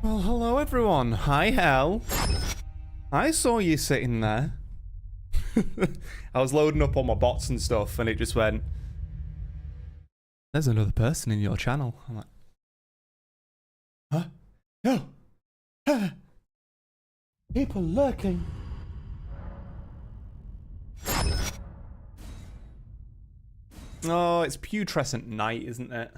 Well, hello everyone. Hi, Hell. I saw you sitting there. I was loading up all my bots and stuff, and it just went, there's another person in your channel. I'm like, huh? No. Ah. People lurking. Oh, it's putrescent night, isn't it?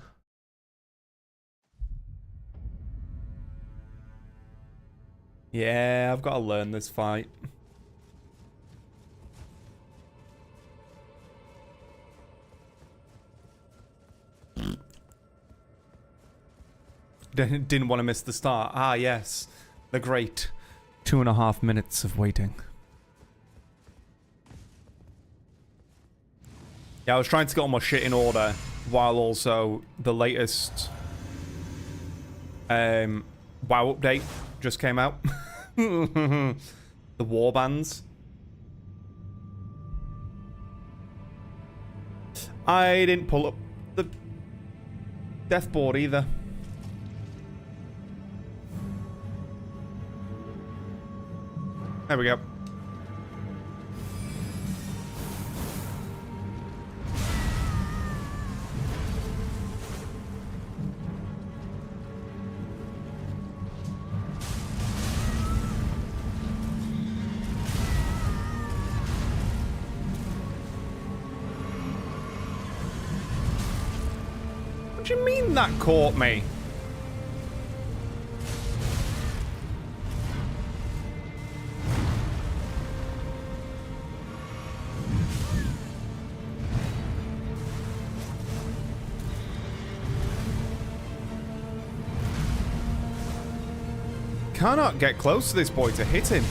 Yeah, I've got to learn this fight. Didn't want to miss the start. Ah, yes. The great 2.5 minutes of waiting. Yeah, I was trying to get all my shit in order while also the latest WoW update just came out. The war bands. I didn't pull up the death board either. There we go. What do you mean that caught me? Cannot get close to this boy to hit him.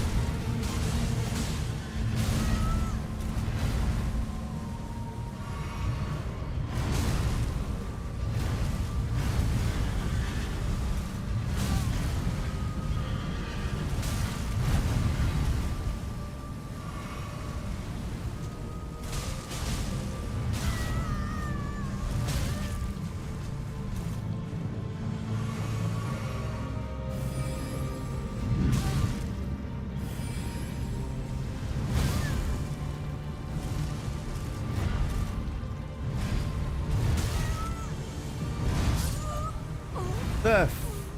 The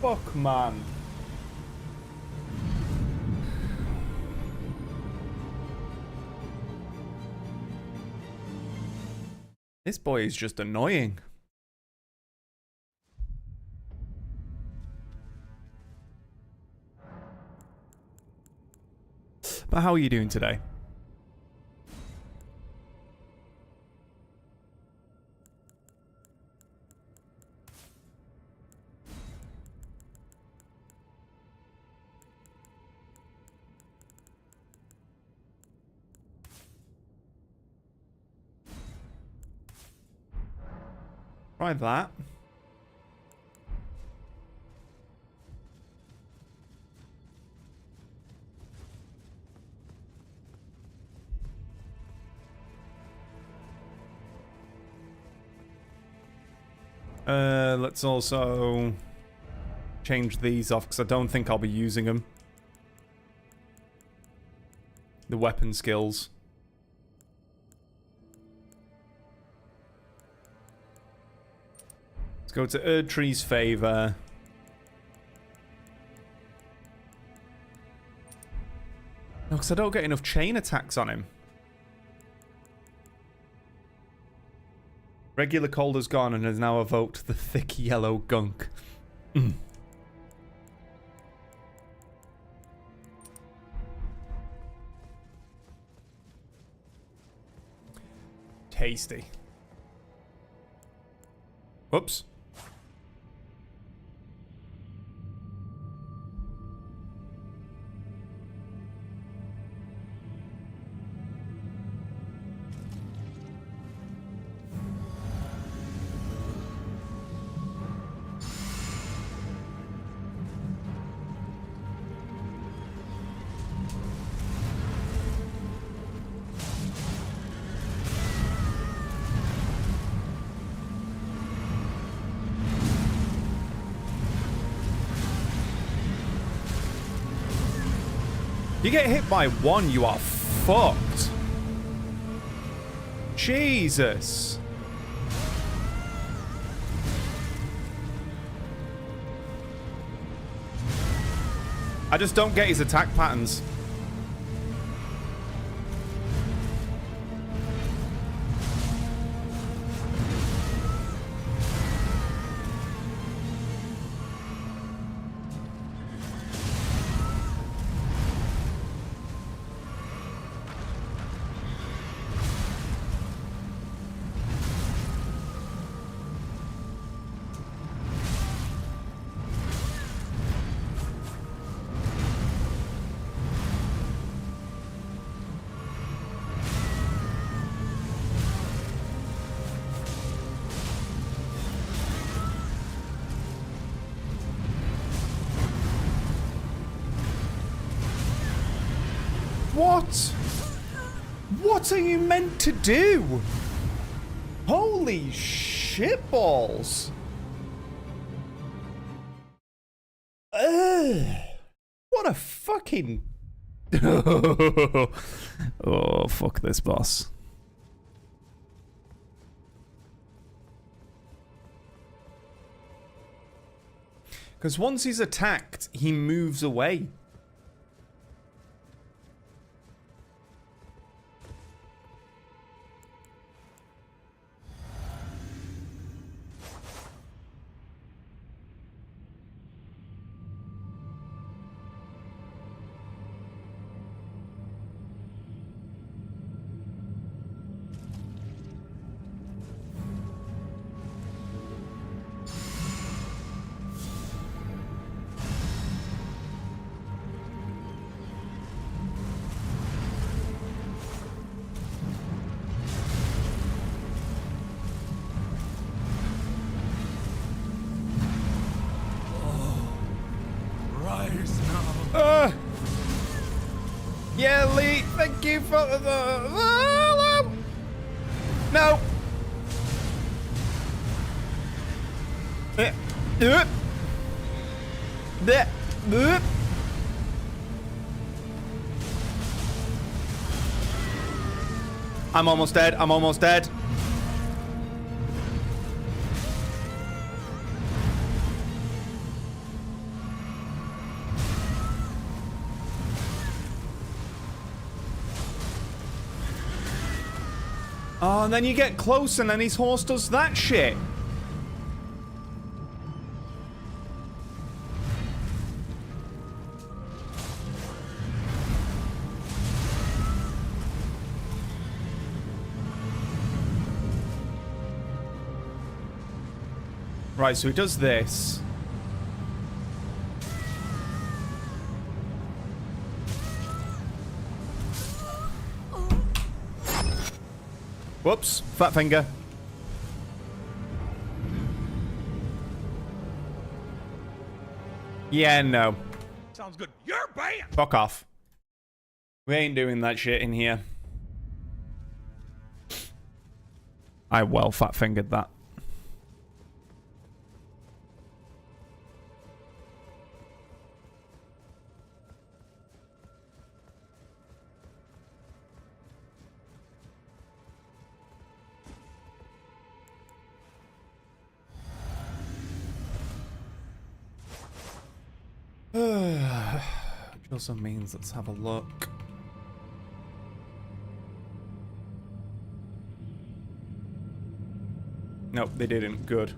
fuck, man. This boy is just annoying. But how are you doing today? Try that. Let's also change these off because I don't think I'll be using them. The weapon skills. Let's go to Erdtree's favor. No, because I don't get enough chain attacks on him. Regular cold has gone and has now evoked the thick yellow gunk. Tasty. Whoops. You get hit by one, you are fucked. Jesus. I just don't get his attack patterns. What? What are you meant to do? Holy shit balls. What a fucking... Oh, fuck this boss. Because once he's attacked, he moves away. Yeah, Lee, thank you for the... No. I'm almost dead. I'm almost dead. Oh, and then you get close and then his horse does that shit. Right, so he does this. Whoops, fat finger. Yeah, no. Sounds good. You're banned. Fuck off. We ain't doing that shit in here. I well fat fingered that. Which also means let's have a look. Nope, they didn't. Good.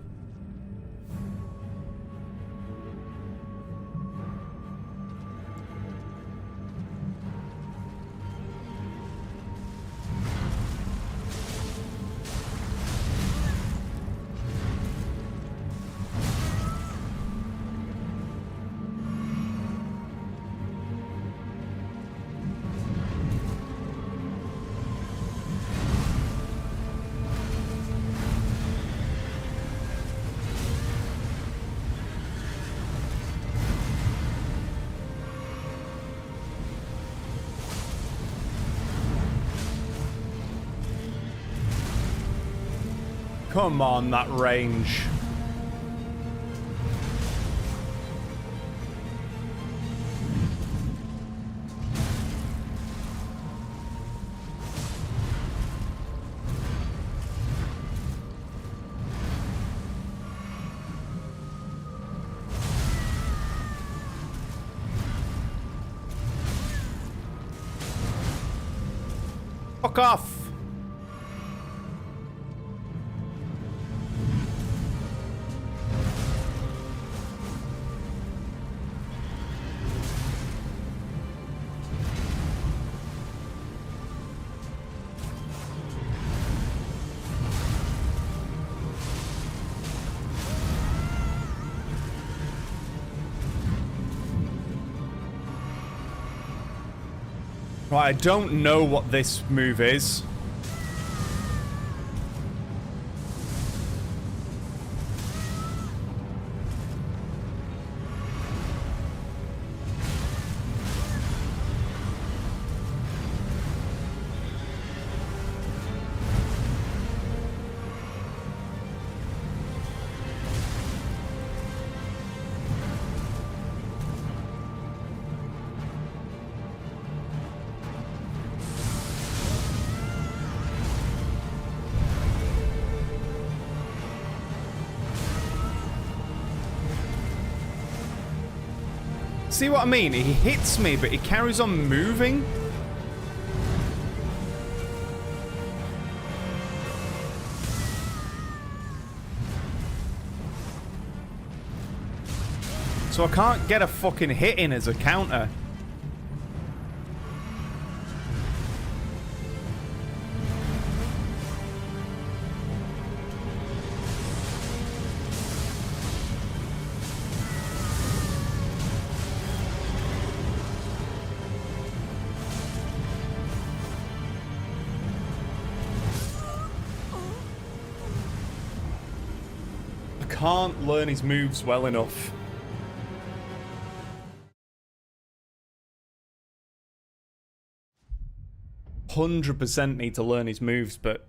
Come on, that range. Fuck off. Right, I don't know what this move is. See what I mean? He hits me, but he carries on moving. So I can't get a fucking hit in as a counter. Can't learn his moves well enough. %100% need to learn his moves, but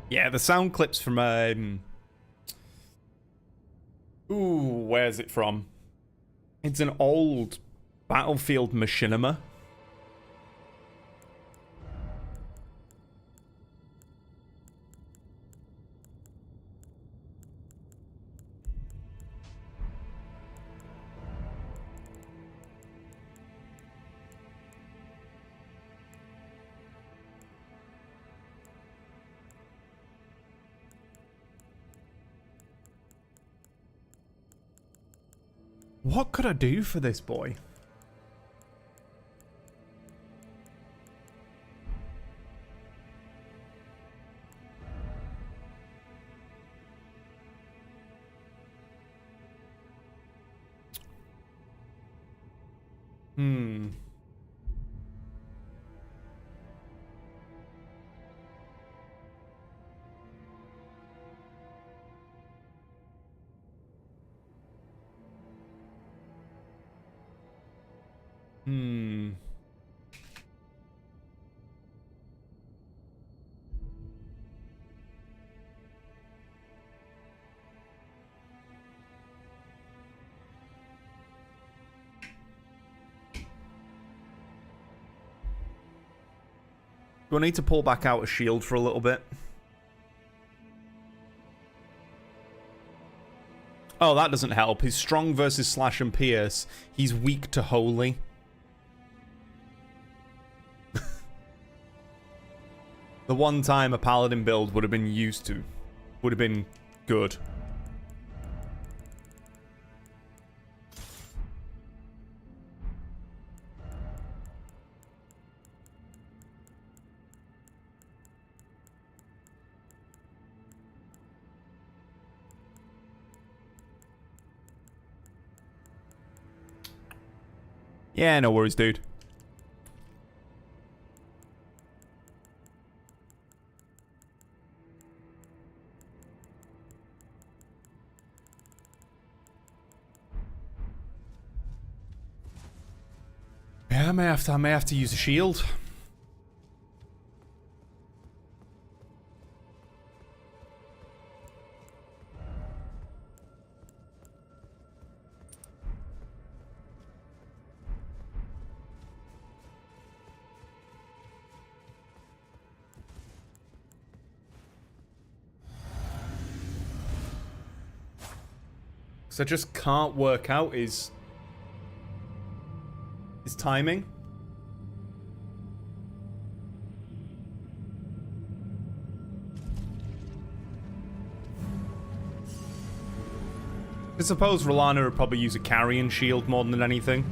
yeah, the sound clips from ooh, where's it from? It's an old Battlefield machinima. What could I do for this boy? Do I need to pull back out a shield for a little bit? Oh, that doesn't help. He's strong versus slash and pierce. He's weak to holy. The one time a paladin build would have been used to. Would have been good. Yeah, no worries, dude. Yeah, I may have to use a shield. Because I just can't work out his timing. I suppose Rolana would probably use a carrion shield more than anything.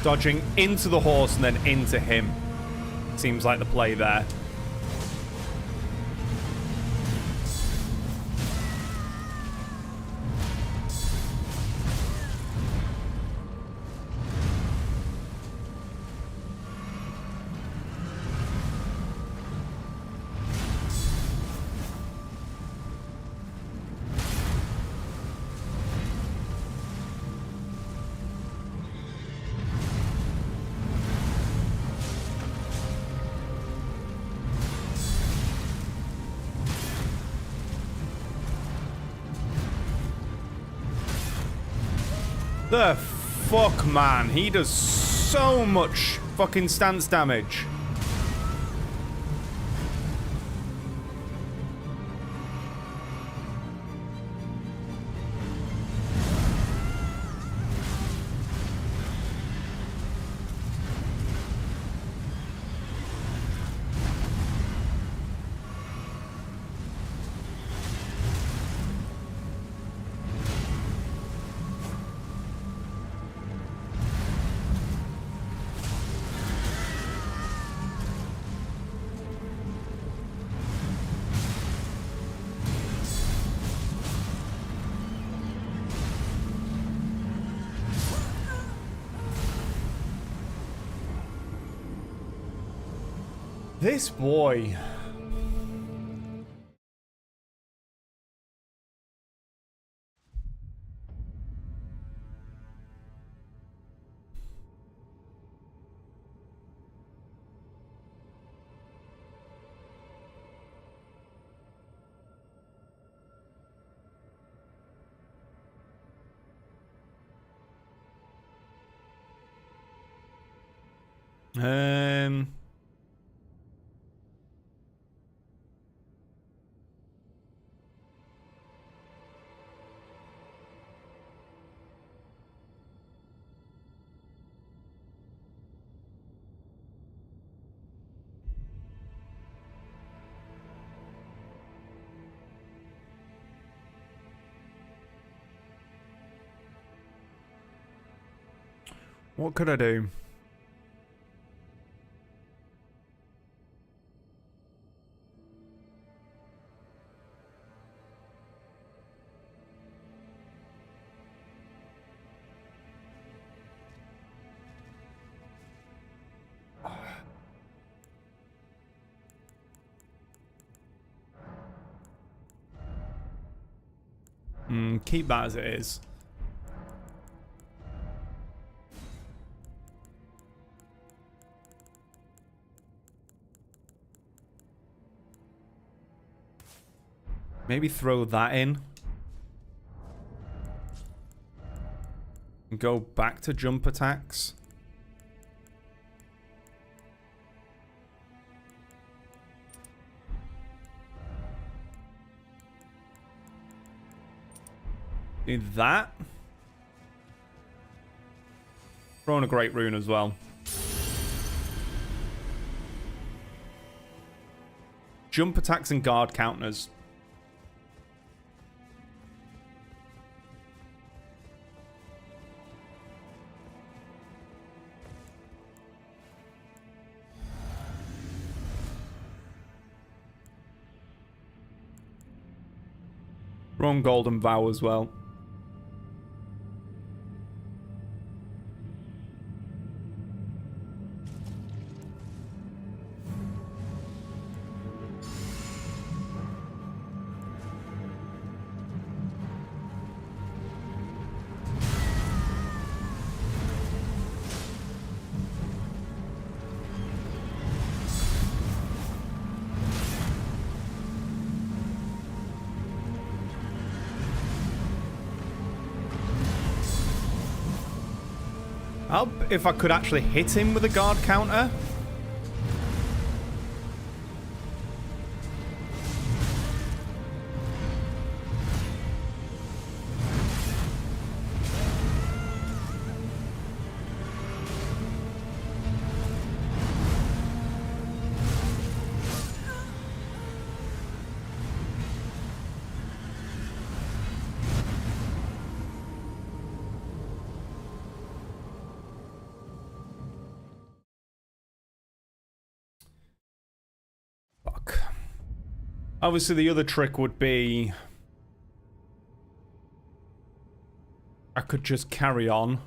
Dodging into the horse and then into him. Seems like the play there. The fuck, man? He does so much fucking stance damage. This boy. What could I do? Keep that as it is. Maybe throw that in. And go back to jump attacks. Do that. Throw in a great rune as well. Jump attacks and guard counters. Wrong Golden Vow as well. If I could actually hit him with a guard counter. Obviously, the other trick would be I could just carry on.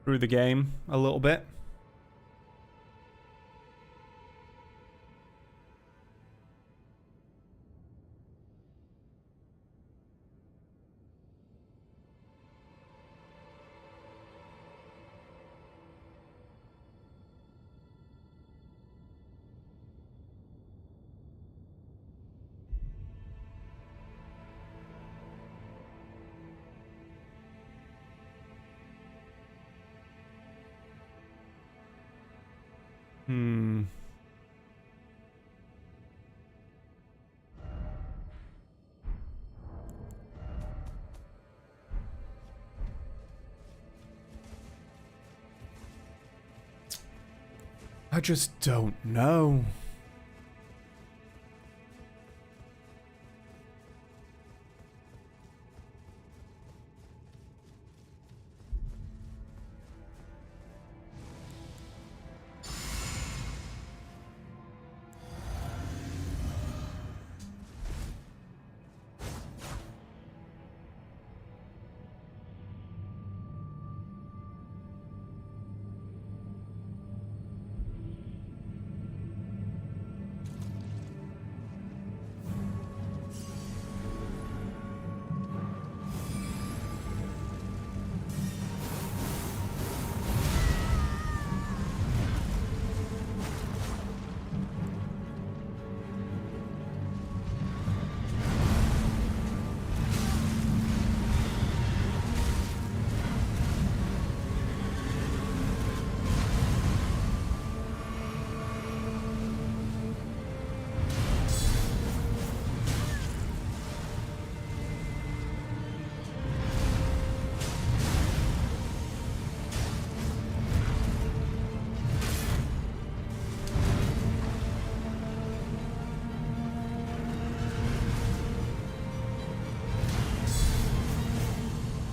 Through the game a little bit. I just don't know.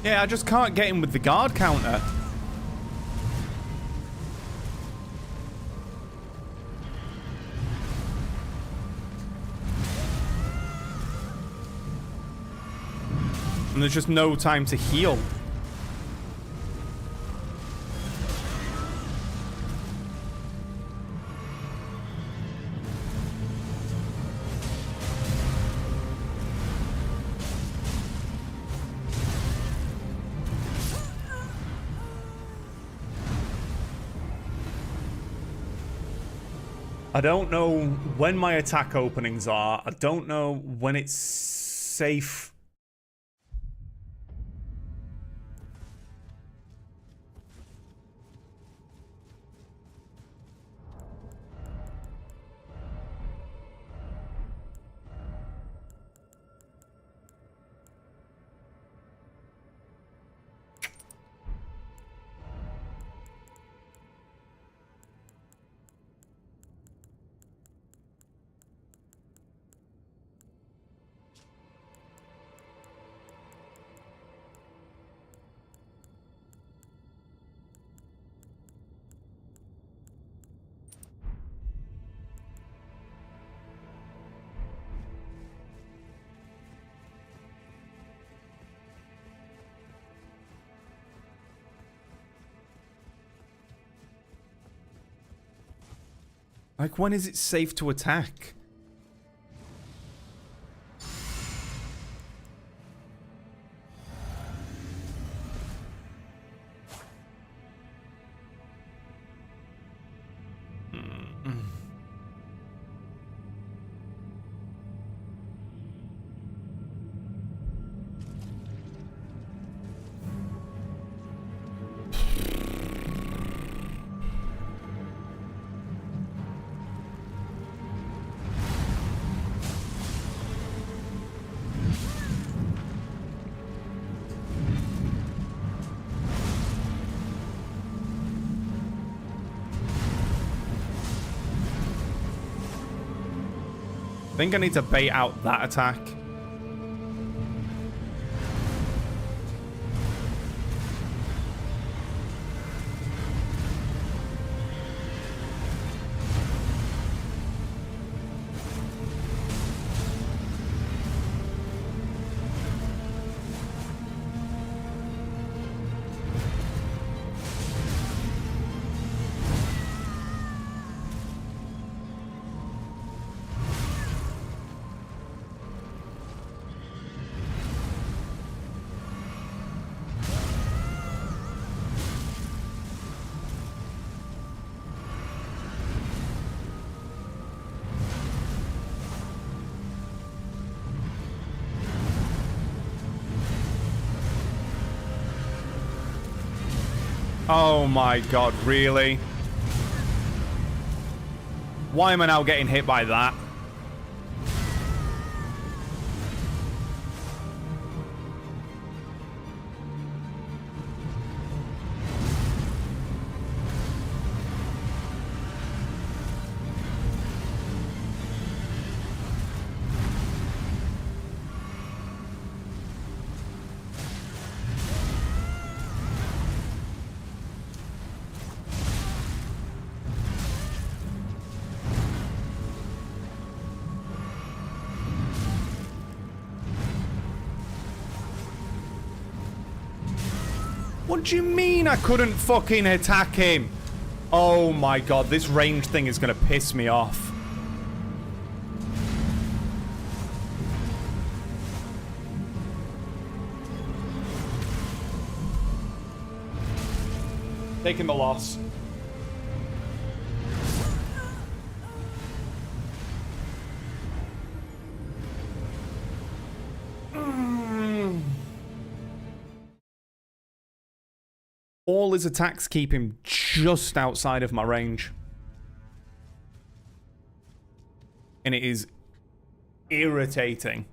Yeah, I just can't get him with the guard counter. And there's just no time to heal. I don't know when my attack openings are. I don't know when it's safe. Like, when is it safe to attack? think I need to bait out that attack. Oh my god, really? Why am I now getting hit by that? What do you mean I couldn't fucking attack him? Oh my god, this range thing is gonna piss me off. Taking the loss. All his attacks keep him just outside of my range. And it is irritating.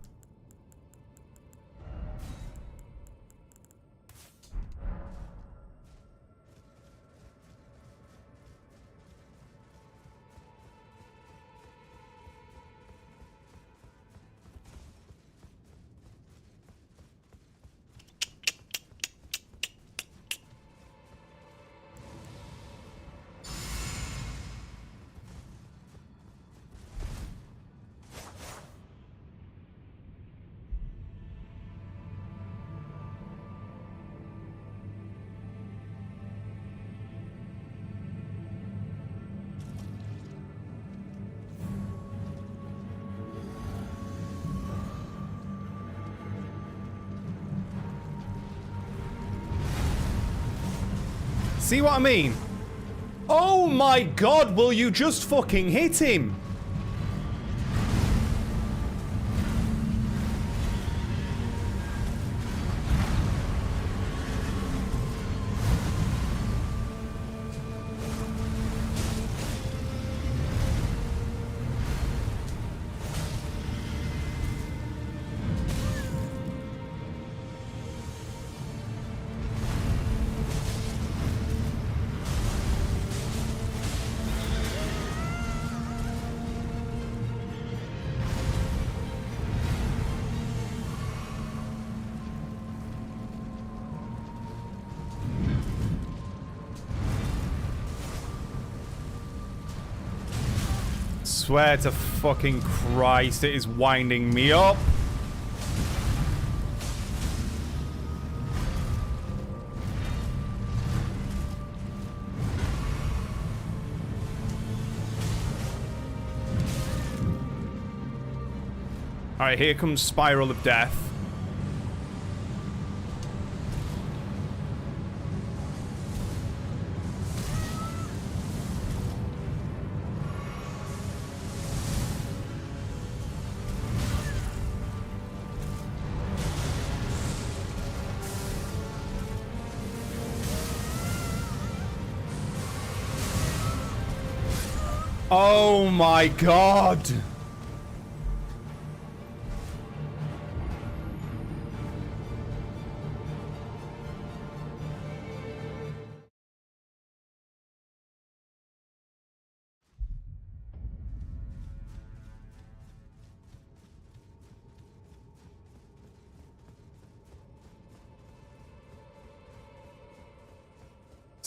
See what I mean? Oh my god, will you just fucking hit him? Swear to fucking Christ, it is winding me up. Alright, here comes Spiral of Death. Oh my god!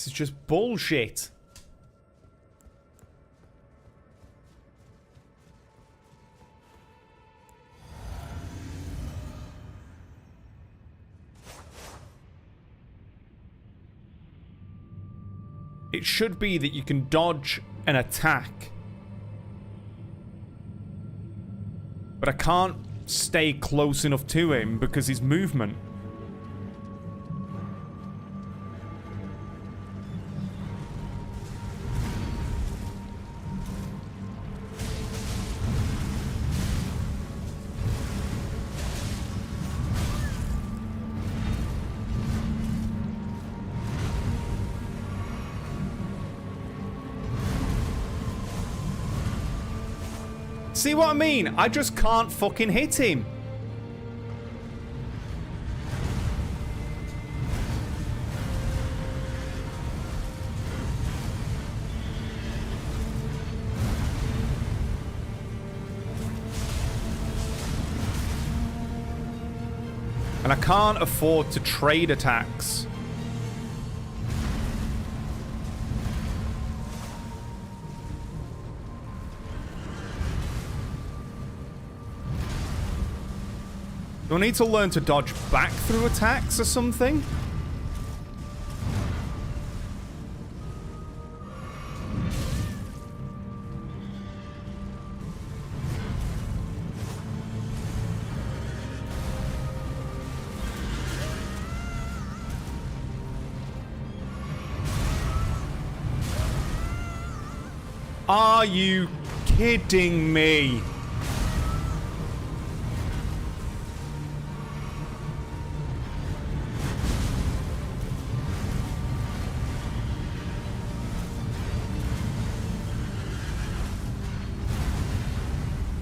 This is just bullshit. It should be that you can dodge an attack. But I can't stay close enough to him because his movement. See what I mean? I just can't fucking hit him. And I can't afford to trade attacks. Do I need to learn to dodge back through attacks or something? Are you kidding me?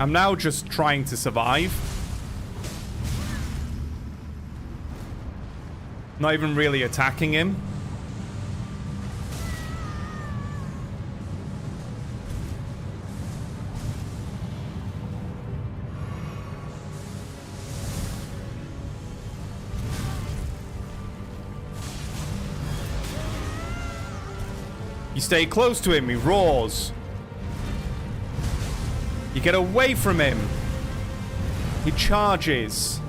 I'm now just trying to survive. Not even really attacking him. You stay close to him, he roars. You get away from him. He charges.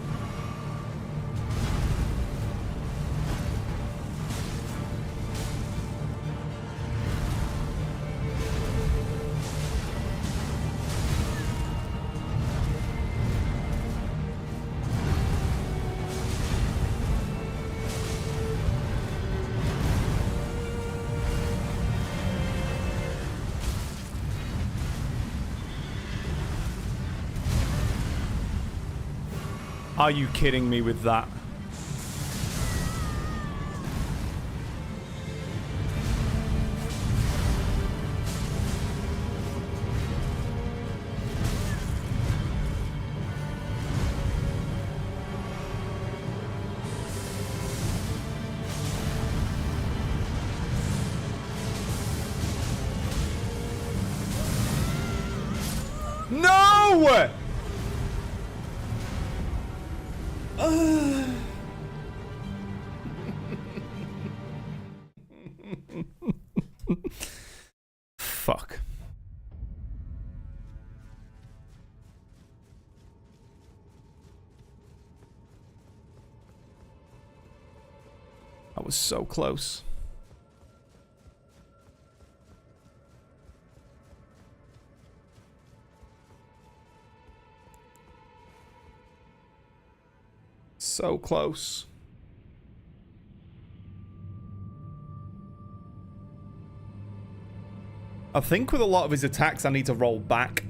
Are you kidding me with that? No! Fuck. I was so close. So close. I think with a lot of his attacks, I need to roll back.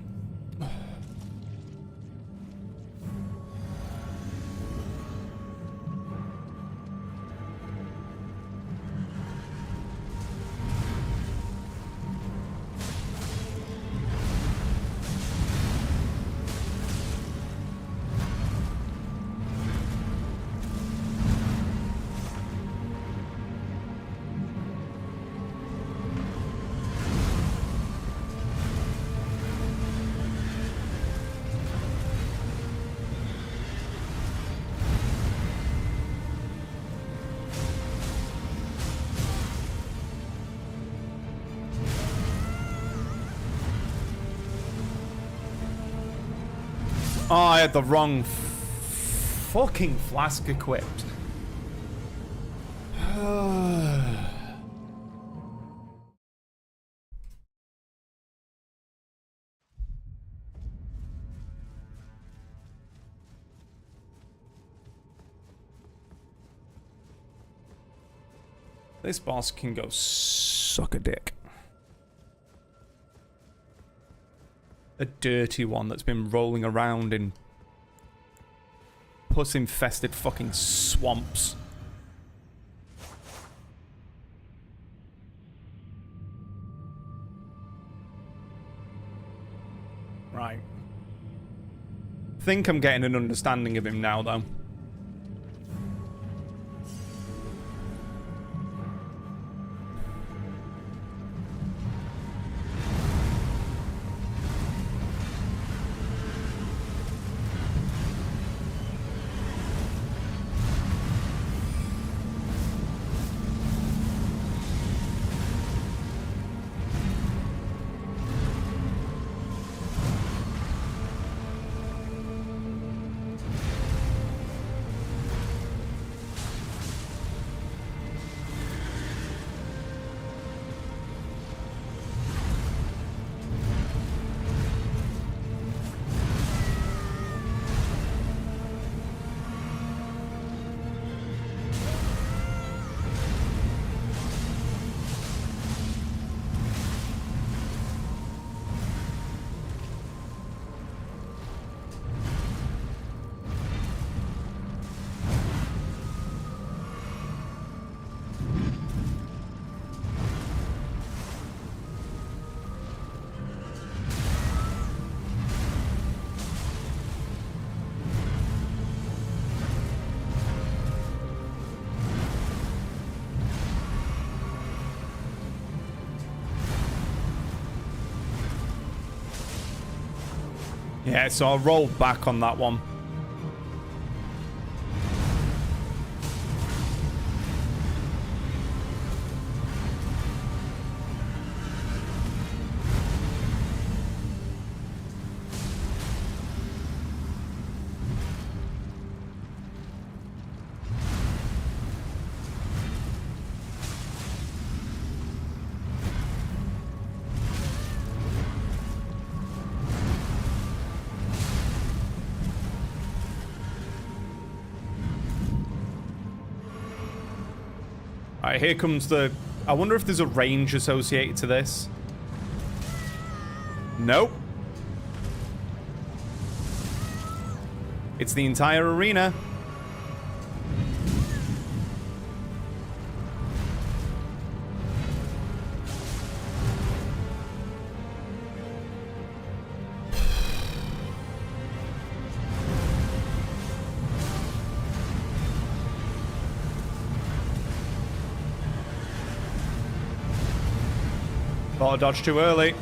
Oh, I had the wrong fucking flask equipped. This boss can go suck a dick. A dirty one that's been rolling around in puss-infested fucking swamps. Right. Think I'm getting an understanding of him now, though. Yeah, so I'll roll back on that one. Alright, here comes the... I wonder if there's a range associated to this. Nope. It's the entire arena. Thought I dodged too early.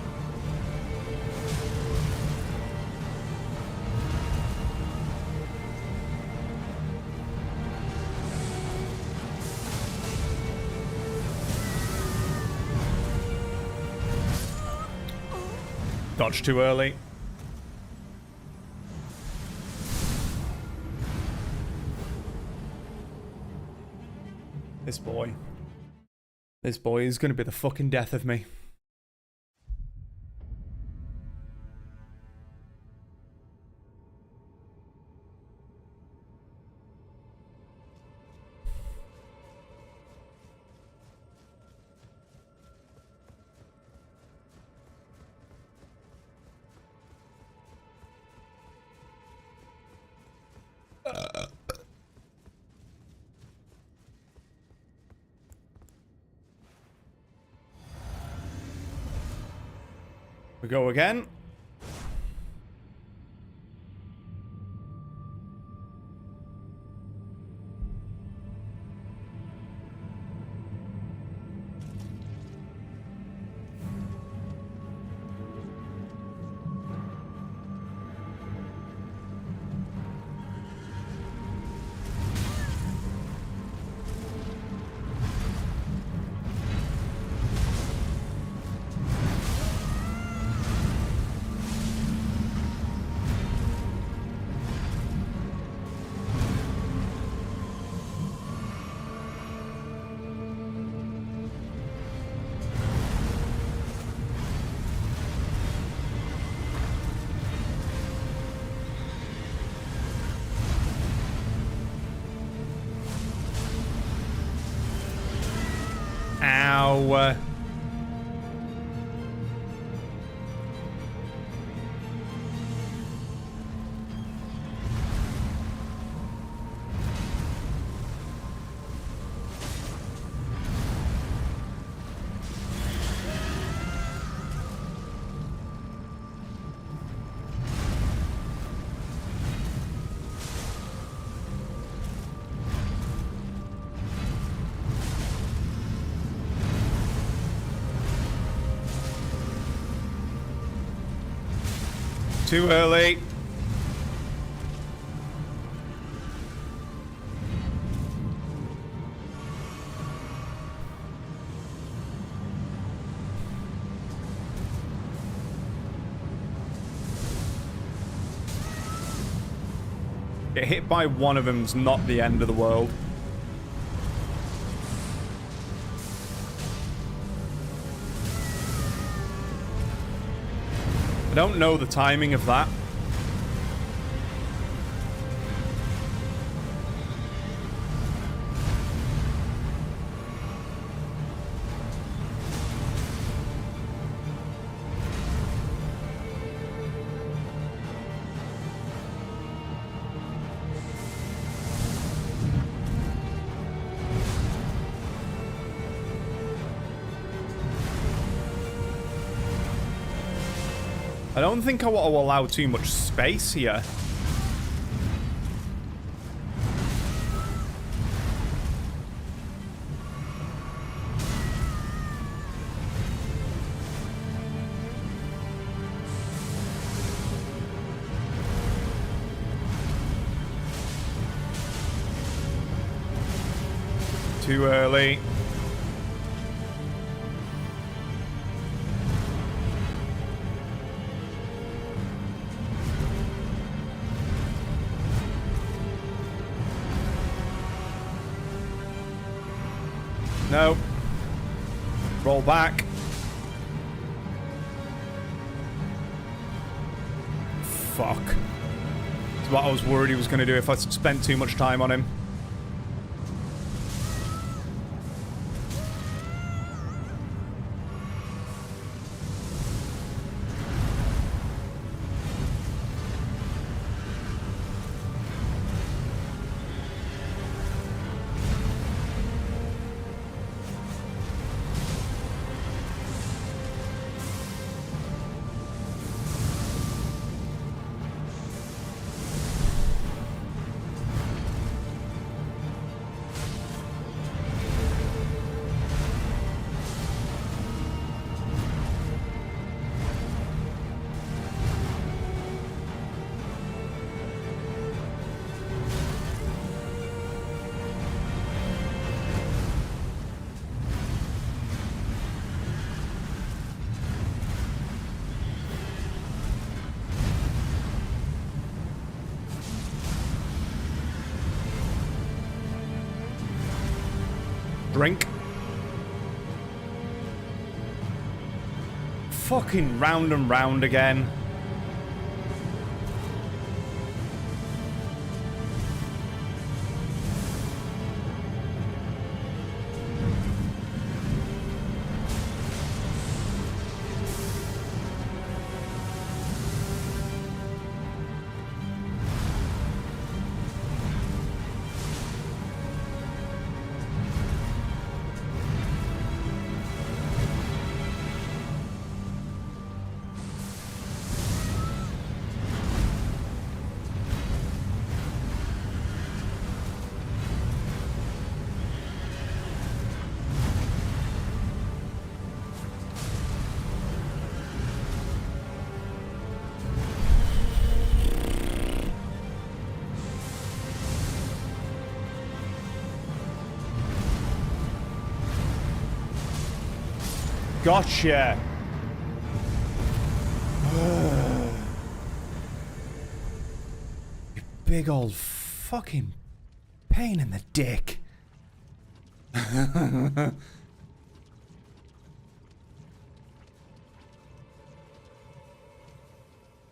Dodged too early. This boy. This boy is gonna be the fucking death of me. We go again. how... Too early. Get hit by one of them's not the end of the world. I don't know the timing of that. I don't think I want to allow too much space here. Too early. No. Roll back. Fuck. That's what I was worried he was going to do if I spent too much time on him. Drink. Fucking round and round again. Gotcha. You big old fucking pain in the dick.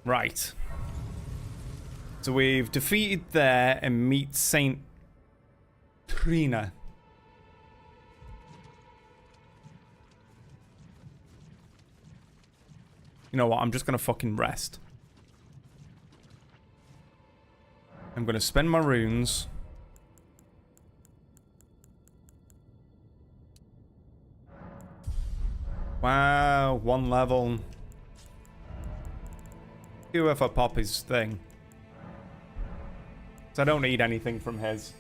Right. So we've defeated there and meet Saint Trina. You know what? I'm just going to fucking rest. I'm going to spend my runes. Wow, 1 level. Whoever pop his thing. So I don't need anything from his.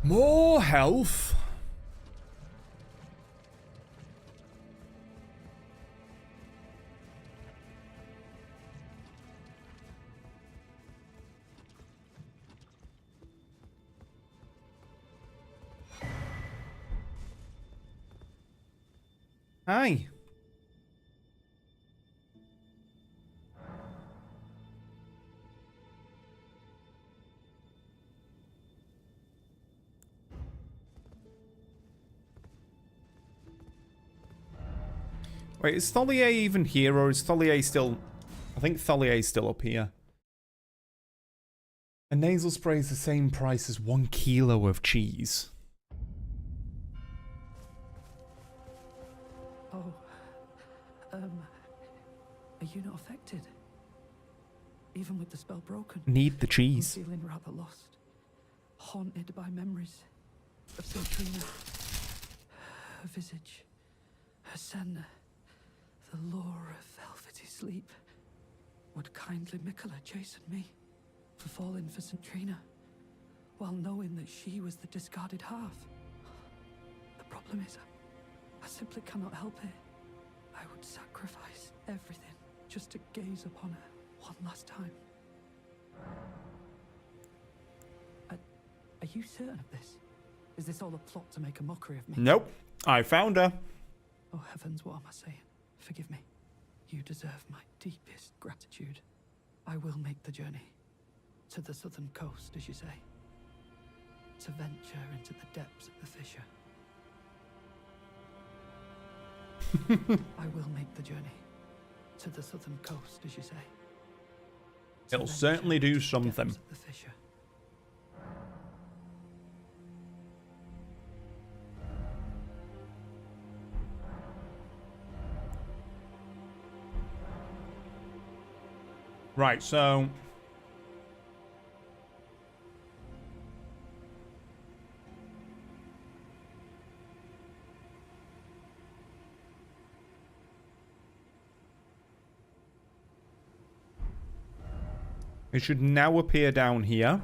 More health. Hi. Wait, is Tholier even here, or is Tholier still... I think Tholier's still up here. A nasal spray is the same price as 1 kilo of cheese. Oh, are you not affected? Even with the spell broken? Need the cheese. I'm feeling rather lost. Haunted by memories of St. Trina. Her visage. Her scent. The lure of velvety sleep. Would kindly Mikola chasten me for falling for St. Trina, while knowing that she was the discarded half? The problem is, I simply cannot help it. I would sacrifice everything just to gaze upon her one last time. Are you certain of this? Is this all a plot to make a mockery of me? Nope. I found her. Oh heavens, what am I saying? Forgive me. You deserve my deepest gratitude. I will make the journey. To the southern coast, as you say. To venture into the depths of the fissure. I will make the journey. To the southern coast, as you say. To It'll venture certainly do into the something. depths of the fissure. Right, so... it should now appear down here.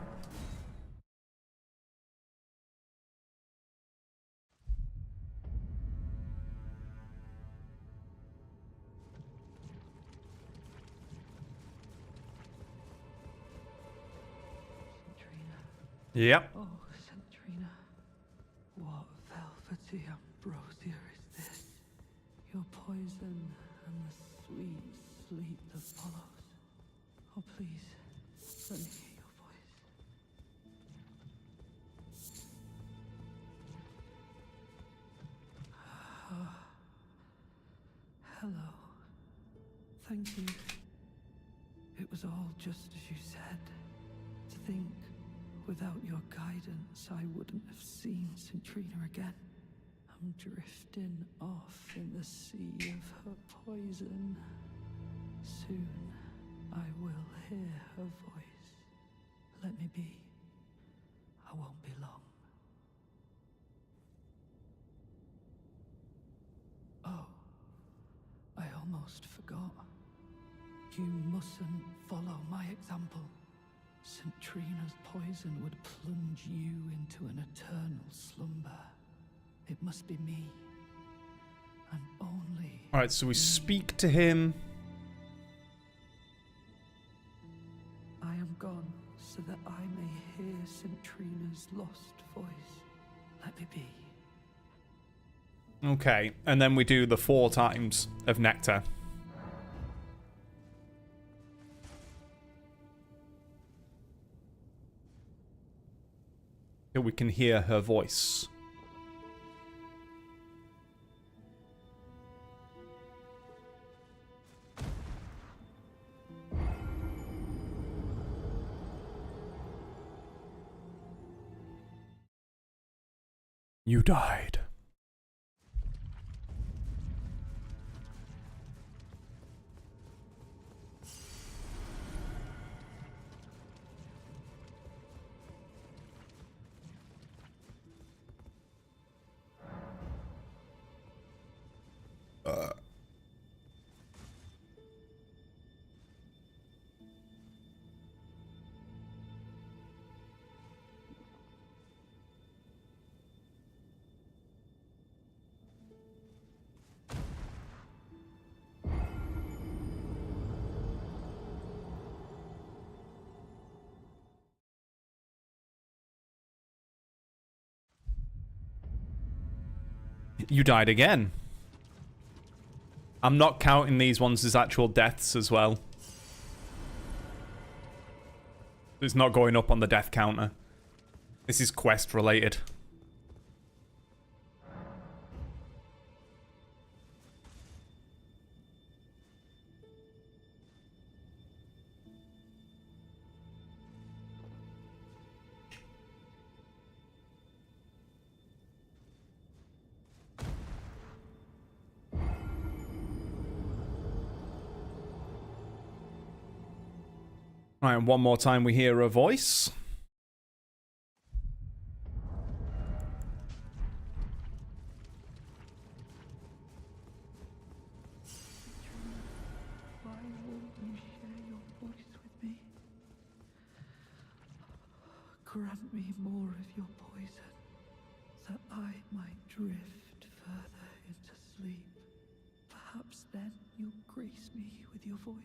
Yep. Oh, St. Trina, what velvety ambrosia is this? Your poison and the sweet sleep that follows. Oh, please, let me hear your voice. Hello. Thank you. It was all just as you said. To think, without your guidance, I wouldn't have seen St. Trina again. I'm drifting off in the sea of her poison. Soon, I will hear her voice. Let me be. I won't be long. Oh, I almost forgot. You mustn't follow my example. St. Trina's poison would plunge you into an eternal slumber. It must be me. And only... Alright, so we speak to him. I am gone so that I may hear St. Trina's lost voice. Let me be. Okay, and then we do the 4 times of nectar. Till we can hear her voice. You died. You died again. I'm not counting these ones as actual deaths as well. It's not going up on the death counter. This is quest related. Right, and one more time we hear a voice. Why won't you share your voice with me? Grant me more of your poison, that I might drift further into sleep. Perhaps then you'll grace me with your voice.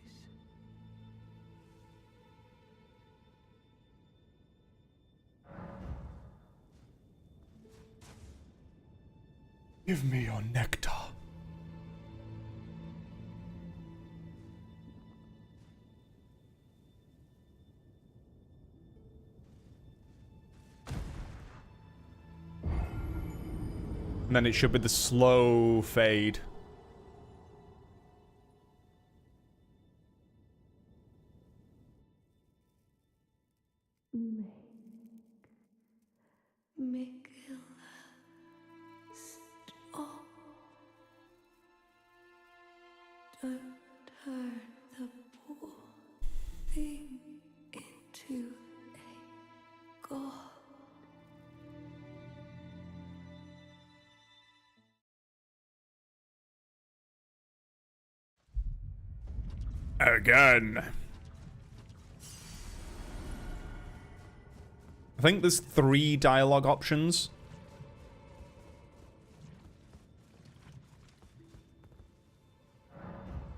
Give me your nectar. And then it should be the slow fade. Mikilla, stop. Don't turn the poor thing into a god. Again. I think there's 3 dialogue options.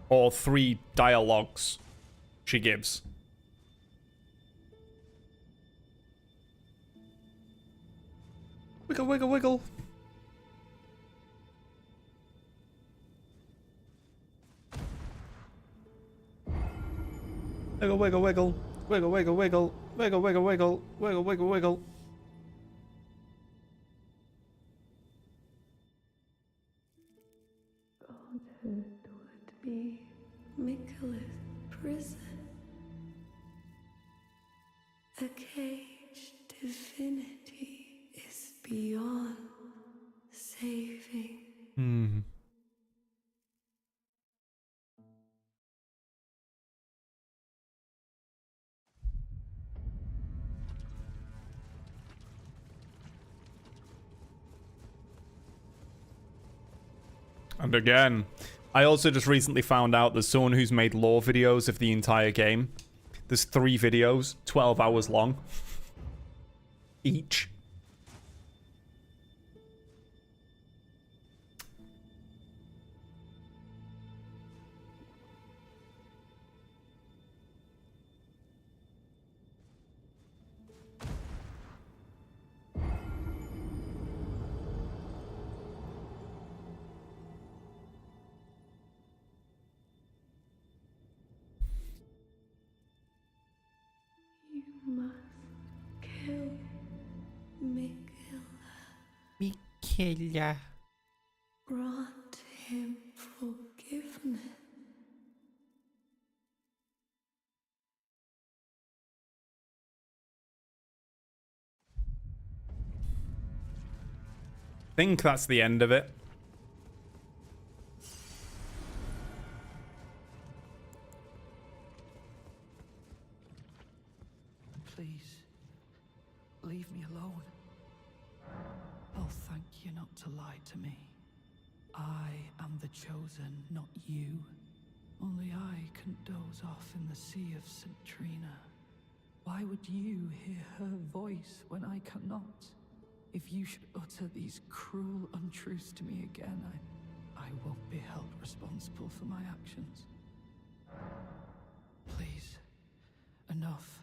Or 3 dialogues she gives. Wiggle, wiggle, wiggle. Wiggle, wiggle, wiggle. Wiggle, wiggle, wiggle. Wiggle, wiggle, wiggle. Wiggle, wiggle, wiggle. Godhood would be Mikilla's prison. A caged divinity is beyond saving. Hmm. And again, I also just recently found out there's someone who's made lore videos of the entire game. There's 3 videos, 12 hours long. Each. You must kill Mikilla. Mikilla. Grant him forgiveness. think that's the end of it. Please, leave me alone. I'll thank you not to lie to me. I am the chosen, not you. Only I can doze off in the sea of St. Trina. Why would you hear her voice when I cannot? If you should utter these cruel untruths to me again, I won't be held responsible for my actions. Please, enough.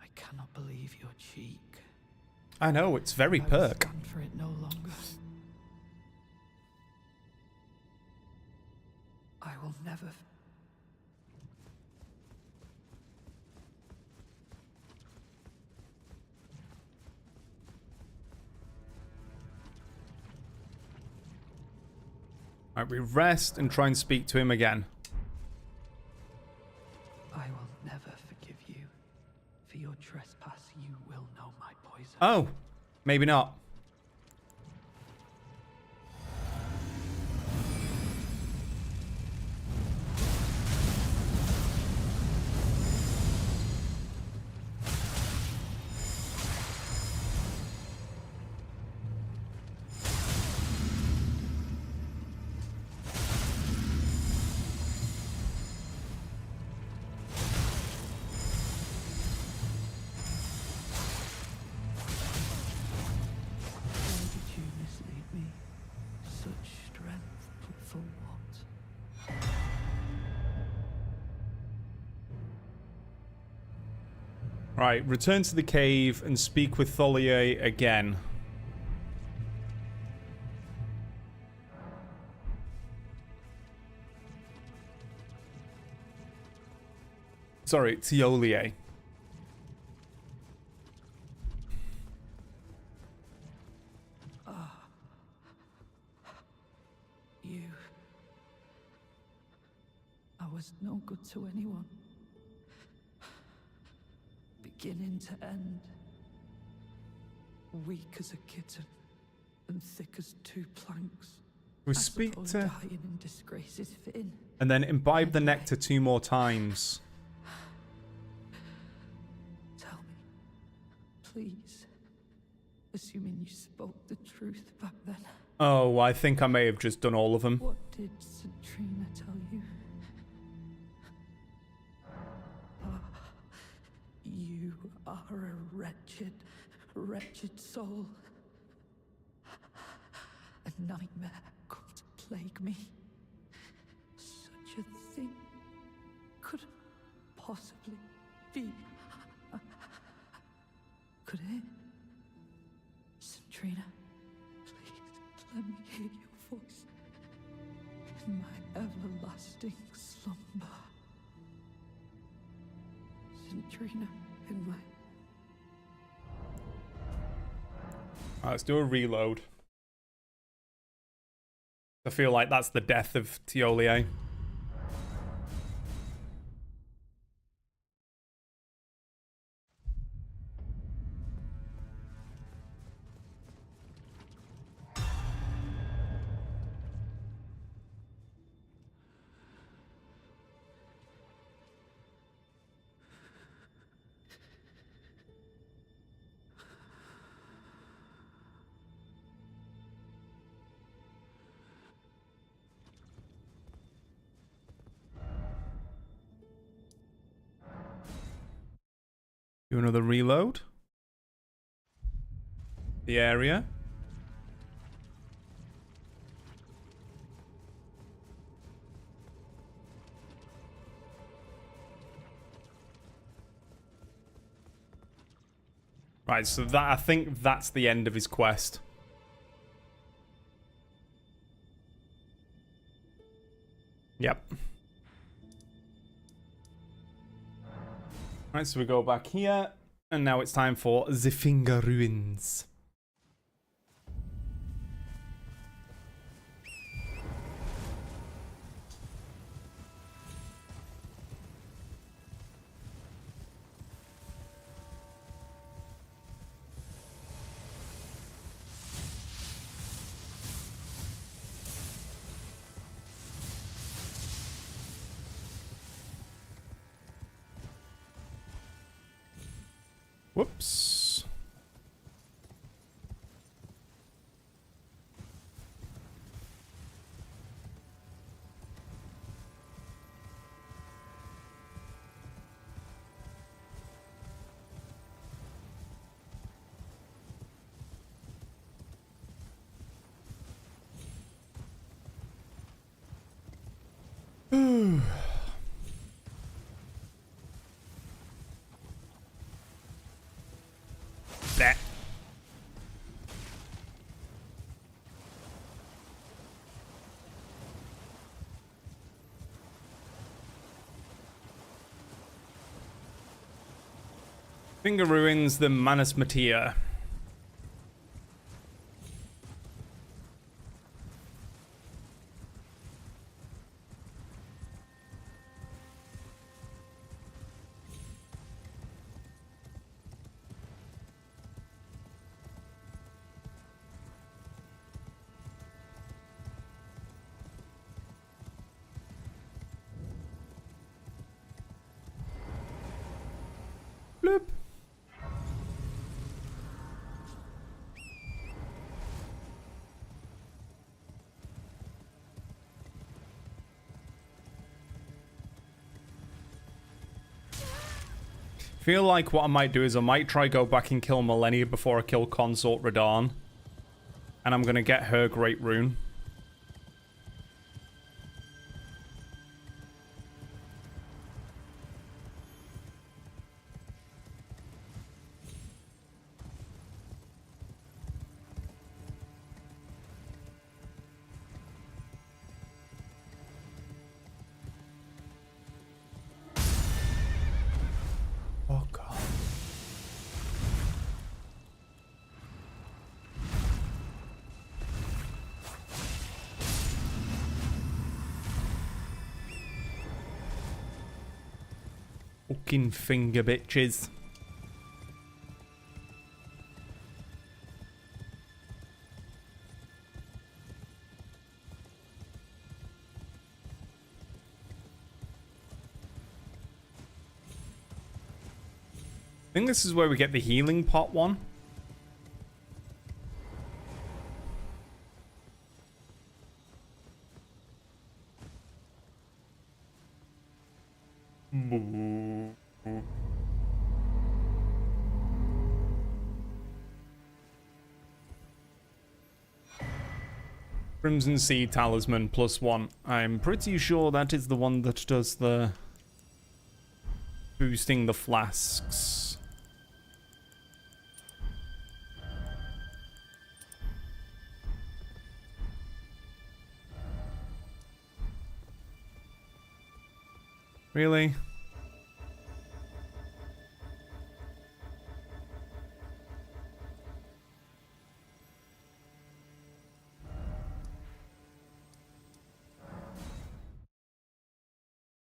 I cannot believe your cheek. I know, it's very I will perk. stand for it no longer. I will never. Alright, we rest and try and speak to him again. I will never forgive you. For your trespass, you will know my poison. Oh, maybe not. Why did you mislead me? Such strength, but for what? Right, return to the cave and speak with Tholier again. Sorry, Thiolier. You. I was no good to anyone. Beginning to end. Weak as a kitten, and thick as two planks. We I speak suppose to... dying in disgrace is fitting. And then imbibe the nectar 2 more times. Tell me, please. Assuming you spoke the truth back then. Oh, I think I may have just done all of them. What did St. Trina tell you? You are a wretched, wretched soul. A nightmare come to plague me. Such a thing could possibly be. Could it? St. Trina, please let me hear your voice in my everlasting slumber. St. Trina, in my... Alright, let's do a reload. I feel like that's the death of Thiolier. Do another reload. The area. Right, so that I think that's the end of his quest. Yep. Right, so we go back here, and now it's time for the Finger Ruins. Bleh. Finger ruins the Manus Matia. Bloop. Feel like what I might do is I might try go back and kill Millennia before I kill Consort Radahn. And I'm gonna get her Great Rune. Oh god. Fucking finger bitches. I think this is where we get the healing pot one. Crimson Sea Talisman +1. I'm pretty sure that is the one that does the boosting the flasks. Really?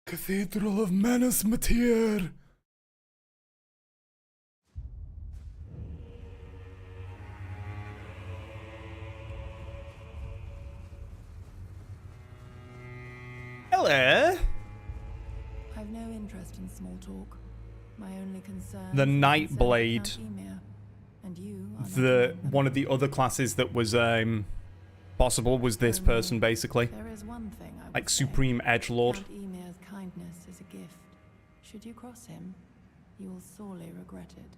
Cathedral of Manus Matir. Hello. I've no interest in small talk. My only concern The is Nightblade. Count Emir, and you are not The among them. one of the other classes that was possible was this Only person basically. There is one thing I would Like say. Supreme Edgelord. Count Emir's kindness is a gift. Should you cross him, you will sorely regret it.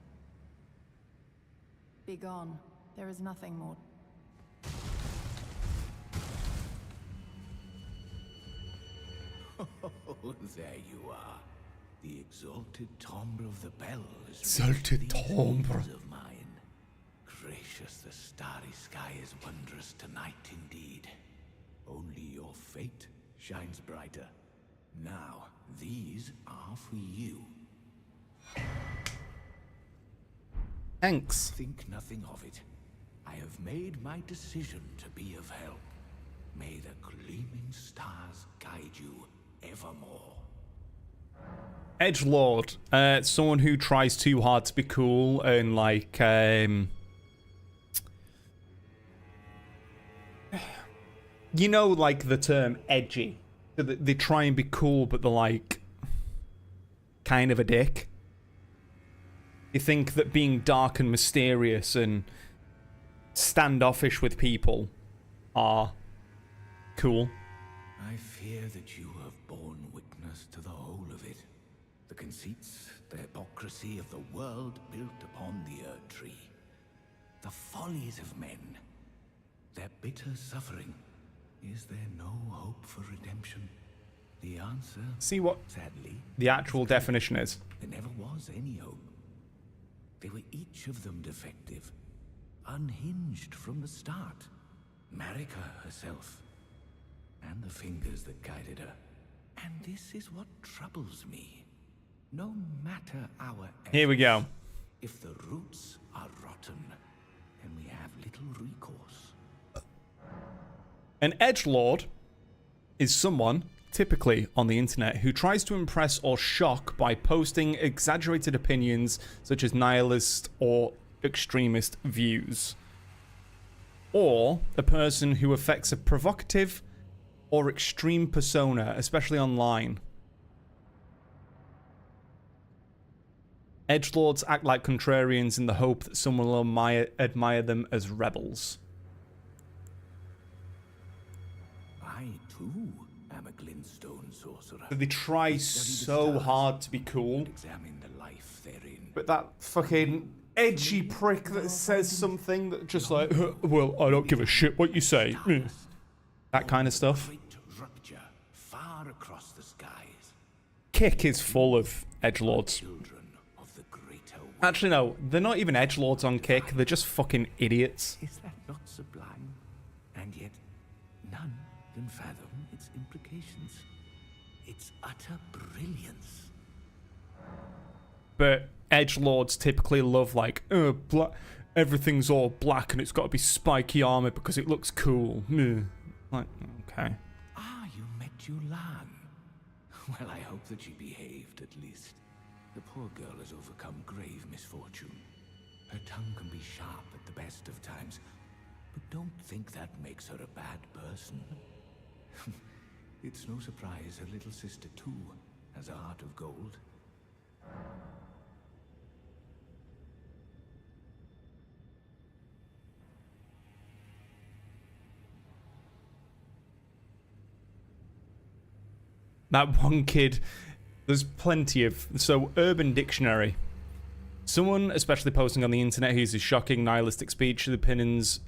Be gone. There is nothing more. Oh, there you are. The exalted timbre of the bell is Exalted these timbre. ears of mine. Gracious, the starry sky is wondrous tonight indeed. Only your fate shines brighter. Now, these are for you. Thanks. Think nothing of it. I have made my decision to be of help. May the gleaming stars guide you evermore. Edgelord. Someone who tries too hard to be cool and like you know, like the term edgy. They try and be cool, but they're like kind of a dick. You think that being dark and mysterious and standoffish with people are cool. I fear that you have borne witness to the whole of it. The conceits, the hypocrisy of the world built upon the Earth Tree. The follies of men. Their bitter suffering. Is there no hope for redemption? The answer, See what sadly, the actual definition is. there never was any hope. They were each of them defective, unhinged from the start. Marika herself, and the fingers that guided her. And this is what troubles me. No matter our efforts, Here we go. if the roots are rotten, then we have little recourse. An edgelord is someone, typically on the internet, who tries to impress or shock by posting exaggerated opinions such as nihilist or extremist views. Or a person who affects a provocative or extreme persona, especially online. Edgelords act like contrarians in the hope that someone will admire them as rebels. I, too, am a glintstone sorcerer. They try so hard to be cool, Examine the life therein. but that fucking edgy prick that says something that just like, well, I don't give a shit what you say. That kind of stuff. Great rupture far across the skies. Kick is full of edgelords. Children of the greater world. Actually, no, they're not even edgelords on Kick. They're just fucking idiots. Is that not sublime? And yet, none can fathom its implications. Its utter brilliance. But edgelords typically love like, everything's all black and it's got to be spiky armor because it looks cool. Like, okay. Ah, you met Yulan. Well, I hope that she behaved at least. The poor girl has overcome grave misfortune. Her tongue can be sharp at the best of times, but don't think that makes her a bad person. It's no surprise her little sister too has a heart of gold. That one kid, there's plenty of... So, Urban Dictionary. Someone, especially posting on the internet, who uses shocking nihilistic speech with opinions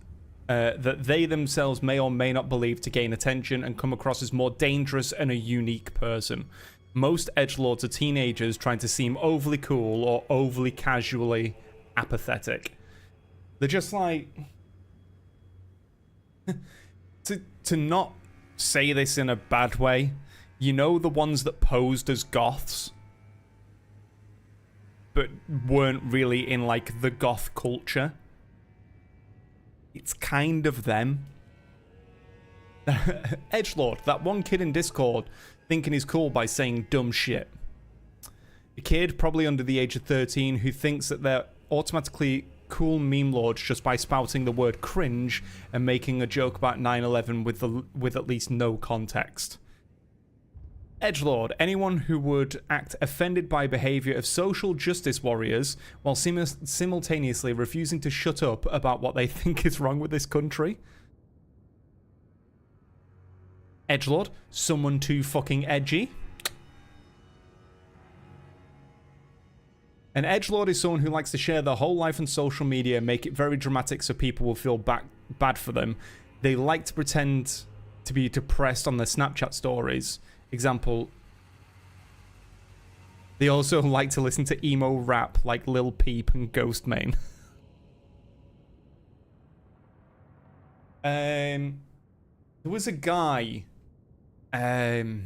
that they themselves may or may not believe to gain attention and come across as more dangerous and a unique person. Most edgelords are teenagers trying to seem overly cool or overly casually apathetic. They're just like... to not say this in a bad way... You know the ones that posed as goths, but weren't really in, like, the goth culture? It's kind of them. Edgelord, that one kid in Discord, thinking he's cool by saying dumb shit. A kid, probably under the age of 13, who thinks that they're automatically cool meme lords just by spouting the word cringe and making a joke about 9/11 with at least no context. Edgelord, anyone who would act offended by behavior of social justice warriors while simultaneously refusing to shut up about what they think is wrong with this country. Edgelord, someone too fucking edgy. An edgelord is someone who likes to share their whole life on social media and make it very dramatic so people will feel bad for them. They like to pretend to be depressed on their Snapchat stories. Example, they also like to listen to emo rap like Lil Peep and Ghostmane. There was a guy, he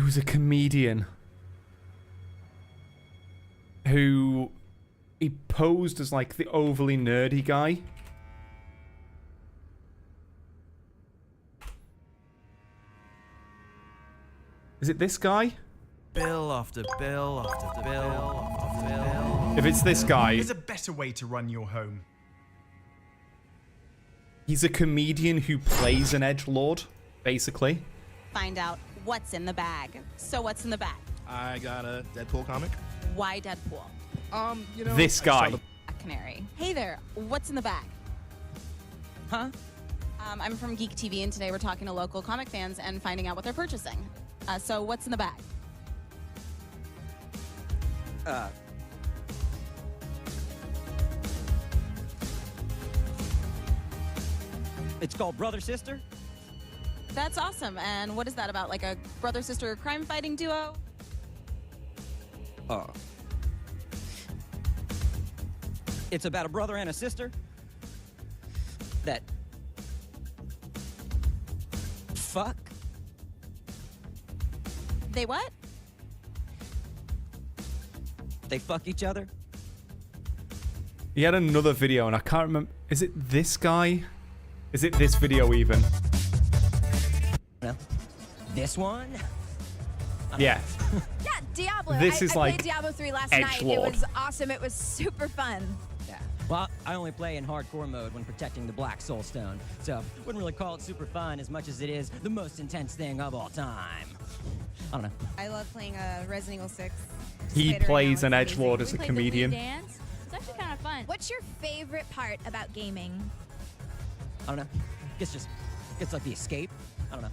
was a comedian who he posed as like the overly nerdy guy. Is it this guy? Bill after bill after bill after bill. If it's this guy, There's a better way to run your home. he's a comedian who plays an edgelord, basically. Find out what's in the bag. So what's in the bag? I got a Deadpool comic. Why Deadpool? You know, This I saw guy. the- A canary. Hey there, what's in the bag? Huh? I'm from Geek TV, and today we're talking to local comic fans and finding out what they're purchasing. So what's in the bag? It's called Brother Sister. That's awesome. And what is that about? Like a brother-sister crime-fighting duo? It's about a brother and a sister that fuck. They what? They fuck each other. He had another video, and I can't remember. Is it this guy? Is it this video even? No. This one? Yeah. Yeah, Diablo. This I is played like Diablo 3 last night. It edgelord. was awesome. It was super fun. Yeah. Well, I only play in hardcore mode when protecting the Black Soul Stone, so wouldn't really call it super fun as much as it is the most intense thing of all time. I don't know. I love playing Resident Evil 6. He plays an edgelord as a comedian. Dance. It's actually kind of fun. What's your favorite part about gaming? I don't know. Guess like the escape. I don't know.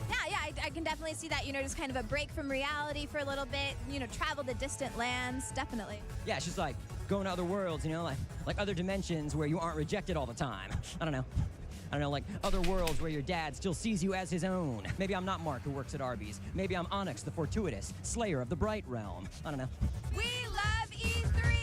Yeah, I can definitely see that. You know, just kind of a break from reality for a little bit. You know, travel to distant lands. Definitely. Yeah, it's just like going to other worlds, you know, like other dimensions where you aren't rejected all the time. I don't know, like other worlds where your dad still sees you as his own. Maybe I'm not Mark, who works at Arby's. Maybe I'm Onyx, the fortuitous, slayer of the Bright Realm. I don't know. We love E3!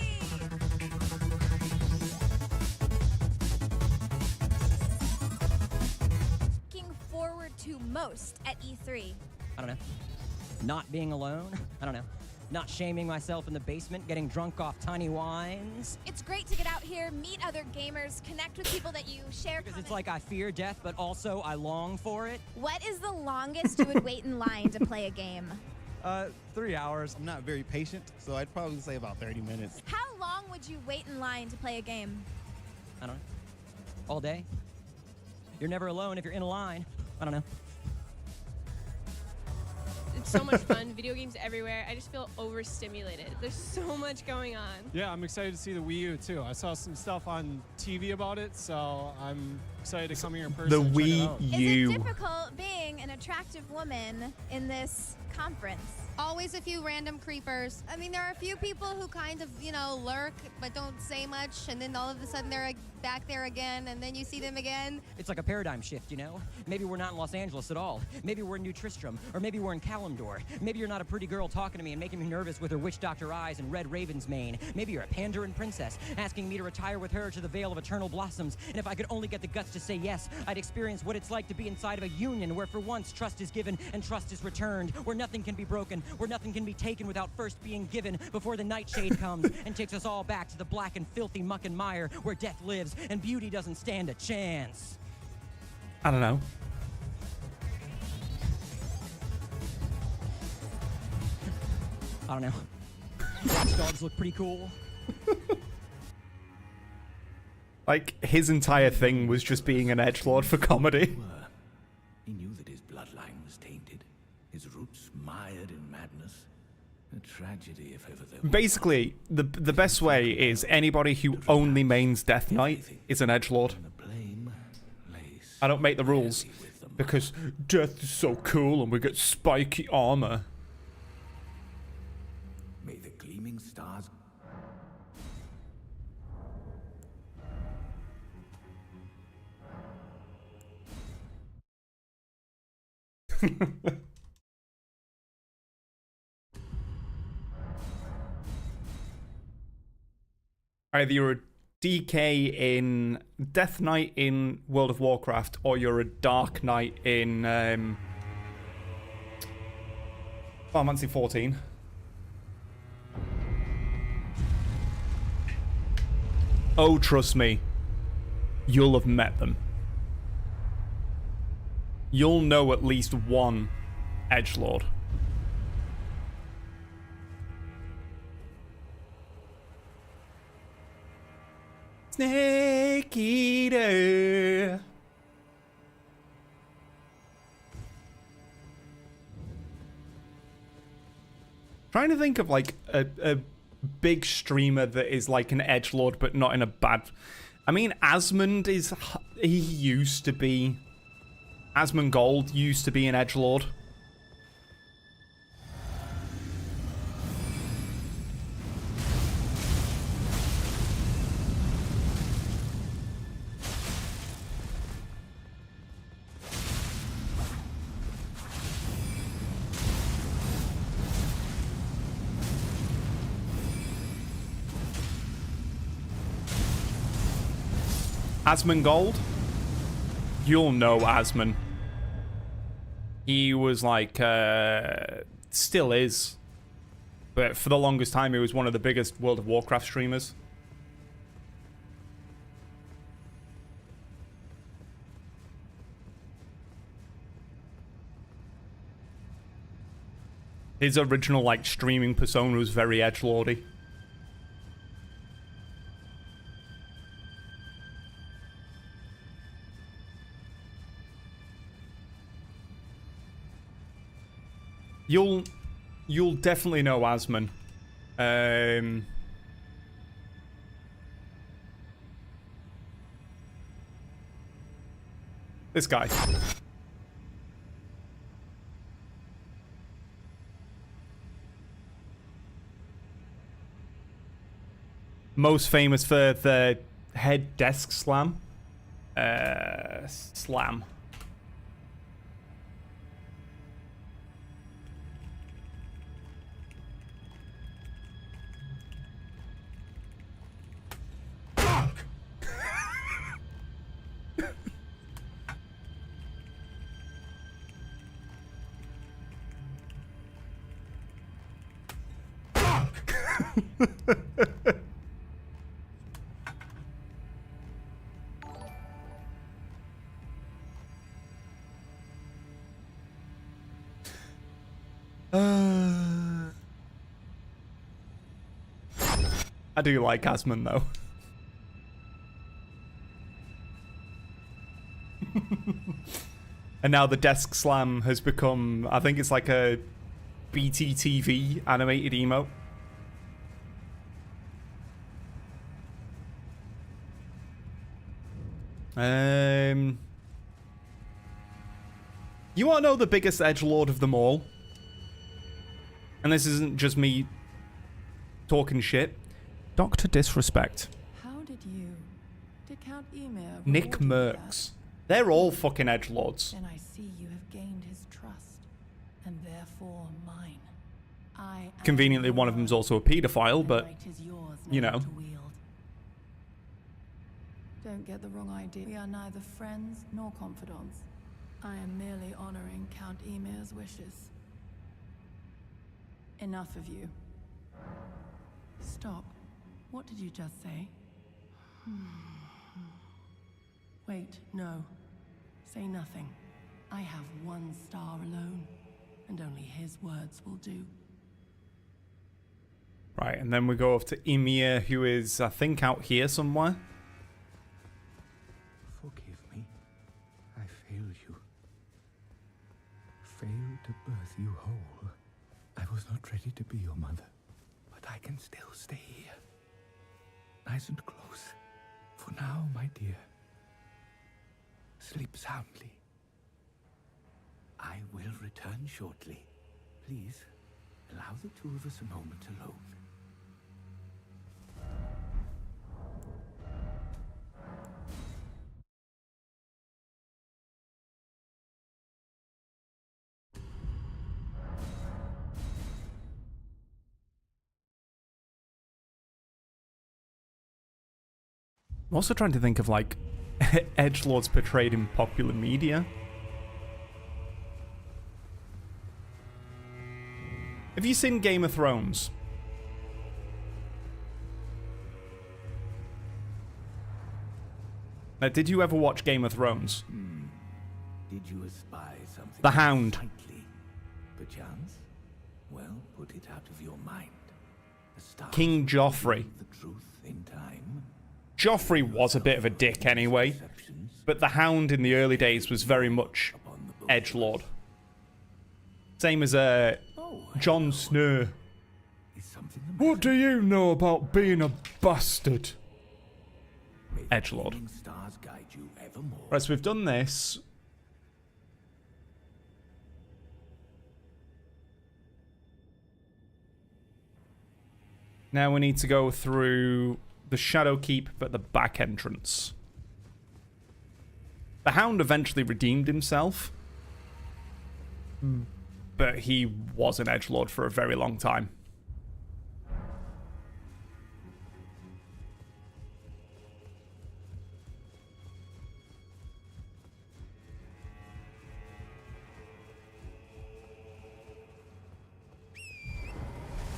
Looking forward to most at E3? I don't know. Not being alone? I don't know. Not shaming myself in the basement, getting drunk off tiny wines. It's great to get out here, meet other gamers, connect with people that you share. Because it's like I fear death, but also I long for it. What is the longest you would wait in line to play a game? 3 hours. I'm not very patient, so I'd probably say about 30 minutes. How long would you wait in line to play a game? I don't know. All day. You're never alone if you're in a line. I don't know. It's so much fun. Video games everywhere. I just feel overstimulated. There's so much going on. Yeah, I'm excited to see the Wii U too. I saw some stuff on TV about it, so I'm excited to come here in person. The and check it Wii out. U. Is it difficult being an attractive woman in this conference? Always a few random creepers. I mean, there are a few people who kind of, you know, lurk but don't say much, and then all of a sudden they're like, back there again, and then you see them again. It's like a paradigm shift, you know? Maybe we're not in Los Angeles at all. Maybe we're in New Tristram, or maybe we're in Kalimdor. Maybe you're not a pretty girl talking to me and making me nervous with her witch doctor eyes and red raven's mane. Maybe you're a Pandaren princess, asking me to retire with her to the Vale of Eternal Blossoms. And if I could only get the guts to say yes, I'd experience what it's like to be inside of a union where for once trust is given and trust is returned, where nothing can be broken, where nothing can be taken without first being given, before the nightshade comes and takes us all back to the black and filthy muck and mire where death lives and beauty doesn't stand a chance. I don't know. I don't know. Watch Dogs look pretty cool. Like, his entire thing was just being an edgelord for comedy. He knew that his bloodline was tainted, his roots mired in madness. A tragedy if ever there was. Basically, the best way is anybody who only mains Death Knight is an edgelord. I don't make the rules because death is so cool and we get spiky armor. May the gleaming stars. Either you're a DK in Death Knight in World of Warcraft, or you're a Dark Knight in Final Fantasy 14. Oh, trust me, you'll have met them. You'll know at least one edgelord. Snake Eater. Trying to think of like a big streamer that is like an edgelord, but not in a bad. I mean, Asmund is. He used to be. Asmongold used to be an edgelord. Asmongold. You'll know Asmon. He was like, still is. But for the longest time, he was one of the biggest World of Warcraft streamers. His original, like, streaming persona was very edgelordy. You'll definitely know Asmon. This guy. Most famous for the head desk slam. Slam. I do like Asmon though. And now the desk slam has become, I think it's like a BTTV animated emote. You want to know the biggest edgelord of them all? And this isn't just me talking shit. Dr. Disrespect. How did Count Ymir Nick reward you Mercs. They're all fucking edgelords. Then I see you have gained his trust, and therefore mine. I Conveniently, one of them's also a paedophile, but, you know. Don't get the wrong idea. We are neither friends nor confidants. I am merely honoring Count Ymir's wishes. Enough of you. Stop. What did you just say? Wait, no. Say nothing. I have one star alone, and only his words will do. Right, and then we go off to Ymir, who is, I think, out here somewhere. Forgive me. I failed you. Failed to birth you whole. I was not ready to be your mother, but I can still stay here. Nice and close. For now, my dear. Sleep soundly. I will return shortly. Please, allow the two of us a moment alone. I'm also trying to think of, like, edgelords portrayed in popular media. Have you seen Game of Thrones? Now, did you ever watch Game of Thrones? Did you espy something? The Hound. Slightly, perchance? Well, put it out of your mind. The stars King Joffrey. the truth in time. Joffrey was a bit of a dick anyway, but the Hound in the early days was very much edgelord. Same as Jon Snow. What do you know about being a bastard? Edgelord. Stars guide you evermore. Right, so we've done this. Now we need to go through the Shadow Keep, but the back entrance. The Hound eventually redeemed himself, but he was an edgelord for a very long time.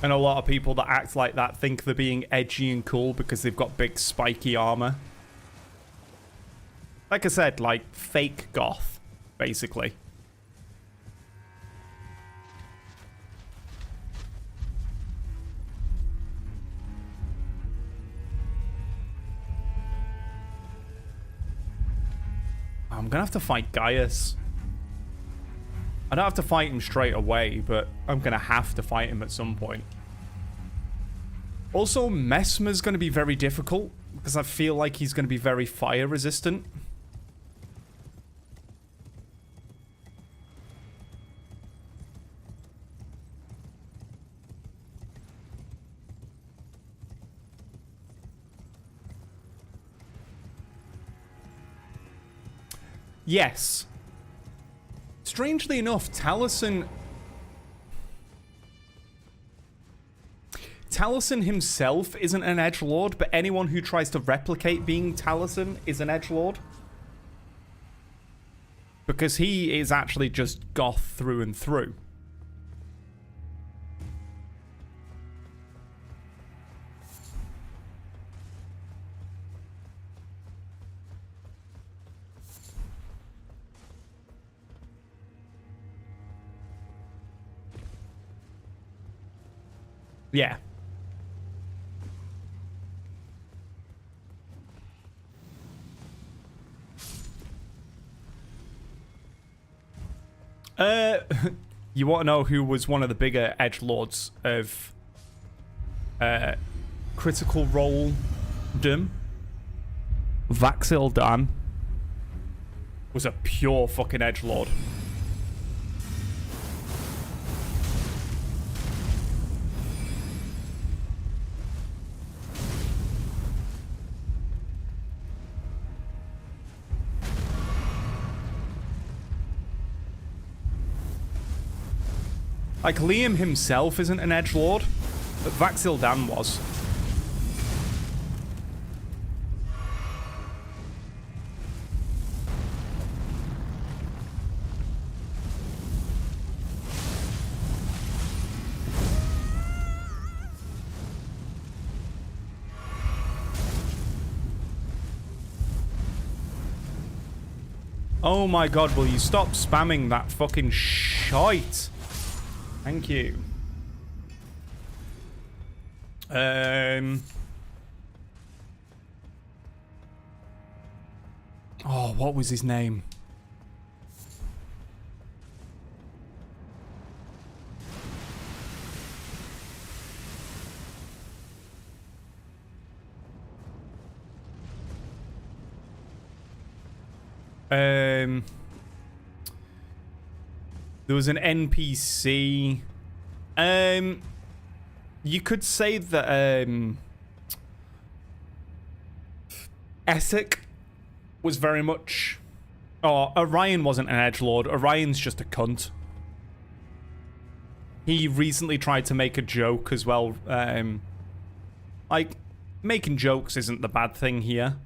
And a lot of people that act like that think they're being edgy and cool because they've got big spiky armor. Like I said, like fake goth, basically. I'm gonna have to fight Gaius. I don't have to fight him straight away, but I'm gonna have to fight him at some point. Also, Messmer's gonna be very difficult because I feel like he's gonna be very fire resistant. Yes. Strangely enough, Taliesin himself isn't an edgelord, but anyone who tries to replicate being Taliesin is an edgelord. Because he is actually just goth through and through. Yeah. You want to know who was one of the bigger edgelords of Critical Role Doom? Vax'ildan was a pure fucking edgelord. Like, Liam himself isn't an edgelord, but Vax'ildan was. Oh my god, will you stop spamming that fucking shite? Thank you. Oh, what was his name? There was an NPC. You could say that Essek was very much... Oh, Orion wasn't an edgelord. Orion's just a cunt. He recently tried to make a joke as well. Like, making jokes isn't the bad thing here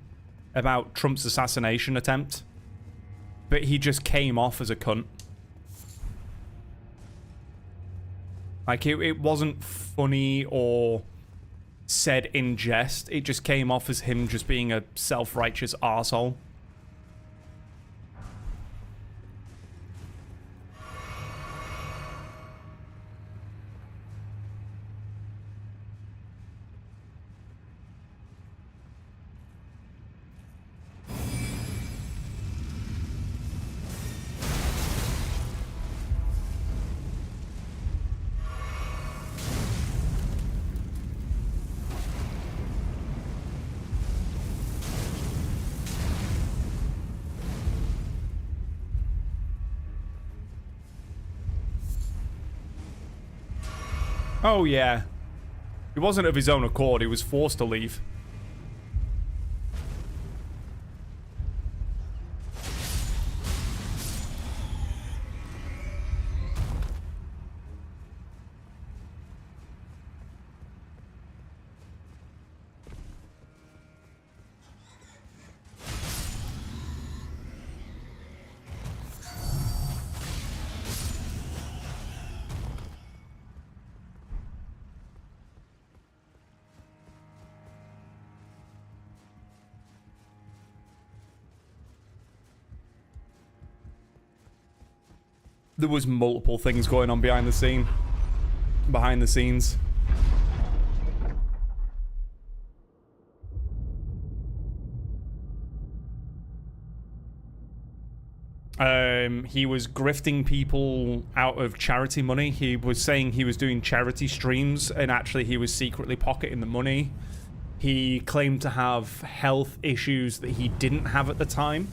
about Trump's assassination attempt. But he just came off as a cunt. Like, it wasn't funny or said in jest. It just came off as him just being a self-righteous arsehole. Oh, yeah. It wasn't of his own accord. He was forced to leave. there was multiple things going on behind the scenes. He was grifting people out of charity money. He was saying he was doing charity streams, and actually he was secretly pocketing the money. He claimed to have health issues that he didn't have at the time.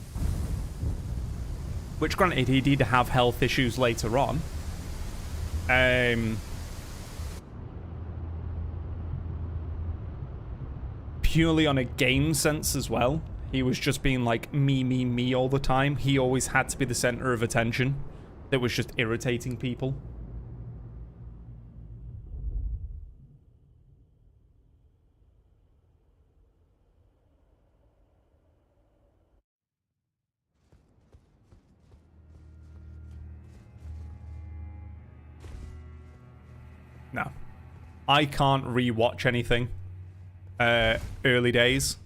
Which, granted, he did have health issues later on. Purely on a game sense as well. He was just being like, me all the time. He always had to be the center of attention. That was just irritating people. No. I can't rewatch anything. Early days.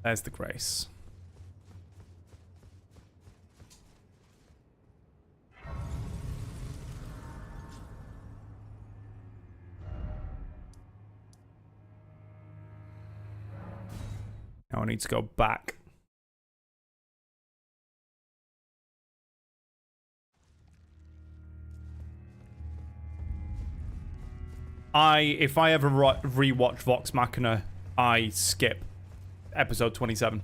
There's the Grace. Now I need to go back. If I ever rewatch Vox Machina, I skip episode 27.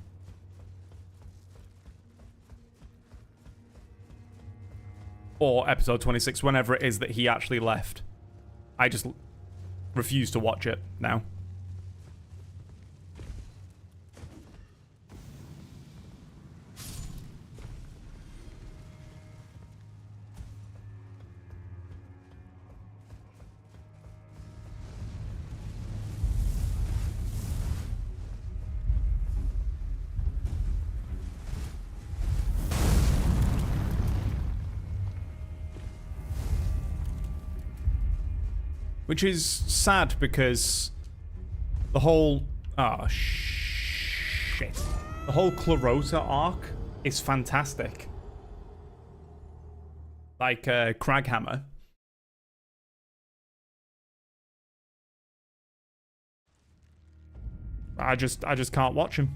Or episode 26, whenever it is that he actually left. I just refuse to watch it now. Which is sad because the whole... Oh, shit. The whole Clarota arc is fantastic. Like, Craghammer. I just can't watch him.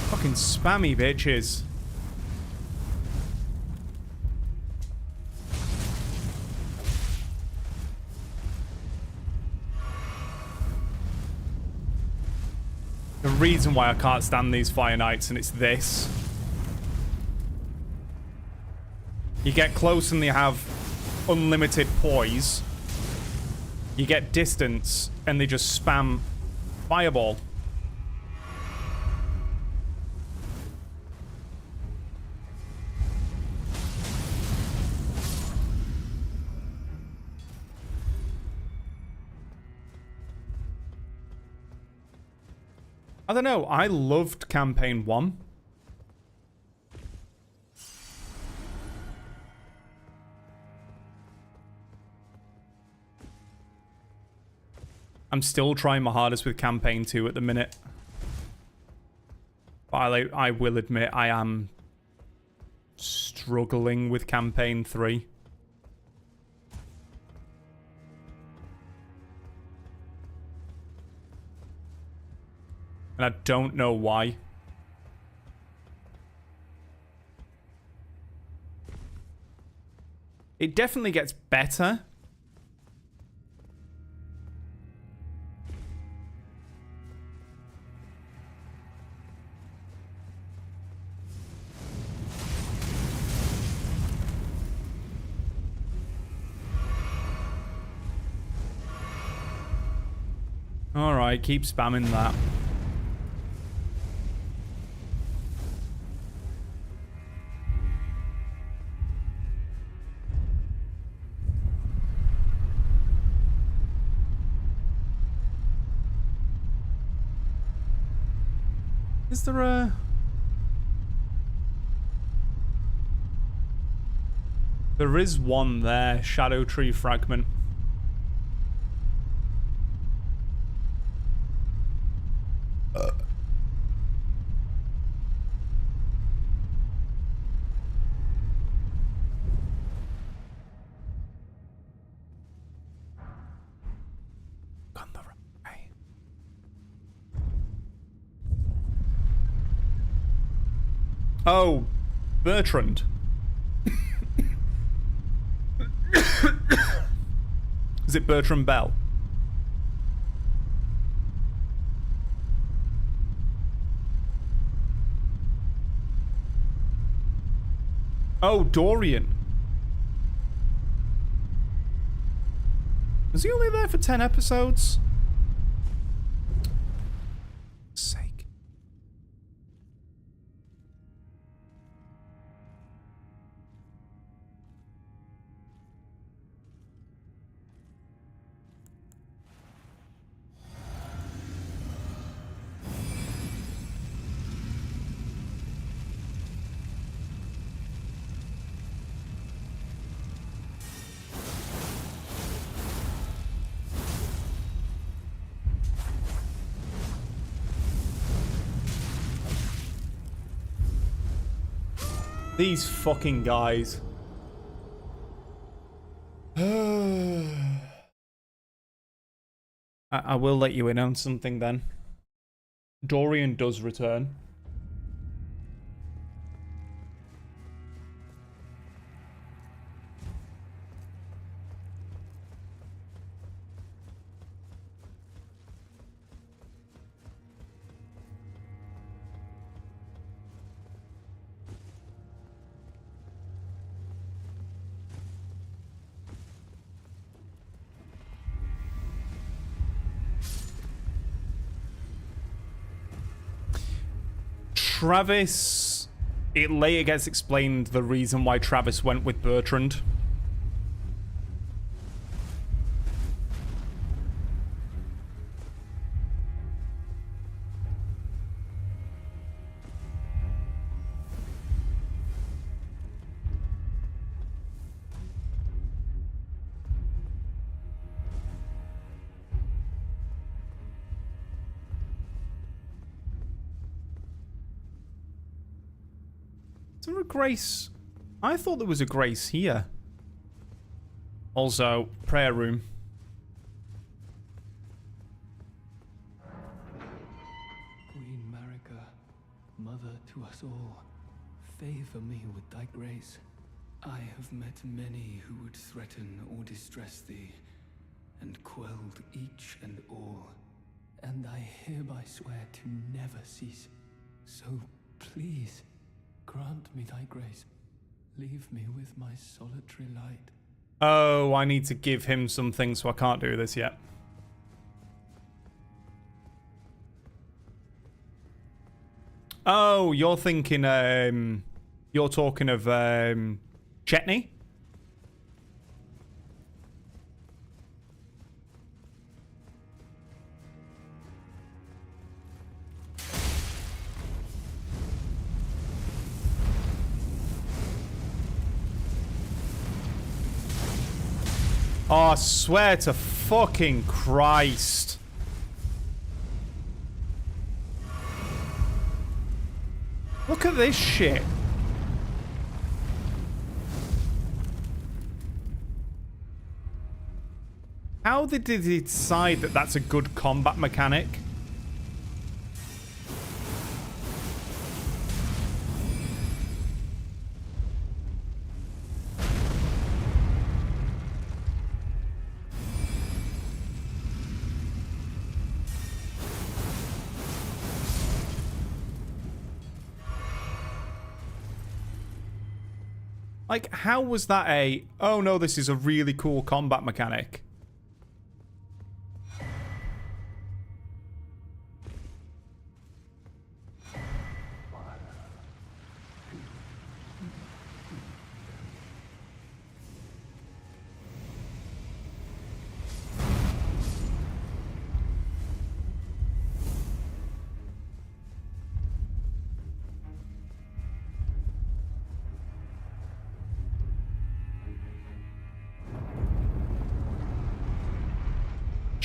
Fucking spammy bitches. The reason why I can't stand these Fire Knights, and it's this. You get close and they have unlimited poise. You get distance and they just spam Fireball. I don't know, I loved Campaign 1. I'm still trying my hardest with Campaign 2 at the minute. But I will admit I am struggling with Campaign 3. And I don't know why. It definitely gets better. Alright, keep spamming that. Is there a... There is one there, Shadow Tree Fragment. Oh, Bertrand. Is it Bertrand Bell? Oh, Dorian. Was he only there for 10 episodes? Sake. These fucking guys. I will let you in on something then. Dorian does return. Travis, it later gets explained the reason why Travis went with Bertrand. Is there a grace? I thought there was a grace here. Also, prayer room. Queen Marika, mother to us all, favor me with thy grace. I have met many who would threaten or distress thee, and quelled each and all. And I hereby swear to never cease. So please, grant me thy grace. Leave me with my solitary light. Oh, I need to give him something, so I can't do this yet. Oh, you're thinking, you're talking of, Chetney? Oh, I swear to fucking Christ. Look at this shit. How did they decide that that's a good combat mechanic? Like, how was that a, oh no, this is a really cool combat mechanic?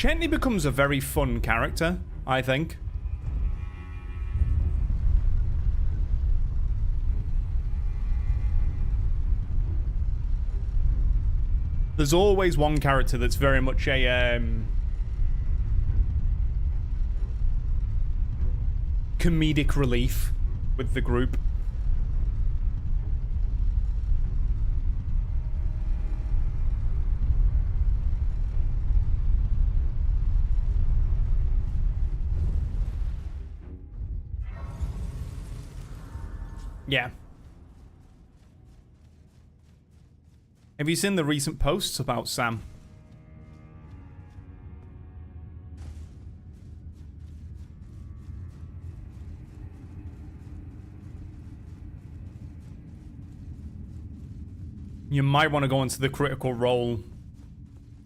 Chetney becomes a very fun character, I think. There's always one character that's very much a comedic relief with the group. Yeah. Have you seen the recent posts about Sam? You might want to go onto the Critical Role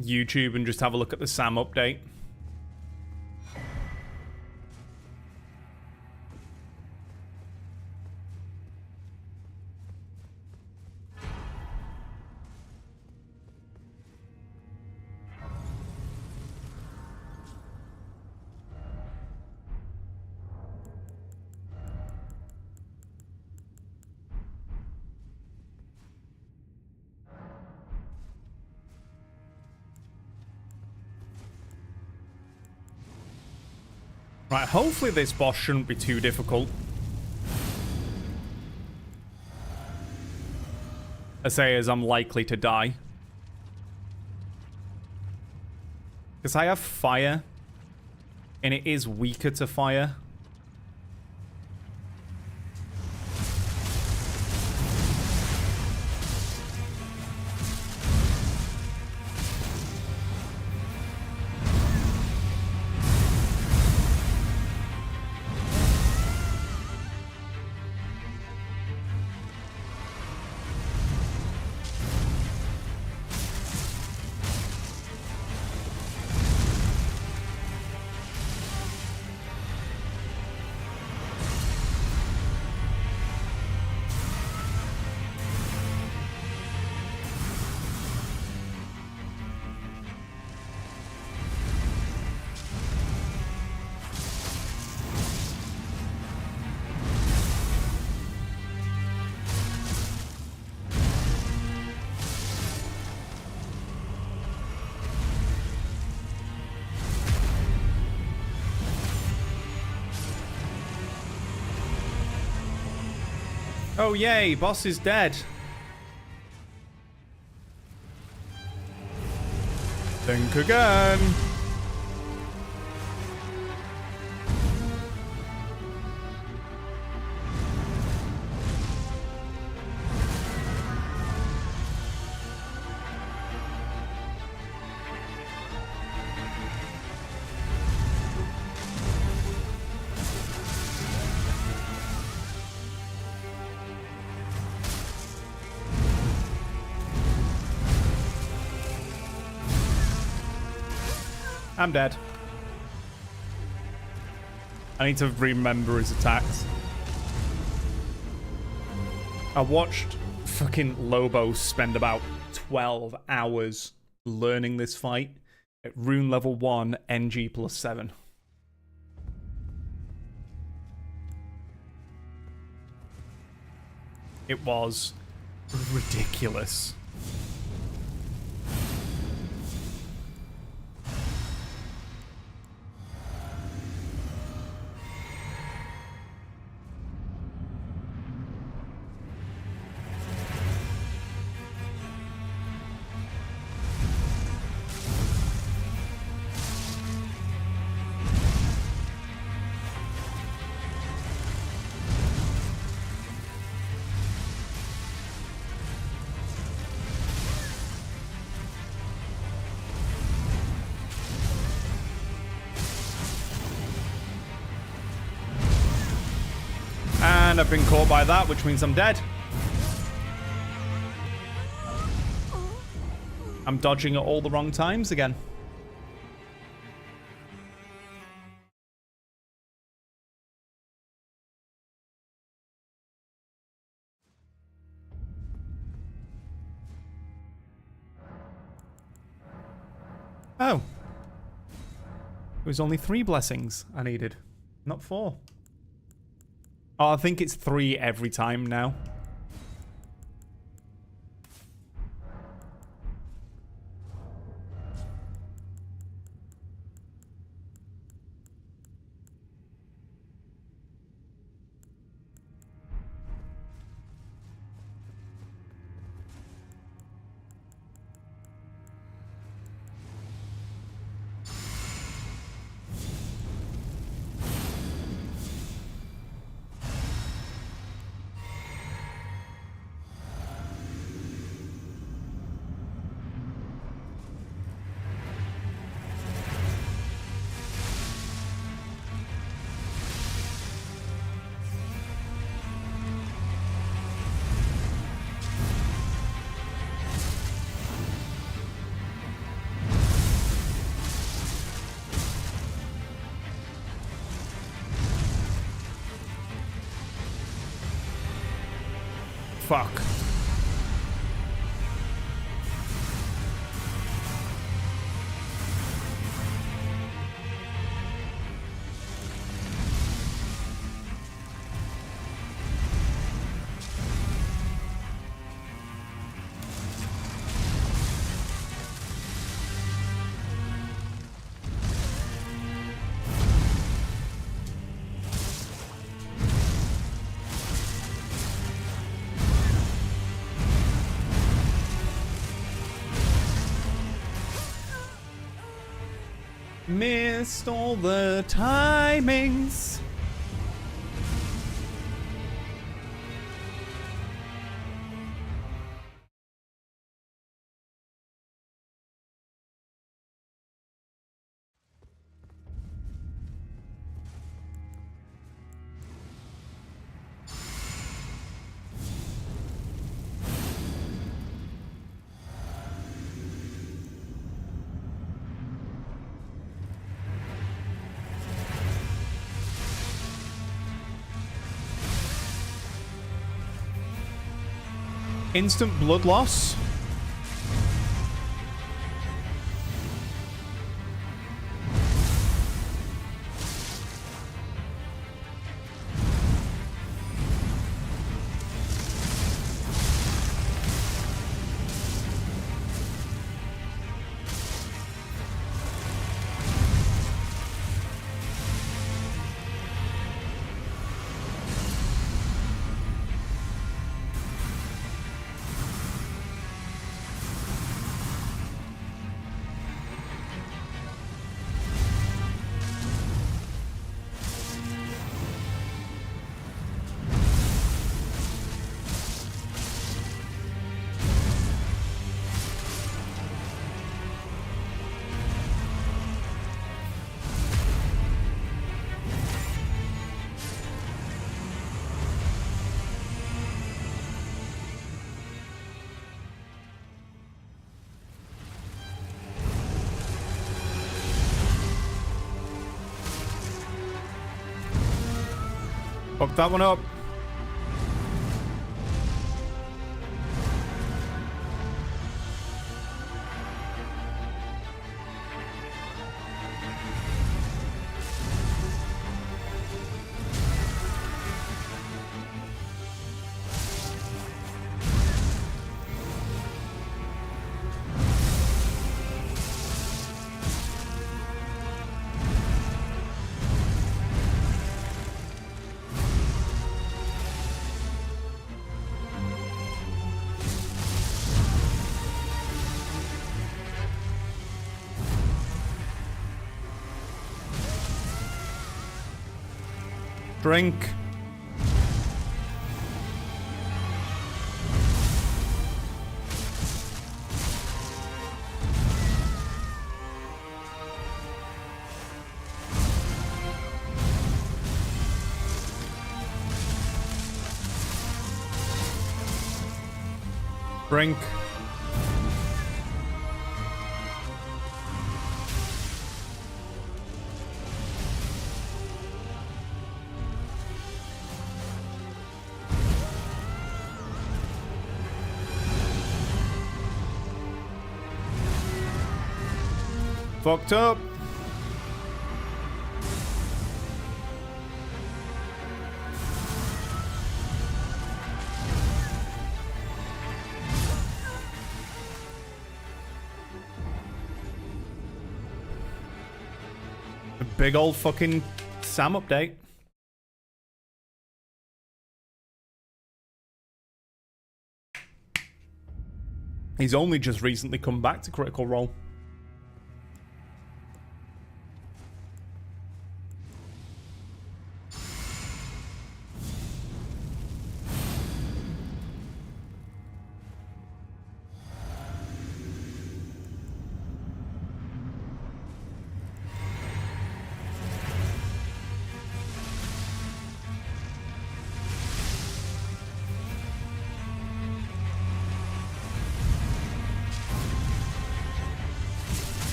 YouTube and just have a look at the Sam update. Right, hopefully this boss shouldn't be too difficult. I say as I'm likely to die. Because I have fire. And it is weaker to fire. Oh yay, boss is dead. Think again. I'm dead. I need to remember his attacks. I watched fucking Lobo spend about 12 hours learning this fight at rune level 1, NG plus 7. It was ridiculous. And I've been caught by that, which means I'm dead. I'm dodging at all the wrong times again. Oh. It was only 3 blessings I needed, not 4. Oh, I think it's 3 every time now. Fuck. Missed all the timings. Instant blood loss. Fuck that one up. Drink. Drink. Fucked up. big old fucking Sam update. He's only just recently come back to Critical Role.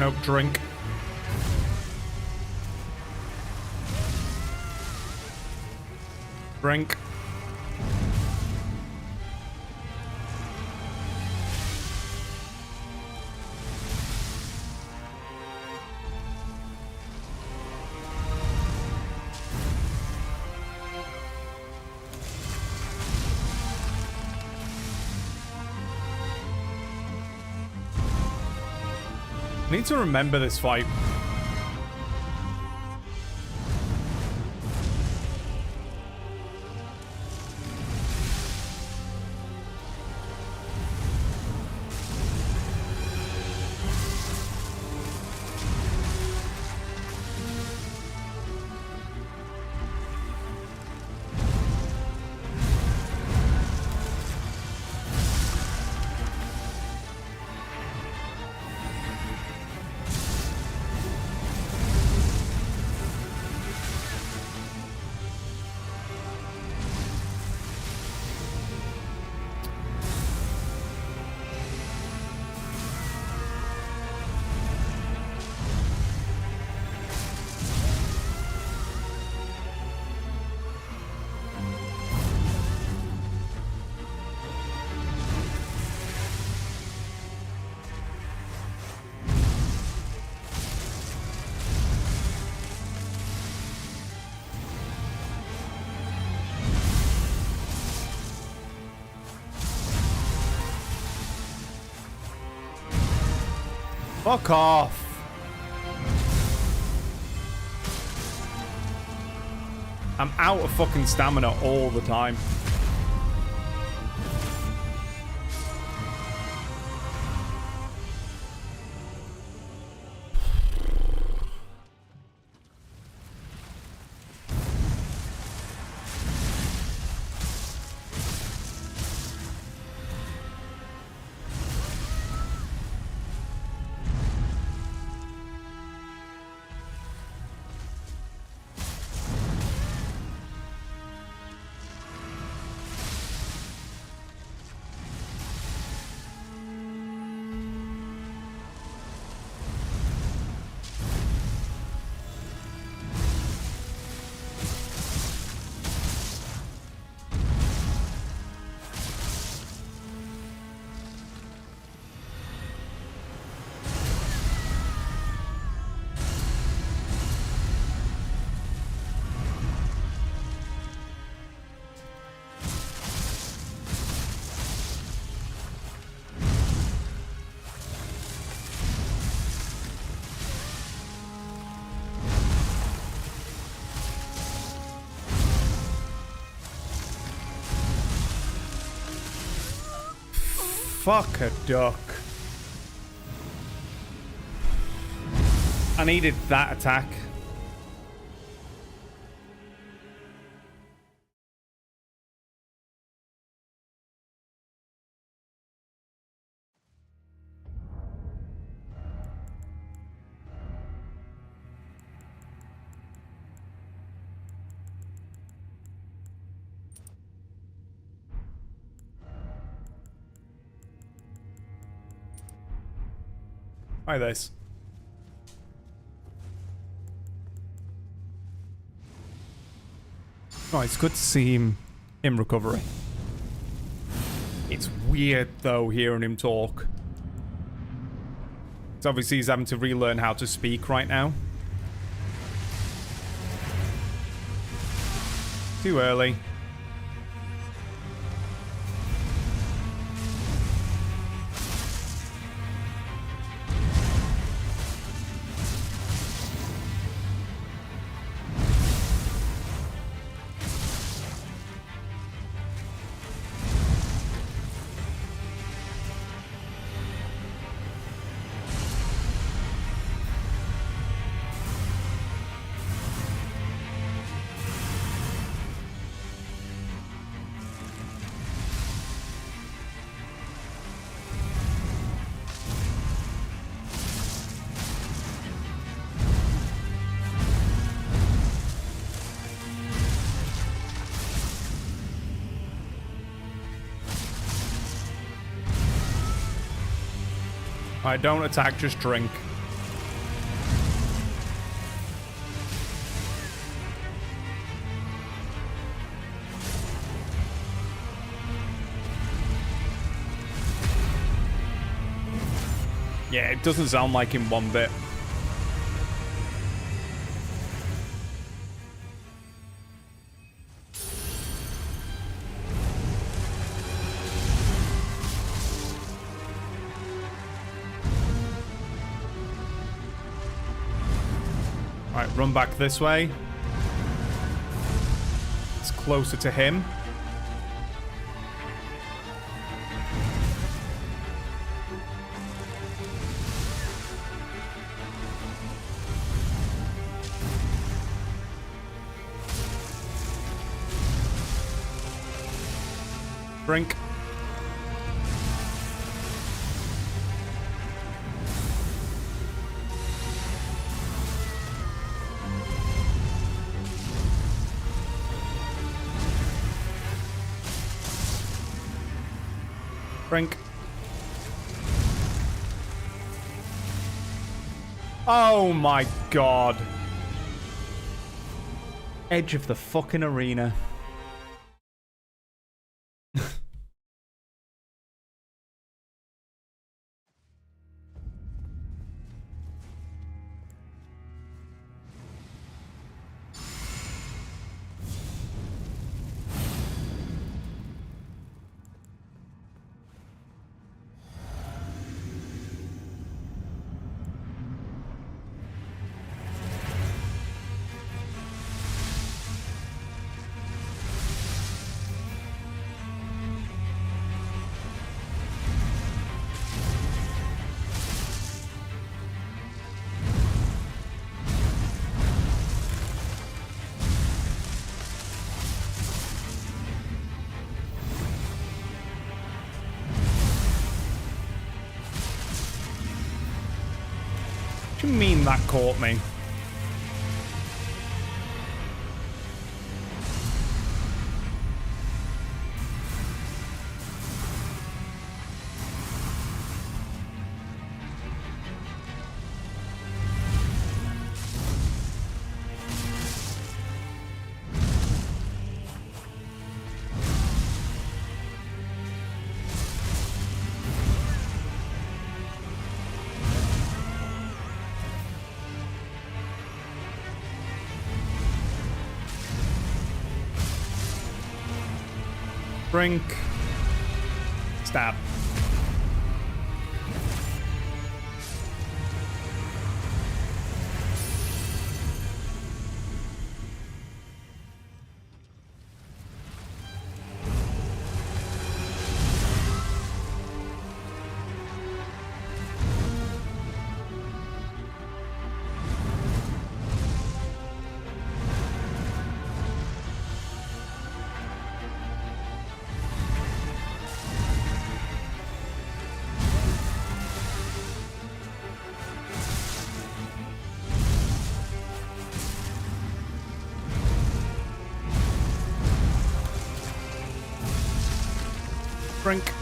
Nope, drink. Drink. I need to remember this fight. Fuck off. I'm out of fucking stamina all the time. Fuck a duck. I needed that attack. Try this. Oh, it's good to see him in recovery. It's weird, though, hearing him talk. Because obviously he's having to relearn how to speak right now. Too early. Alright, don't attack, just drink. Yeah, it doesn't sound like him one bit. Alright, run back this way. It's closer to him. Brink. Brink. Oh my god. Edge of the fucking arena. What do you mean that caught me? Brink. Stab. Drink.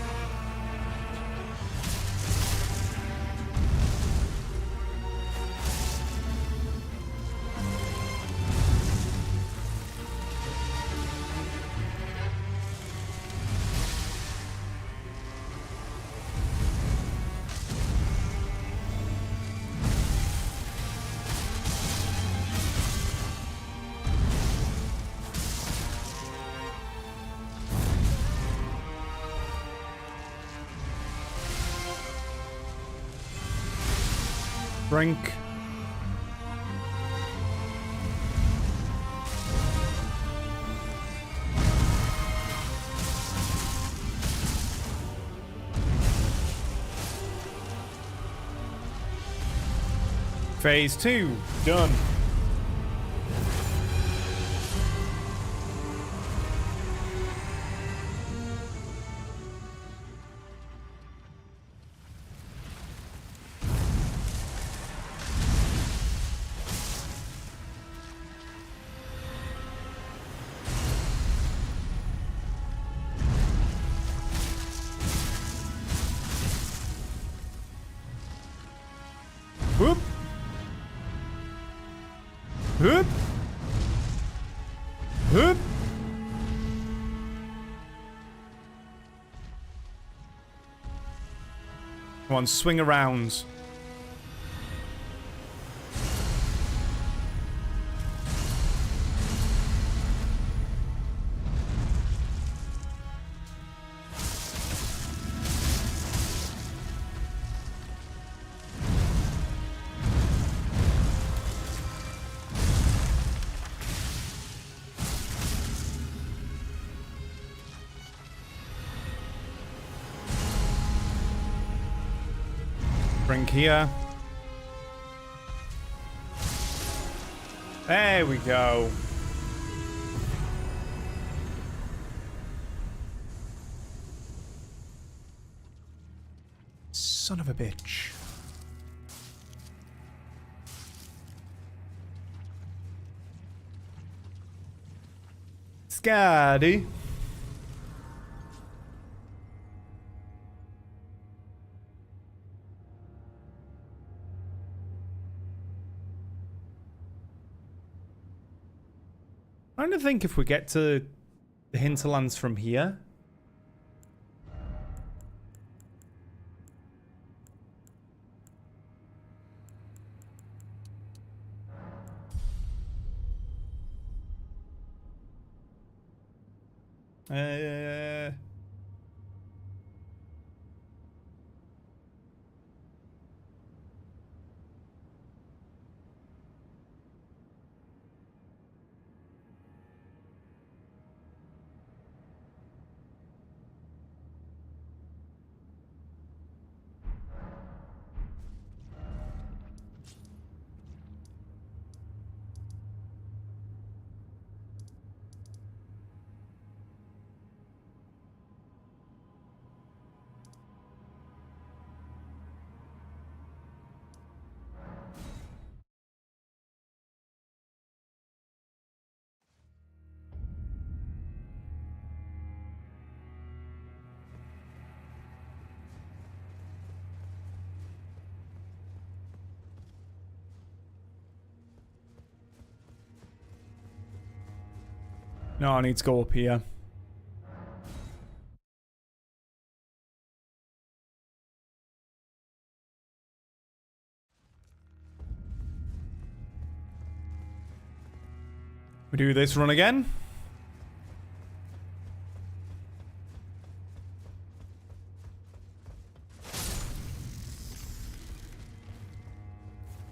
Drink. Phase 2, done. Whoop. Whoop. Whoop. Come on, swing around. Drink here. There we go. Son of a bitch. Scotty. I'm trying to think if we get to the hinterlands from here. No, I need to go up here. We do this run again.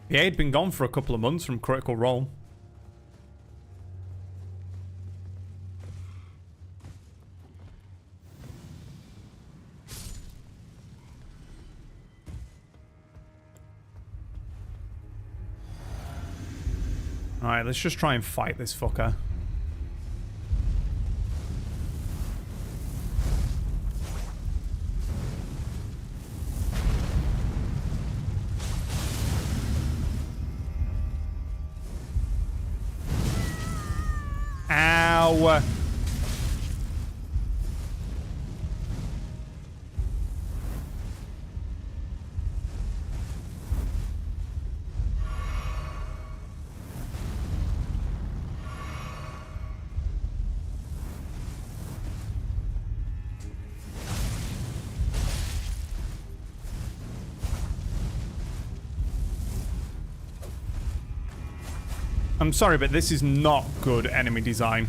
Yeah, he'd been gone for a couple of months from Critical Role. Alright, let's just try and fight this fucker. Ow! I'm sorry, but this is not good enemy design.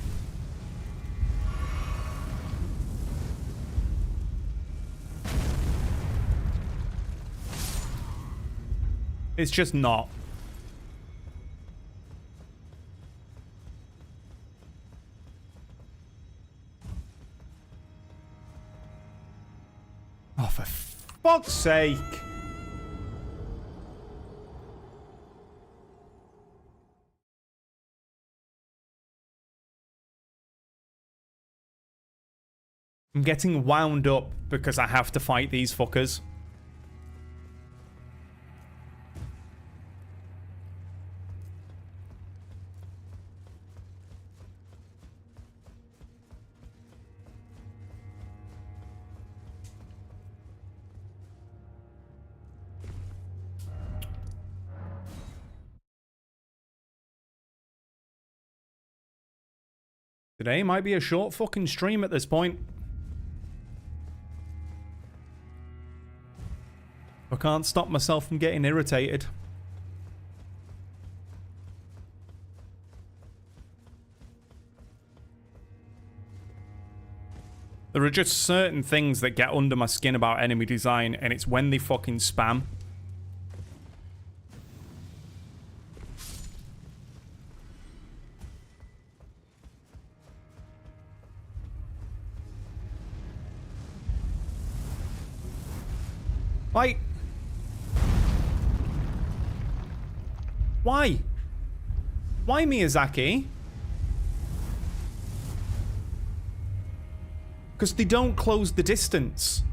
It's just not. Oh, for fuck's sake. I'm getting wound up because I have to fight these fuckers. Today might be a short fucking stream at this point. I can't stop myself from getting irritated. There are just certain things that get under my skin about enemy design, and it's when they fucking spam. Like, why? Why Miyazaki? Because they don't close the distance.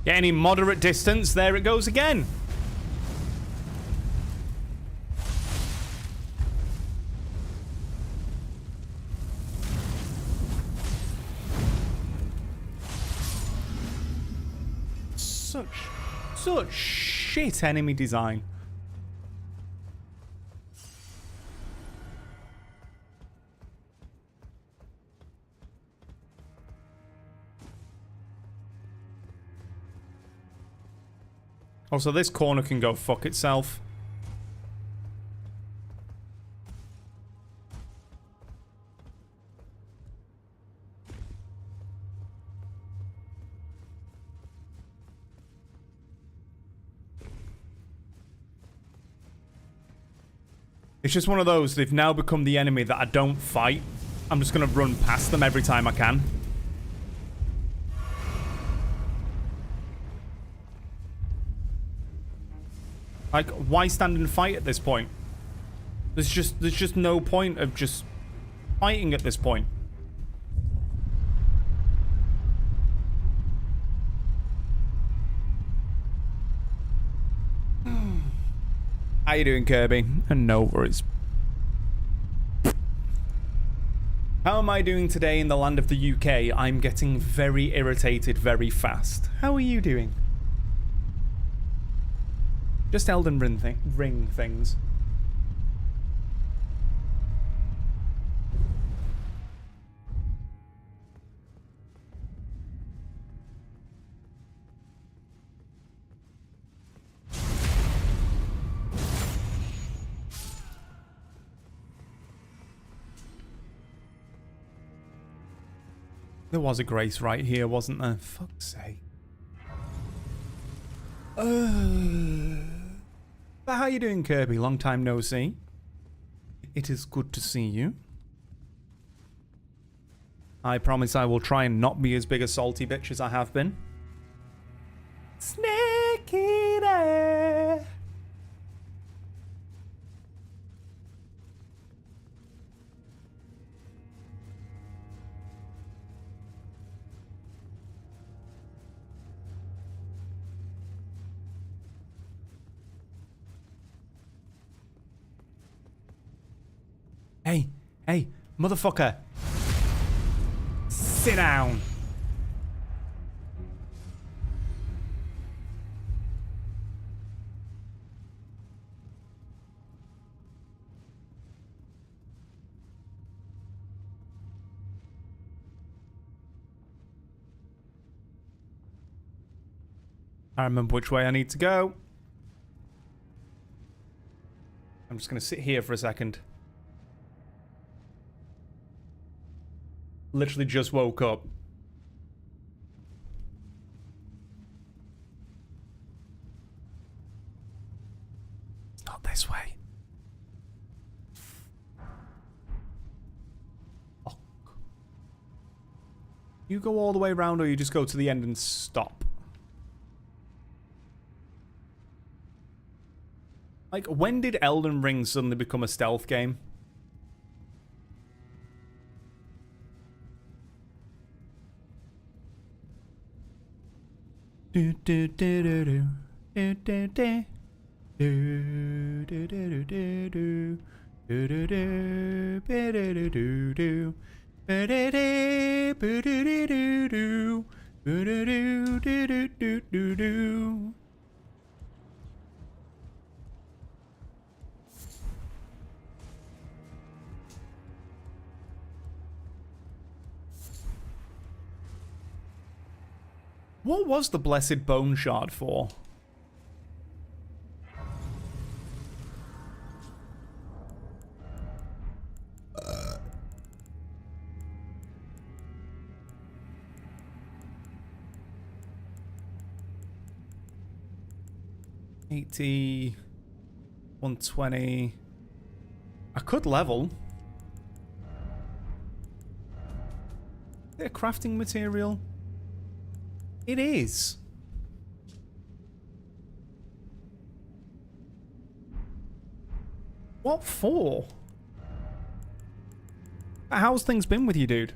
Get any moderate distance, there it goes again. Such shit enemy design. Also, this corner can go fuck itself. It's just one of those, they've now become the enemy that I don't fight. I'm just going to run past them every time I can. Like, why stand and fight at this point? There's just no point of just fighting at this point. How you doing, Kirby? And no worries. How am I doing today in the land of the UK? I'm getting very irritated very fast. How are you doing? Just Elden Ring things. There was a Grace right here, wasn't there? Fuck's sake. But how you doing, Kirby? Long time no see. It is good to see you. I promise I will try and not be as big a salty bitch as I have been. Snake eater. Hey, hey, motherfucker. Sit down. I remember which way I need to go. I'm just going to sit here for a second. Literally just woke up. It's not this way. Fuck. You go all the way around, or you just go to the end and stop? Like, when did Elden Ring suddenly become a stealth game? Do do do do do do do do do do do do do do do do do do do do. What was the Blessed Bone Shard for? $80, $120. I could level. Is it a crafting material? It is. What for? How's things been with you, dude?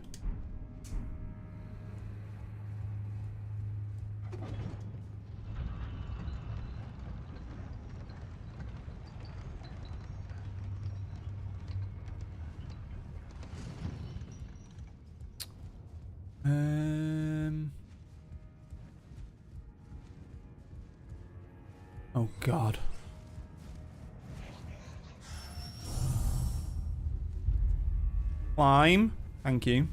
Oh God. Climb. Thank you.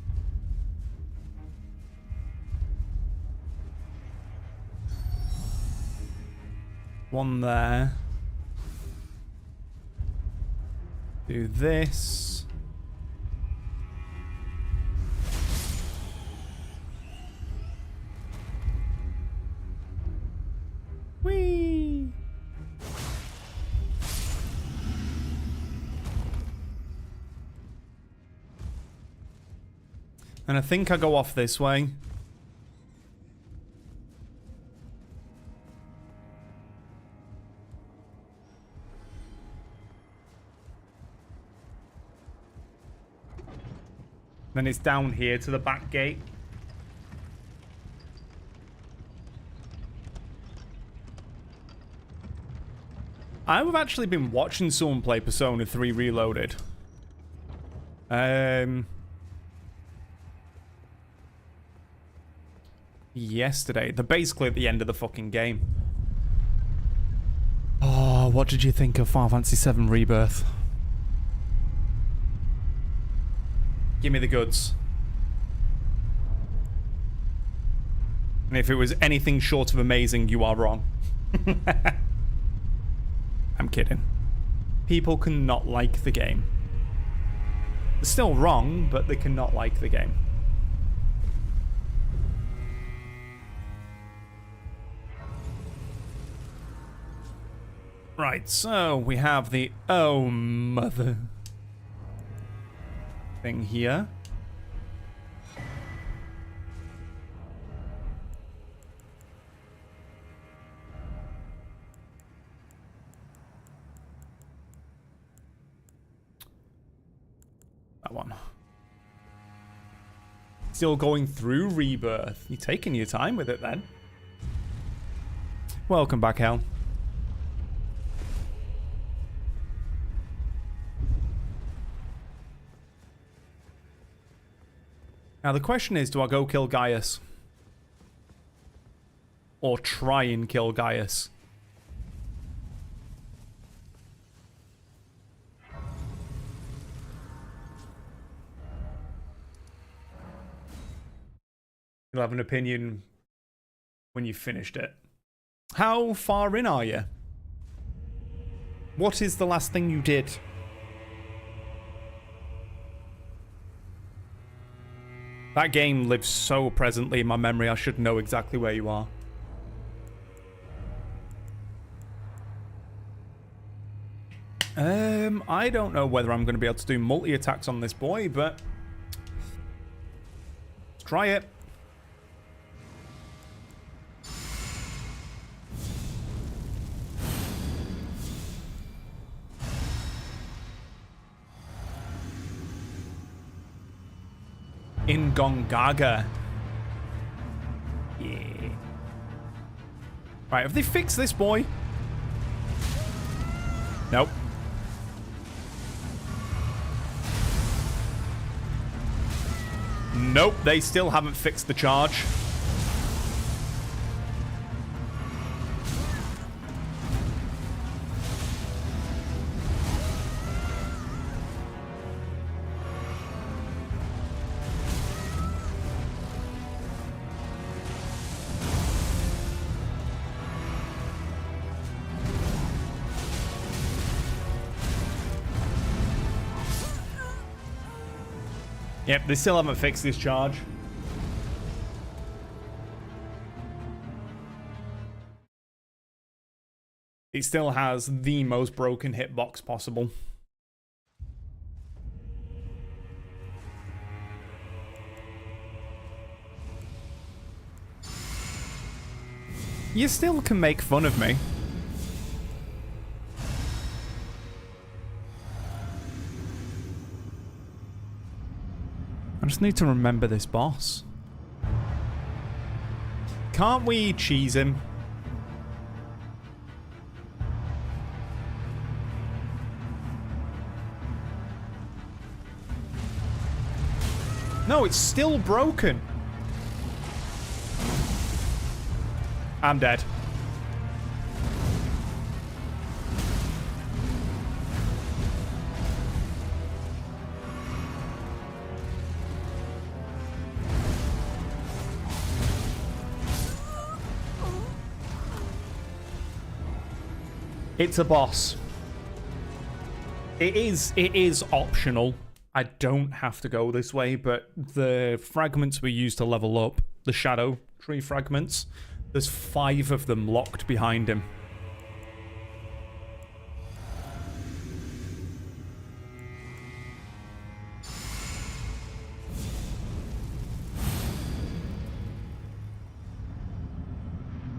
One there. Do this. Whee! And I think I go off this way. Then it's down here to the back gate. I've actually been watching someone play Persona 3 Reloaded. Yesterday. They're basically at the end of the fucking game. Oh, what did you think of Final Fantasy VII Rebirth? Give me the goods. And if it was anything short of amazing, you are wrong. I'm kidding. People cannot like the game. They're still wrong, but they cannot like the game. Right, so we have the oh mother thing here. That one. Still going through Rebirth. You're taking your time with it then. Welcome back, Hel. Now the question is, do I go kill Gaius? Or try and kill Gaius? You'll have an opinion when you've finished it. How far in are you? What is the last thing you did? That game lives so presently in my memory, I should know exactly where you are. I don't know whether I'm going to be able to do multi-attacks on this boy, but let's try it. In Gongaga. Yeah. Right, have they fixed this boy? Nope. Nope, they still haven't fixed the charge. Yep, they still haven't fixed this charge. It still has the most broken hitbox possible. You still can make fun of me. I just need to remember this boss. Can't we cheese him? No, it's still broken. I'm dead. It's a boss. It is optional. I don't have to go this way, but the fragments we use to level up, the shadow tree fragments, there's 5 of them locked behind him.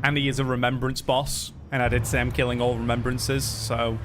And he is a remembrance boss, and I did say I'm killing all remembrances, so...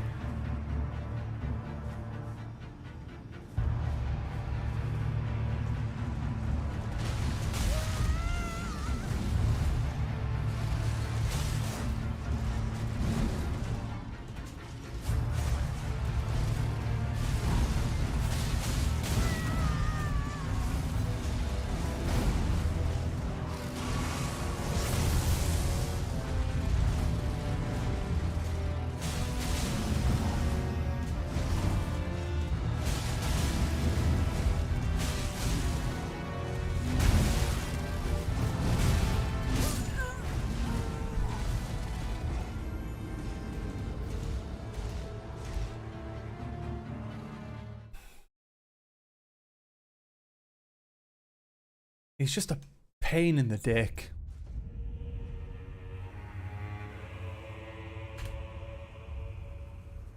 He's just a pain in the dick.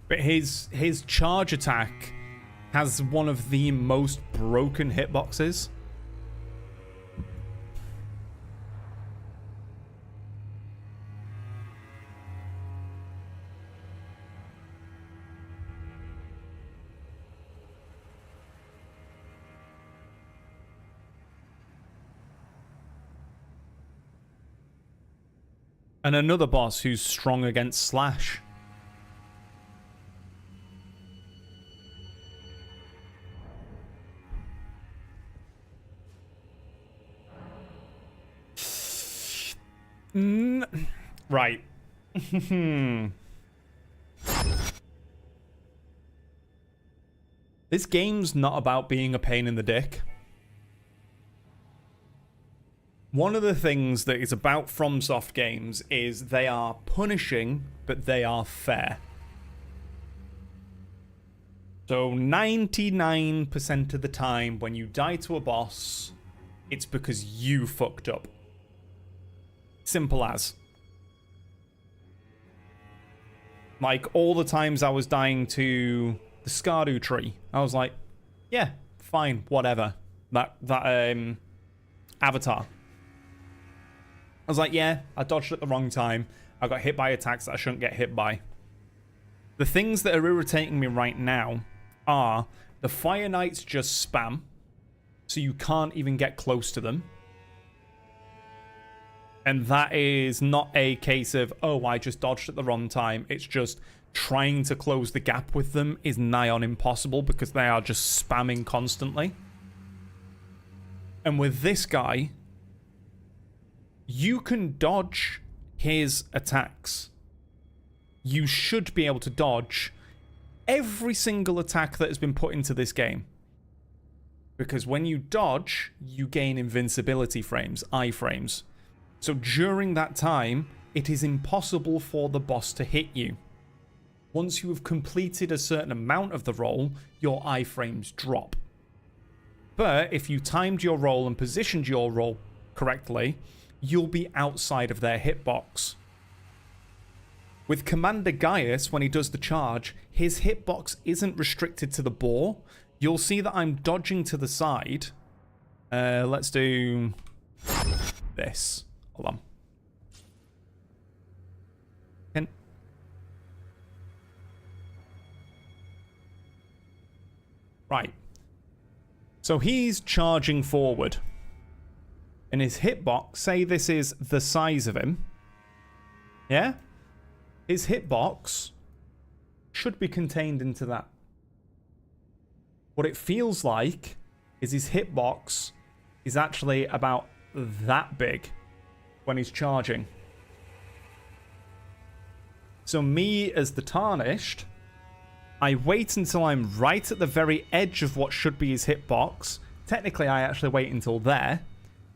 But his charge attack has one of the most broken hitboxes. And another boss who's strong against Slash. Right. This game's not about being a pain in the dick. One of the things that is about FromSoft games is they are punishing, but they are fair. So 99% of the time when you die to a boss, it's because you fucked up. Simple as. Like, all the times I was dying to the Skardu tree, I was like, yeah, fine, whatever. That avatar. I was like, yeah, I dodged at the wrong time. I got hit by attacks that I shouldn't get hit by. The things that are irritating me right now are the Fire Knights just spam, so you can't even get close to them. And that is not a case of, oh, I just dodged at the wrong time. It's just trying to close the gap with them is nigh on impossible because they are just spamming constantly. And with this guy, you can dodge his attacks. You should be able to dodge every single attack that has been put into this game. Because when you dodge, you gain invincibility frames, iframes. So during that time, it is impossible for the boss to hit you. Once you have completed a certain amount of the roll, your iframes drop. But if you timed your roll and positioned your roll correctly, you'll be outside of their hitbox. With Commander Gaius, when he does the charge, his hitbox isn't restricted to the boar. You'll see that I'm dodging to the side. Let's do this. Hold on. Right. So he's charging forward. And his hitbox, say this is the size of him. Yeah? His hitbox should be contained into that. What it feels like is his hitbox is actually about that big when he's charging. So me as the Tarnished, I wait until I'm right at the very edge of what should be his hitbox. Technically, I actually wait until there.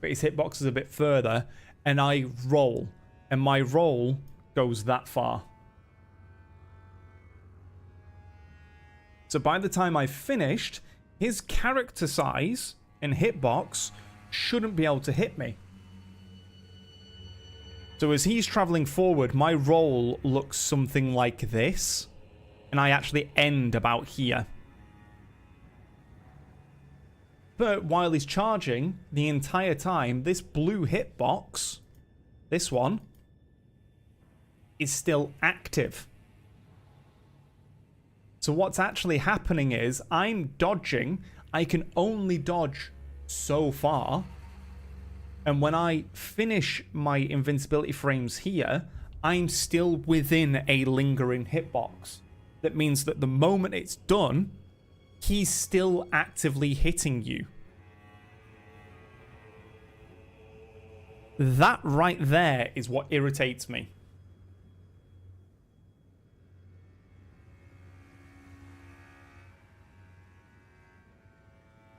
But his hitbox is a bit further, and I roll. And my roll goes that far. So by the time I've finished, his character size and hitbox shouldn't be able to hit me. So as he's traveling forward, my roll looks something like this. And I actually end about here. But while he's charging, the entire time, this blue hitbox, this one, is still active. So what's actually happening is, I'm dodging. I can only dodge so far. And when I finish my invincibility frames here, I'm still within a lingering hitbox. That means that the moment it's done, he's still actively hitting you. That right there is what irritates me.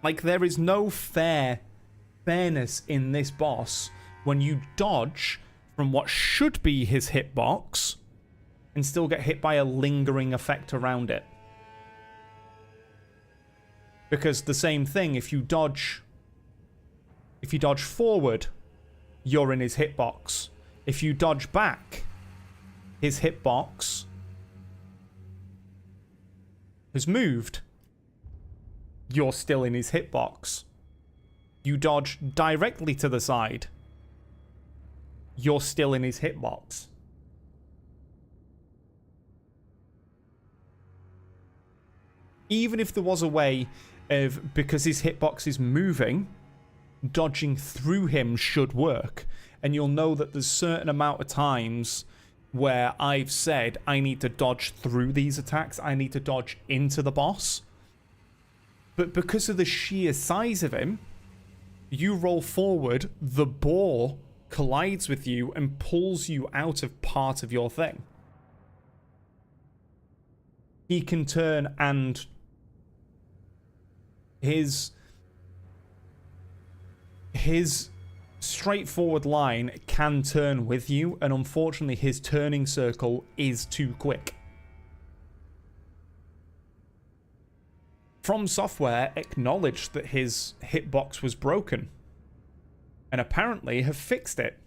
Like, there is no fairness in this boss when you dodge from what should be his hitbox and still get hit by a lingering effect around it. Because the same thing, if you dodge forward, you're in his hitbox. If you dodge back, his hitbox has moved, you're still in his hitbox. You dodge directly to the side, you're still in his hitbox. Even if there was a way of, because his hitbox is moving, dodging through him should work. And you'll know that there's a certain amount of times where I've said I need to dodge through these attacks, I need to dodge into the boss. But because of the sheer size of him, you roll forward, the boar collides with you and pulls you out of part of your thing. He can turn, and his straightforward line can turn with you, and unfortunately his turning circle is too quick. From Software acknowledged that his hitbox was broken, and apparently have fixed it.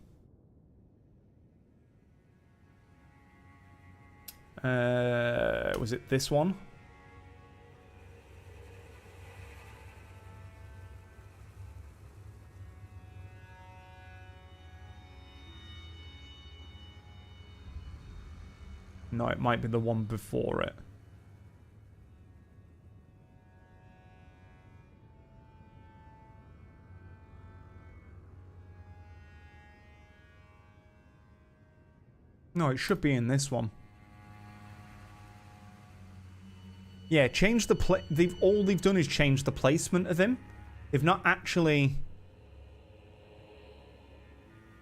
Was it this one? No, it might be the one before it. No, it should be in this one. Yeah, change the all they've done is change the placement of him. They've not actually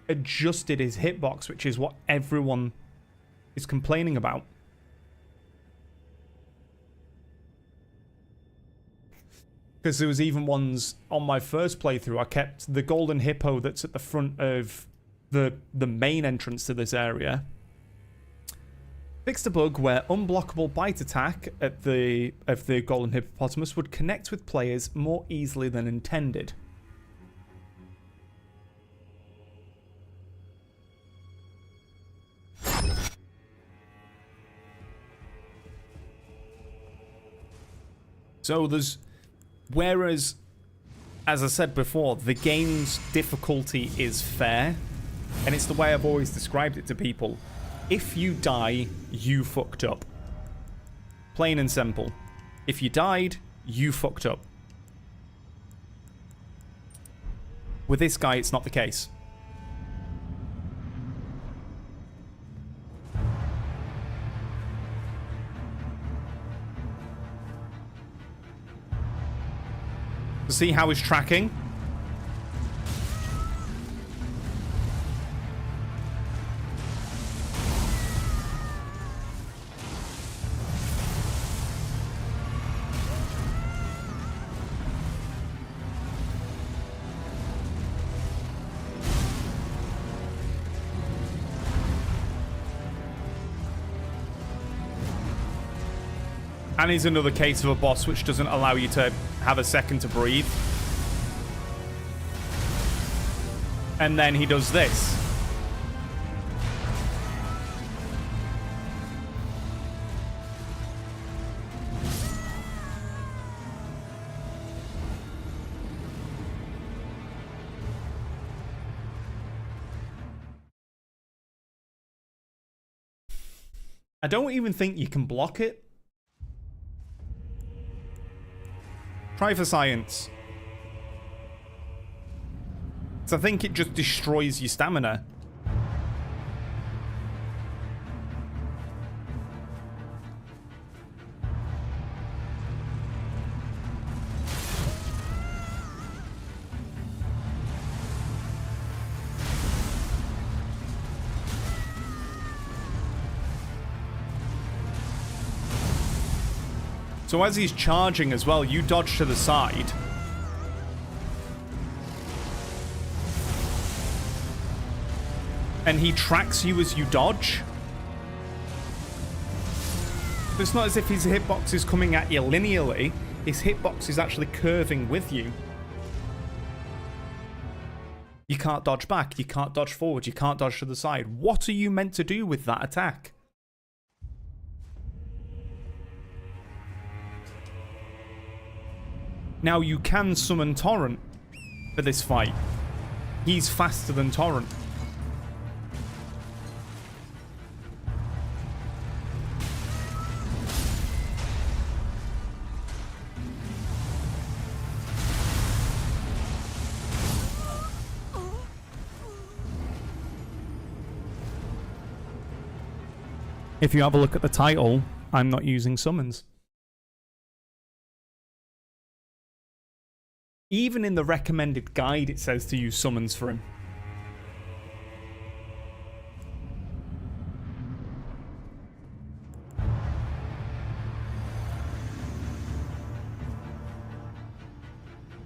adjusted his hitbox, which is what everyone is complaining about. Because there was even ones on my first playthrough, I kept the golden hippo that's at the front of the main entrance to this area. Fixed a bug where unblockable bite attack of the golden hippopotamus would connect with players more easily than intended. So whereas, as I said before, the game's difficulty is fair, and it's the way I've always described it to people. If you die, you fucked up. Plain and simple. If you died, you fucked up. With this guy, it's not the case. See how he's tracking? And he's another case of a boss which doesn't allow you to have a second to breathe. And then he does this. I don't even think you can block it. Try for science. So I think it just destroys your stamina. So as he's charging as well, you dodge to the side. And he tracks you as you dodge. So it's not as if his hitbox is coming at you linearly. His hitbox is actually curving with you. You can't dodge back. You can't dodge forward. You can't dodge to the side. What are you meant to do with that attack? Now you can summon Torrent for this fight. He's faster than Torrent. If you have a look at the title, I'm not using summons. Even in the recommended guide, it says to use summons for him.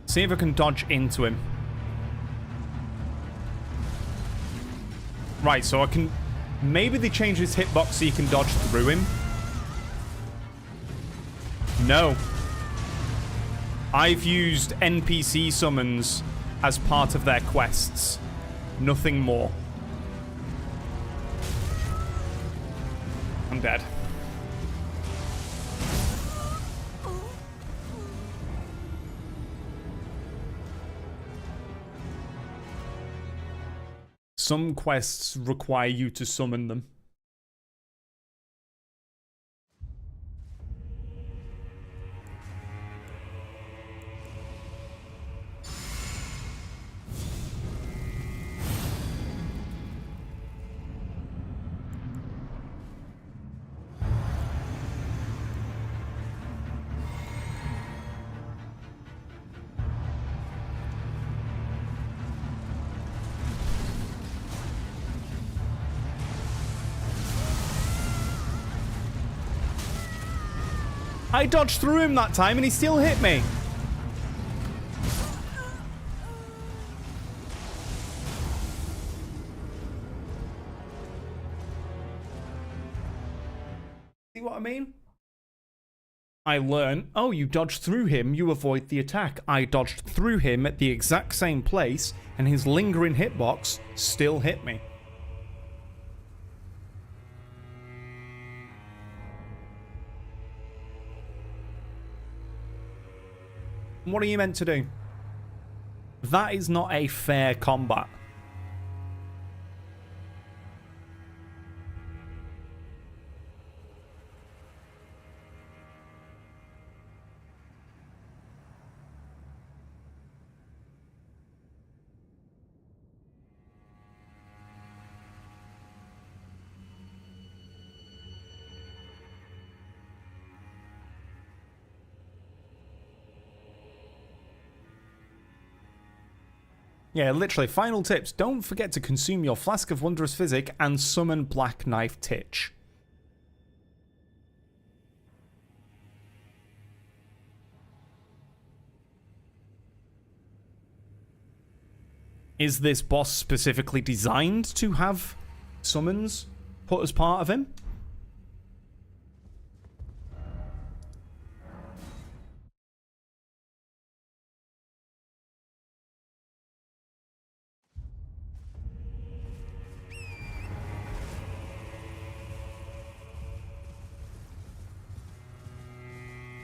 See if I can dodge into him. Right, so I can... Maybe they changed his hitbox so you can dodge through him. No. I've used NPC summons as part of their quests. Nothing more. I'm dead. Some quests require you to summon them. I dodged through him that time and he still hit me. See what I mean? I learn, oh, you dodged through him, you avoid the attack. I dodged through him at the exact same place and his lingering hitbox still hit me. What are you meant to do? That is not a fair combat. Yeah, literally, final tips. Don't forget to consume your Flask of Wondrous Physic and summon Black Knife Titch. Is this boss specifically designed to have summons put as part of him?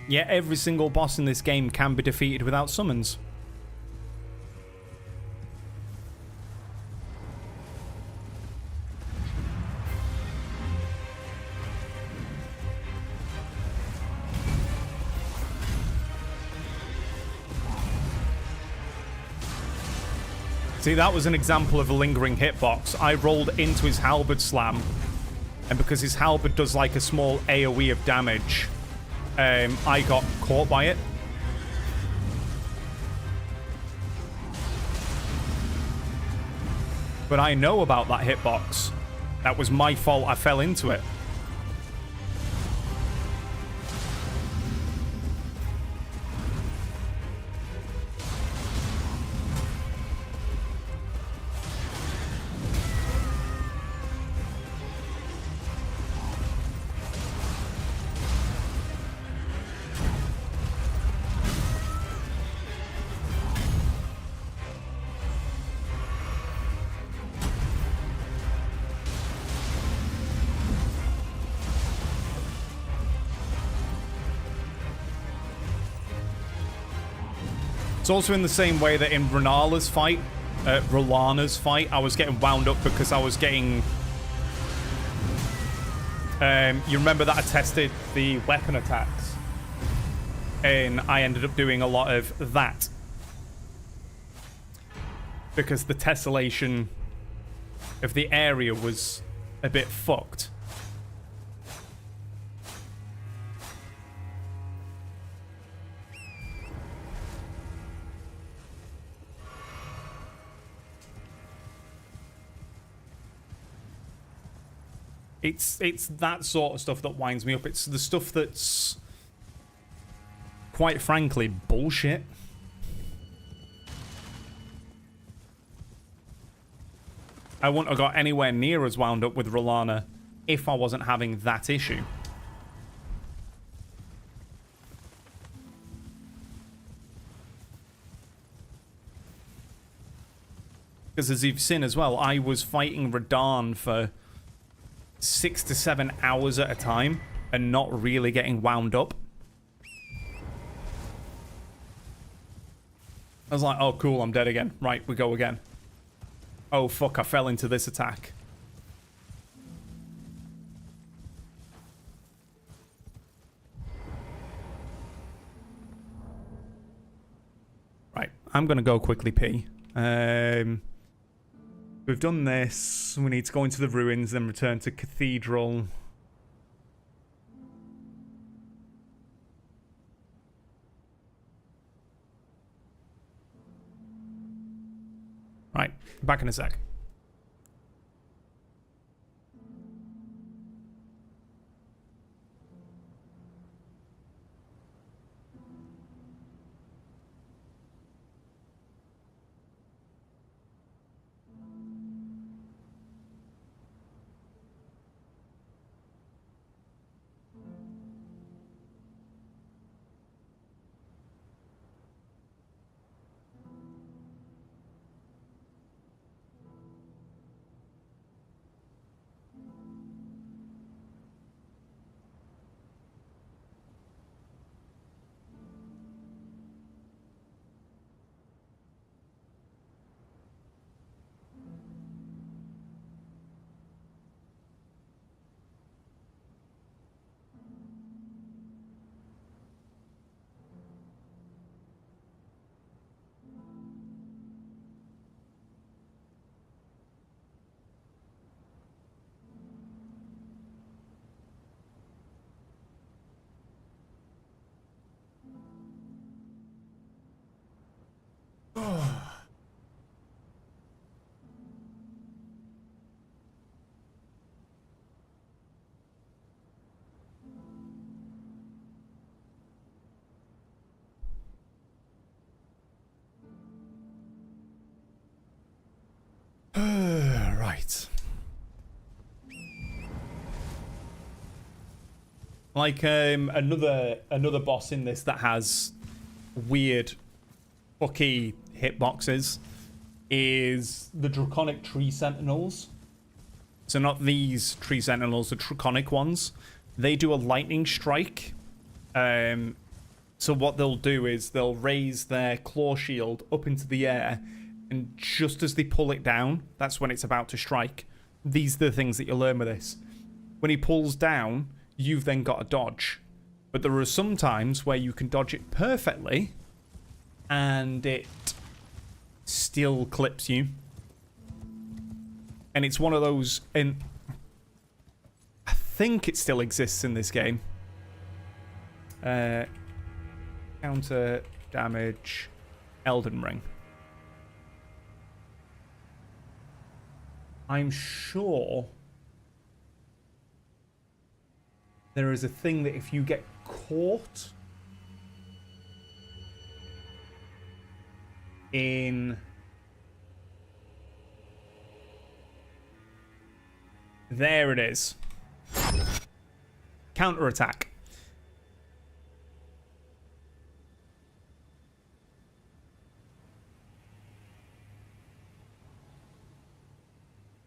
Yeah, every single boss in this game can be defeated without summons. See, that was an example of a lingering hitbox. I rolled into his halberd slam, and because his halberd does like a small AoE of damage, I got caught by it. But I know about that hitbox. That was my fault. I fell into it. It's also in the same way that in R'Lana's fight, I was getting wound up because I was getting... you remember that I tested the weapon attacks? And I ended up doing a lot of that. Because the tessellation of the area was a bit fucked. It's that sort of stuff that winds me up. It's the stuff that's, quite frankly, bullshit. I wouldn't have got anywhere near as wound up with R'Lana if I wasn't having that issue. Because as you've seen as well, I was fighting Radahn for 6 to 7 hours at a time and not really getting wound up. I was like, oh cool, I'm dead again. Right, we go again. Oh fuck, I fell into this attack. Right, I'm gonna go quickly pee. We've done this. We need to go into the ruins, then return to Cathedral. Right, back in a sec. Right. Like another boss in this that has weird fucky hitboxes is the Draconic Tree Sentinels. So not these Tree Sentinels, the Draconic ones. They do a lightning strike. So what they'll do is they'll raise their claw shield up into the air, and just as they pull it down, that's when it's about to strike. These are the things that you learn with this. When he pulls down, you've then got a dodge. But there are some times where you can dodge it perfectly, and it still clips you. And it's one of those, and I think it still exists in this game. Counter damage, Elden Ring. I'm sure there is a thing that if you get caught in there it is. Counterattack.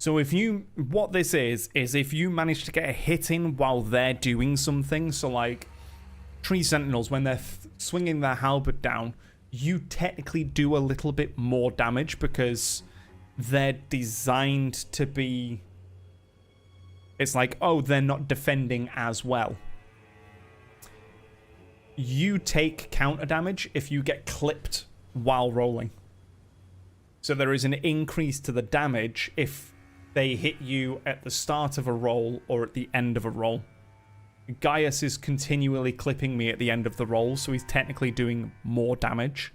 So if you, what this is if you manage to get a hit in while they're doing something, so like Tree Sentinels, when they're swinging their halberd down, you technically do a little bit more damage because they're designed to be... It's like, oh, they're not defending as well. You take counter damage if you get clipped while rolling. So there is an increase to the damage if they hit you at the start of a roll or at the end of a roll. Gaius is continually clipping me at the end of the roll, so he's technically doing more damage.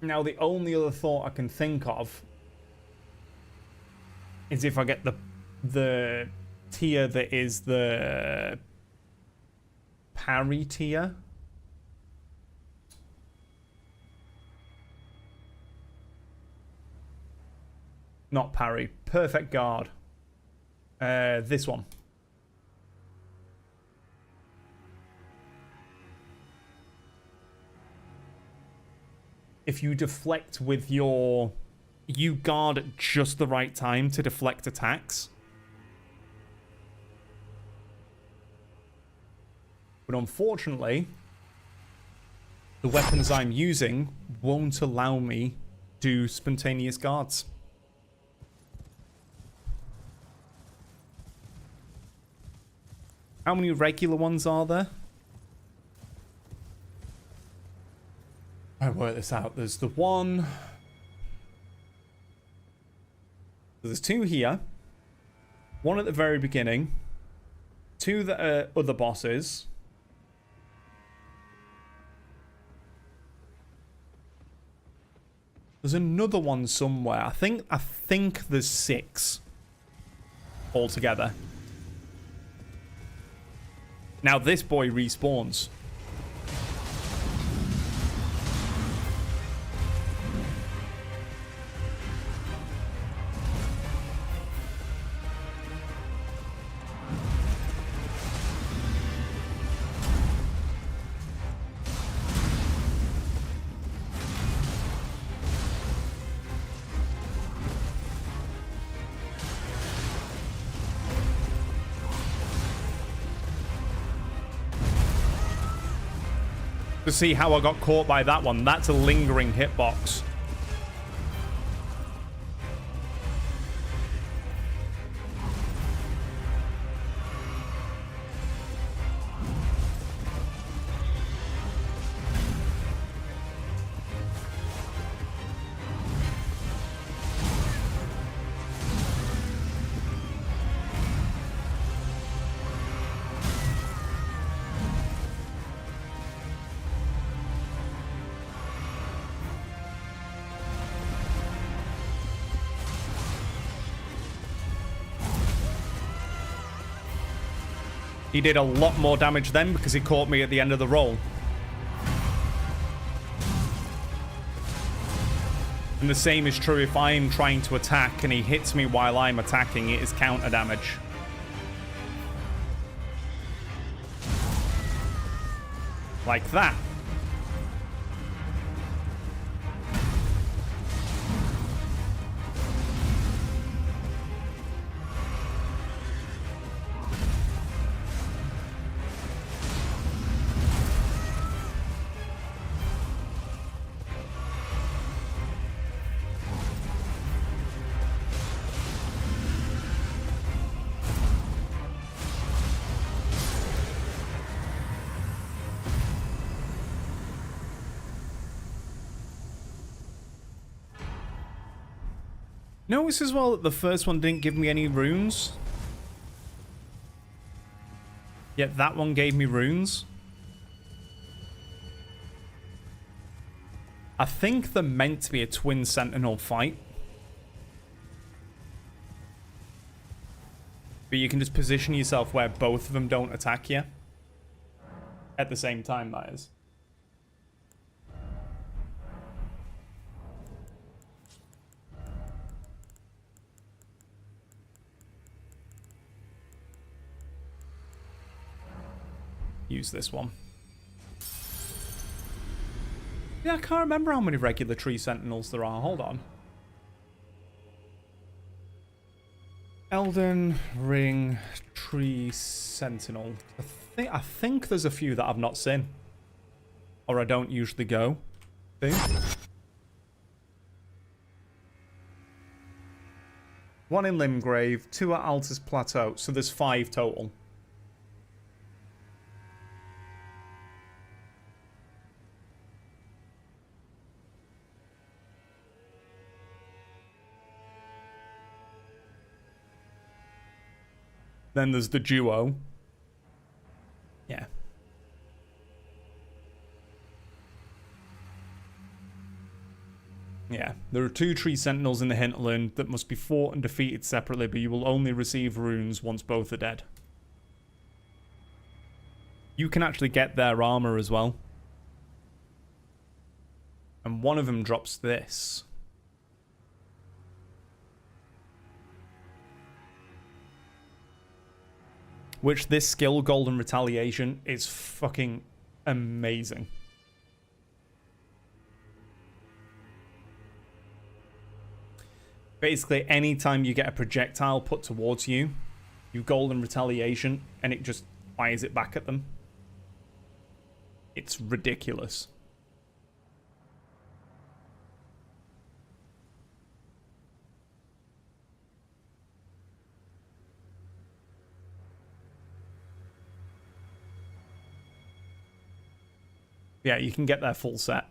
Now, the only other thought I can think of is if I get the tier that is the parry tier. Not parry. Perfect guard. This one. If you deflect with your... You guard at just the right time to deflect attacks. But unfortunately, the weapons I'm using won't allow me to do spontaneous guards. How many regular ones are there? I work this out. There's the one. There's two here. One at the very beginning. Two that are other bosses. There's another one somewhere. I think there's 6 altogether. Now this boy respawns. To see how I got caught by that one. That's a lingering hitbox. He did a lot more damage then because he caught me at the end of the roll. And the same is true if I'm trying to attack and he hits me while I'm attacking. It is counter damage. Like that. Notice as well that the first one didn't give me any runes. Yet that one gave me runes. I think they're meant to be a twin sentinel fight. But you can just position yourself where both of them don't attack you. At the same time, that is. Use this one. Yeah, I can't remember how many regular tree sentinels there are. Hold on. Elden Ring Tree Sentinel. I think there's a few that I've not seen. Or I don't usually go. See? One in Limgrave, 2 at Altus Plateau. So there's 5 total. Then there's the duo. Yeah. Yeah, there are 2 tree sentinels in the hinterland that must be fought and defeated separately, but you will only receive runes once both are dead. You can actually get their armor as well. And one of them drops this. Which this skill, Golden Retaliation, is fucking amazing. Basically, anytime you get a projectile put towards you, you Golden Retaliation, and it just fires it back at them. It's ridiculous. Yeah, you can get their full set.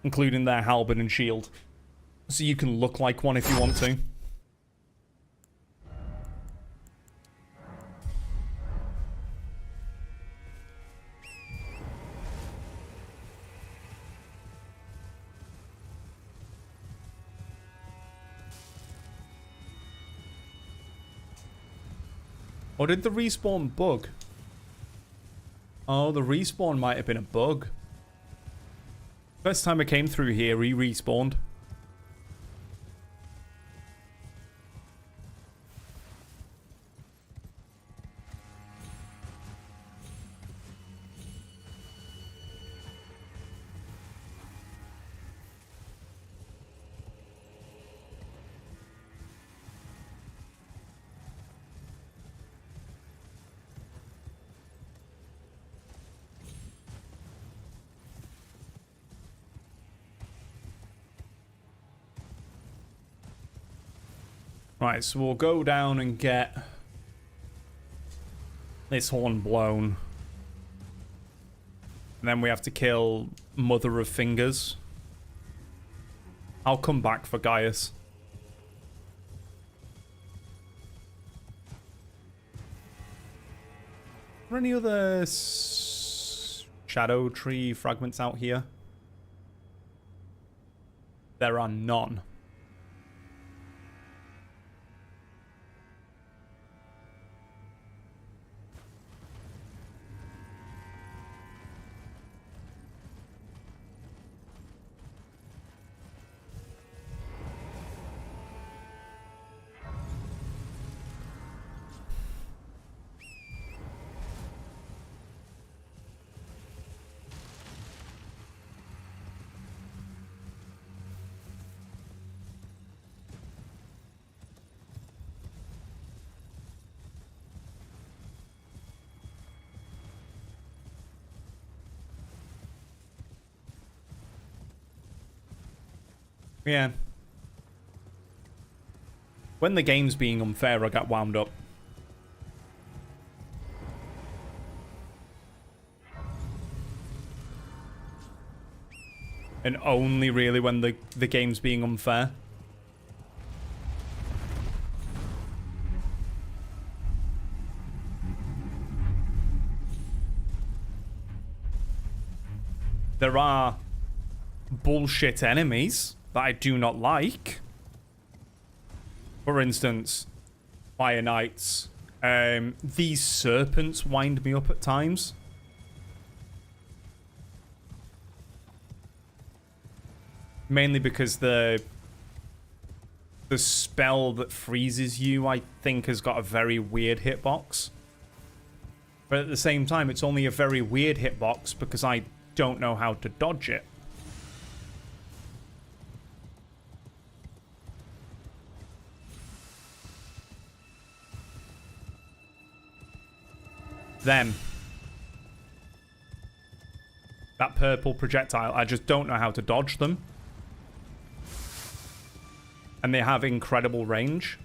Including their halberd and shield. So you can look like one if you want to. Or did the respawn bug? Oh, the respawn might have been a bug. First time I came through here, he respawned. Right, so we'll go down and get this horn blown. And then we have to kill Mother of Fingers. I'll come back for Gaius. Are there any other shadow tree fragments out here? There are none. Yeah. When the game's being unfair, I got wound up. And only really when the game's being unfair. There are bullshit enemies that I do not like. For instance, Fire Knights. These serpents wind me up at times. Mainly because the spell that freezes you, I think, has got a very weird hitbox. But at the same time, it's only a very weird hitbox because I don't know how to dodge it. Them. That purple projectile, I just don't know how to dodge them. And they have incredible range.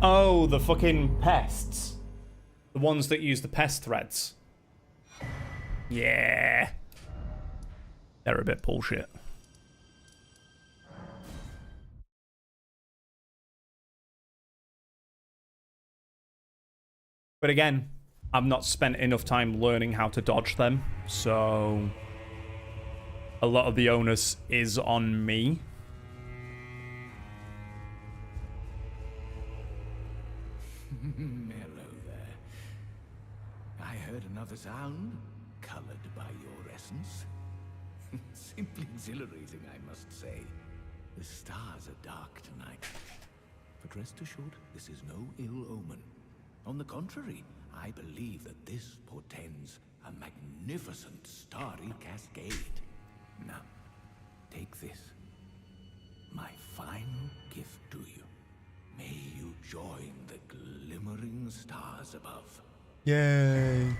Oh, the fucking pests. The ones that use the pest threads. Yeah. They're a bit bullshit. But again, I've not spent enough time learning how to dodge them, so a lot of the onus is on me. Hello there. I heard another sound, colored by your essence. Simply exhilarating, I must say. The stars are dark tonight. But rest assured, this is no ill omen. On the contrary, I believe that this portends a magnificent starry cascade. Now, take this. My final gift to you. May you join the glimmering stars above. Yay.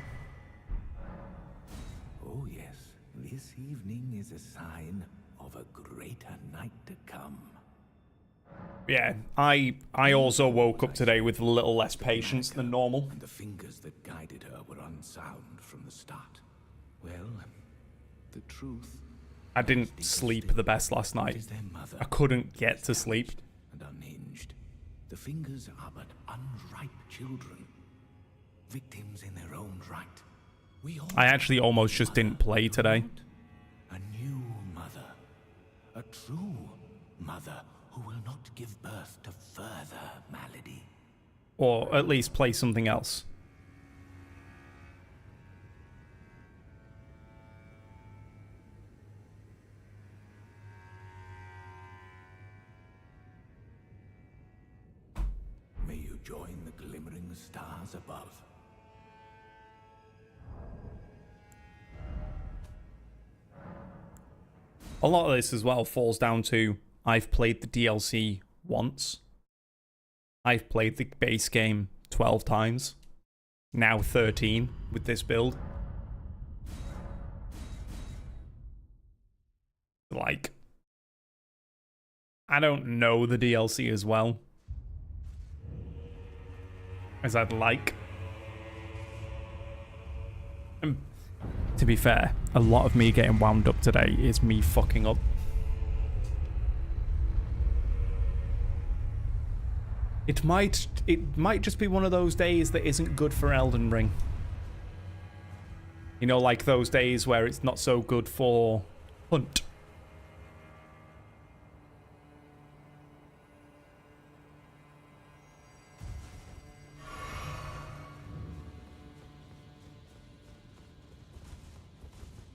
Oh yes, this evening is a sign of a greater night to come. Yeah, I also woke up today with a little less patience than normal. And the fingers that guided her were unsound from the start. Well, the truth... I didn't sleep the best last night. I couldn't get to sleep. And unhinged. The fingers are but unripe children. Victims in their own right. We all I actually almost just didn't play today. a new mother. A true mother who will not give birth to further malady. Or at least play something else. May you join the glimmering stars above. A lot of this as well falls down to I've played the DLC once. I've played the base game 12 times. Now 13 with this build. Like, I don't know the DLC as well as I'd like. And to be fair, a lot of me getting wound up today is me fucking up. It might just be one of those days that isn't good for Elden Ring. You know, like those days where it's not so good for Hunt.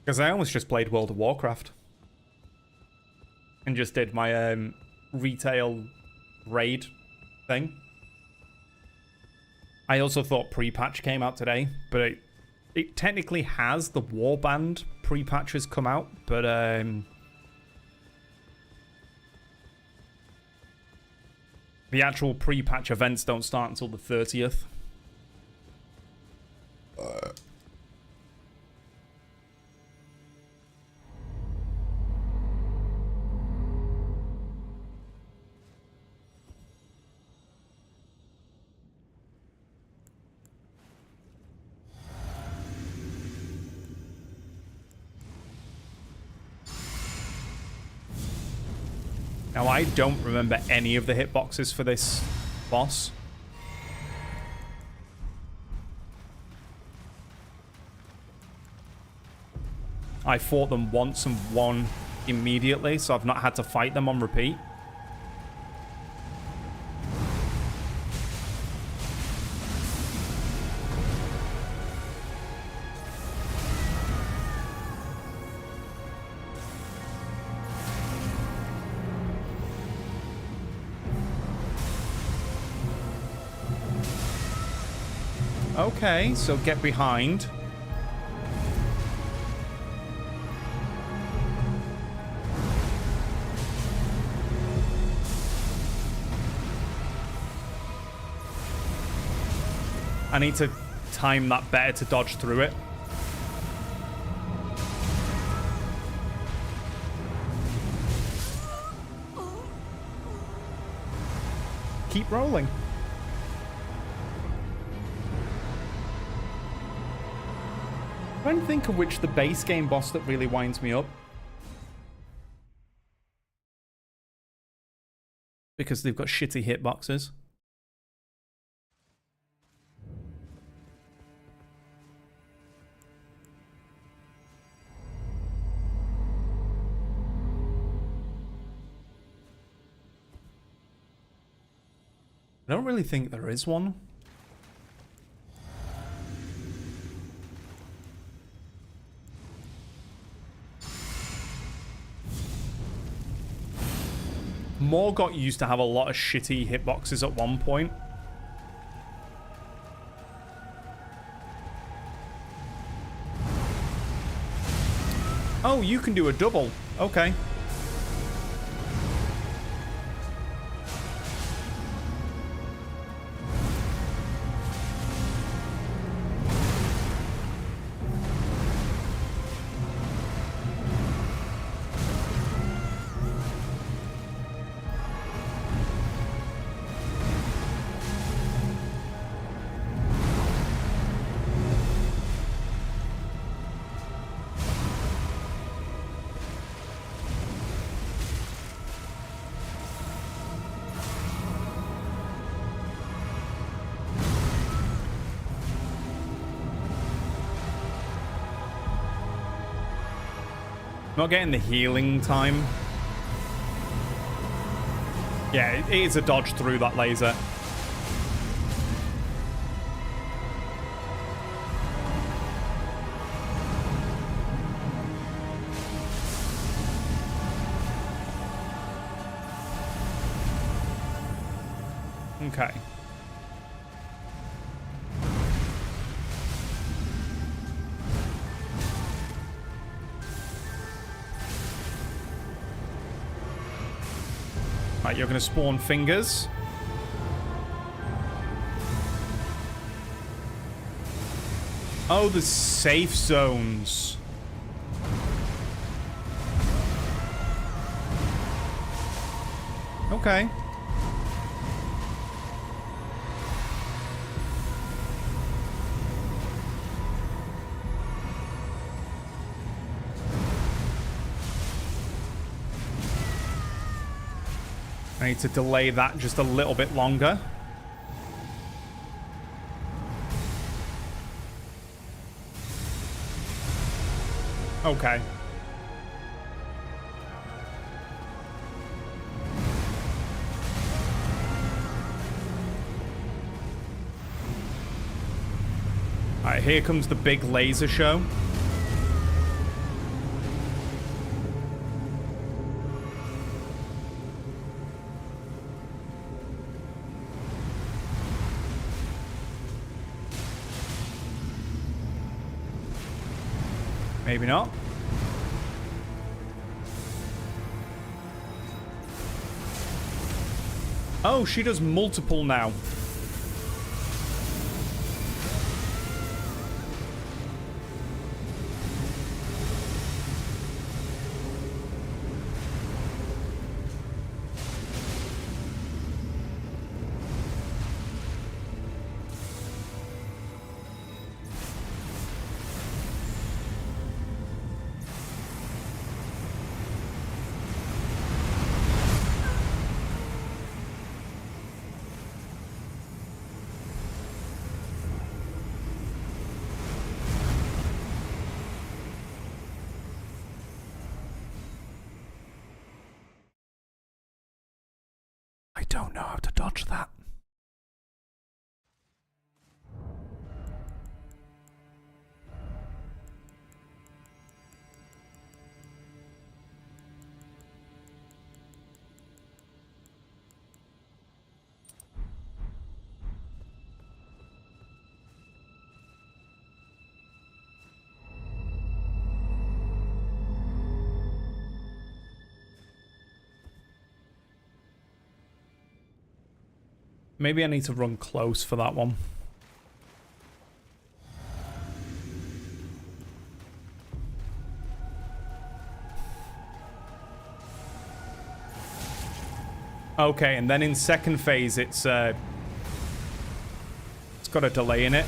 Because I almost just played World of Warcraft. And just did my retail raid thing. I also thought pre-patch came out today, but it technically has. The Warband pre-patch has come out, but the actual pre-patch events don't start until the 30th. Now, I don't remember any of the hitboxes for this boss. I fought them once and won immediately, so I've not had to fight them on repeat. Okay, so get behind. I need to time that better to dodge through it. Keep rolling. I'm trying to think of which the base game boss that really winds me up. Because they've got shitty hitboxes. I don't really think there is one. Morgott used to have a lot of shitty hitboxes at one point. Oh, you can do a double. Okay. Not getting the healing time. Yeah, it is a dodge through that laser. Okay. Right, you're going to spawn fingers. Oh, the safe zones. Okay. I need to delay that just a little bit longer. Okay. Alright, here comes the big laser show. Maybe not. Oh, she does multiple now. I don't know how to dodge that. Maybe I need to run close for that one. Okay, and then in second phase, it's got a delay in it.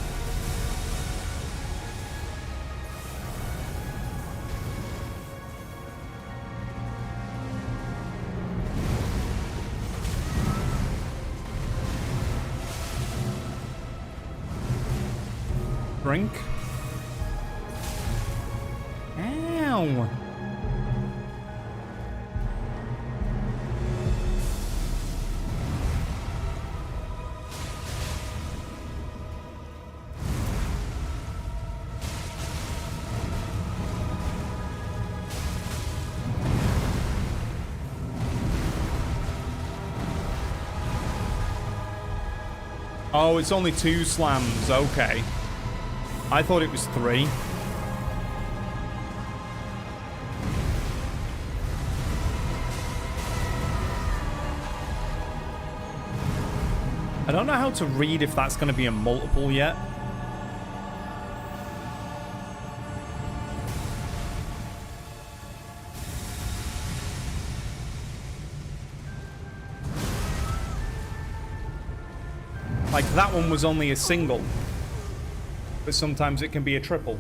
Drink. Ow. Oh, it's only 2 slams. Okay. I thought it was 3. I don't know how to read if that's going to be a multiple yet. Like, that one was only a single. But sometimes it can be a triple.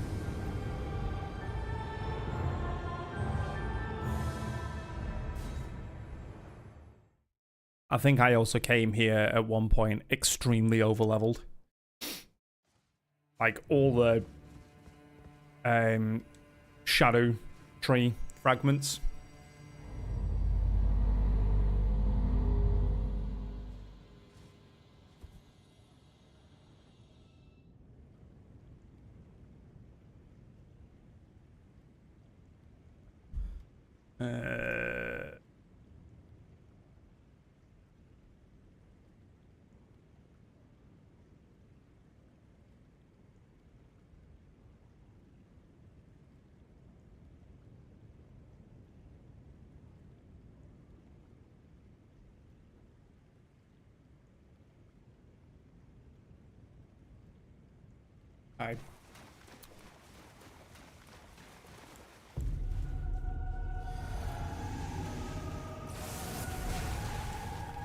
I think I also came here at one point extremely overleveled. Like all the shadow tree fragments.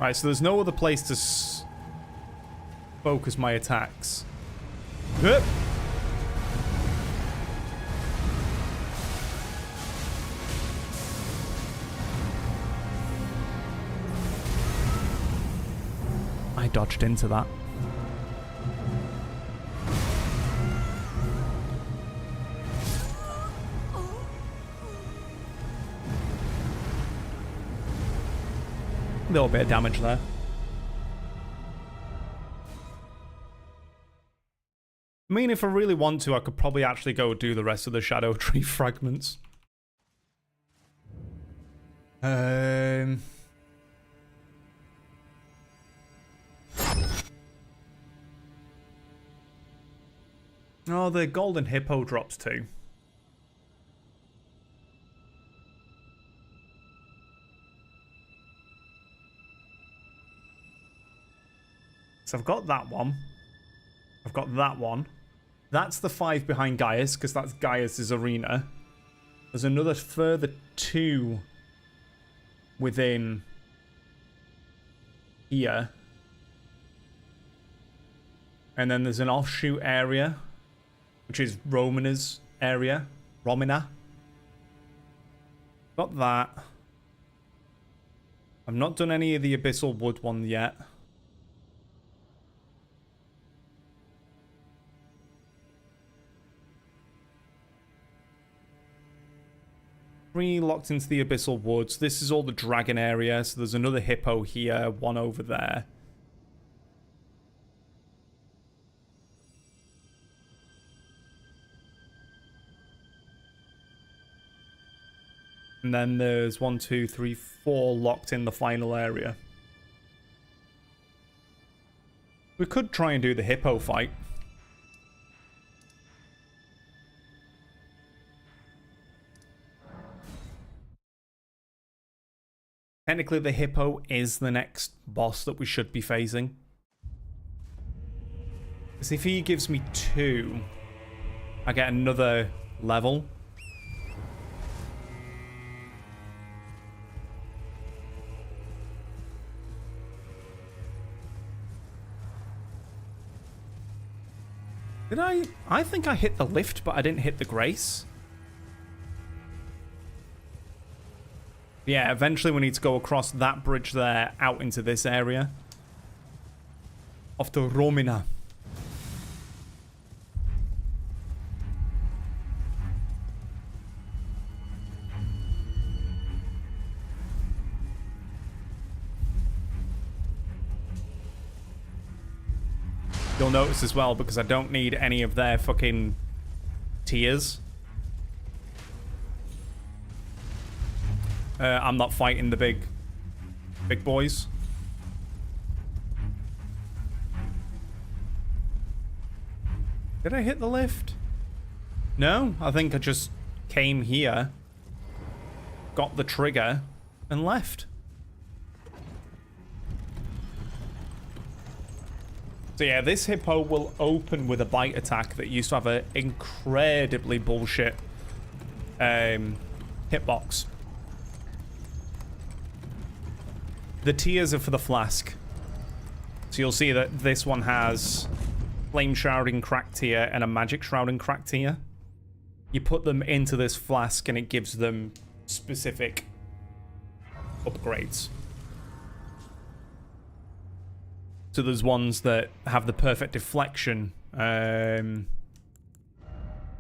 Right, so there's no other place to focus my attacks. Yep. I dodged into that. A little bit of damage there. I mean, if I really want to, I could probably actually go do the rest of the Shadow Tree fragments. Oh, the Golden Hippo drops too. So I've got that one. I've got that one. That's the 5 behind Gaius, because that's Gaius's arena. There's another further 2 within here. And then there's an offshoot area, which is Romina's area. Romina. Got that. I've not done any of the Abyssal Wood one yet. 3 locked into the Abyssal Woods. This is all the dragon area. So there's another hippo here, one over there. And then there's 1, 2, 3, 4 locked in the final area. We could try and do the hippo fight. Technically, the hippo is the next boss that we should be facing. Because if he gives me 2, I get another level. Did I think I hit the lift, but I didn't hit the grace. Yeah, eventually we need to go across that bridge there, out into this area. Off to Romina. You'll notice as well, because I don't need any of their fucking tears. I'm not fighting the big boys. Did I hit the lift? No, I think I just came here, got the trigger, and left. So yeah, this hippo will open with a bite attack that used to have an incredibly bullshit hitbox. The tears are for the flask. So you'll see that this one has Flame Shrouding Cracked Tear and a Magic Shrouding Cracked Tear. You put them into this flask and it gives them specific upgrades. So there's ones that have the perfect deflection.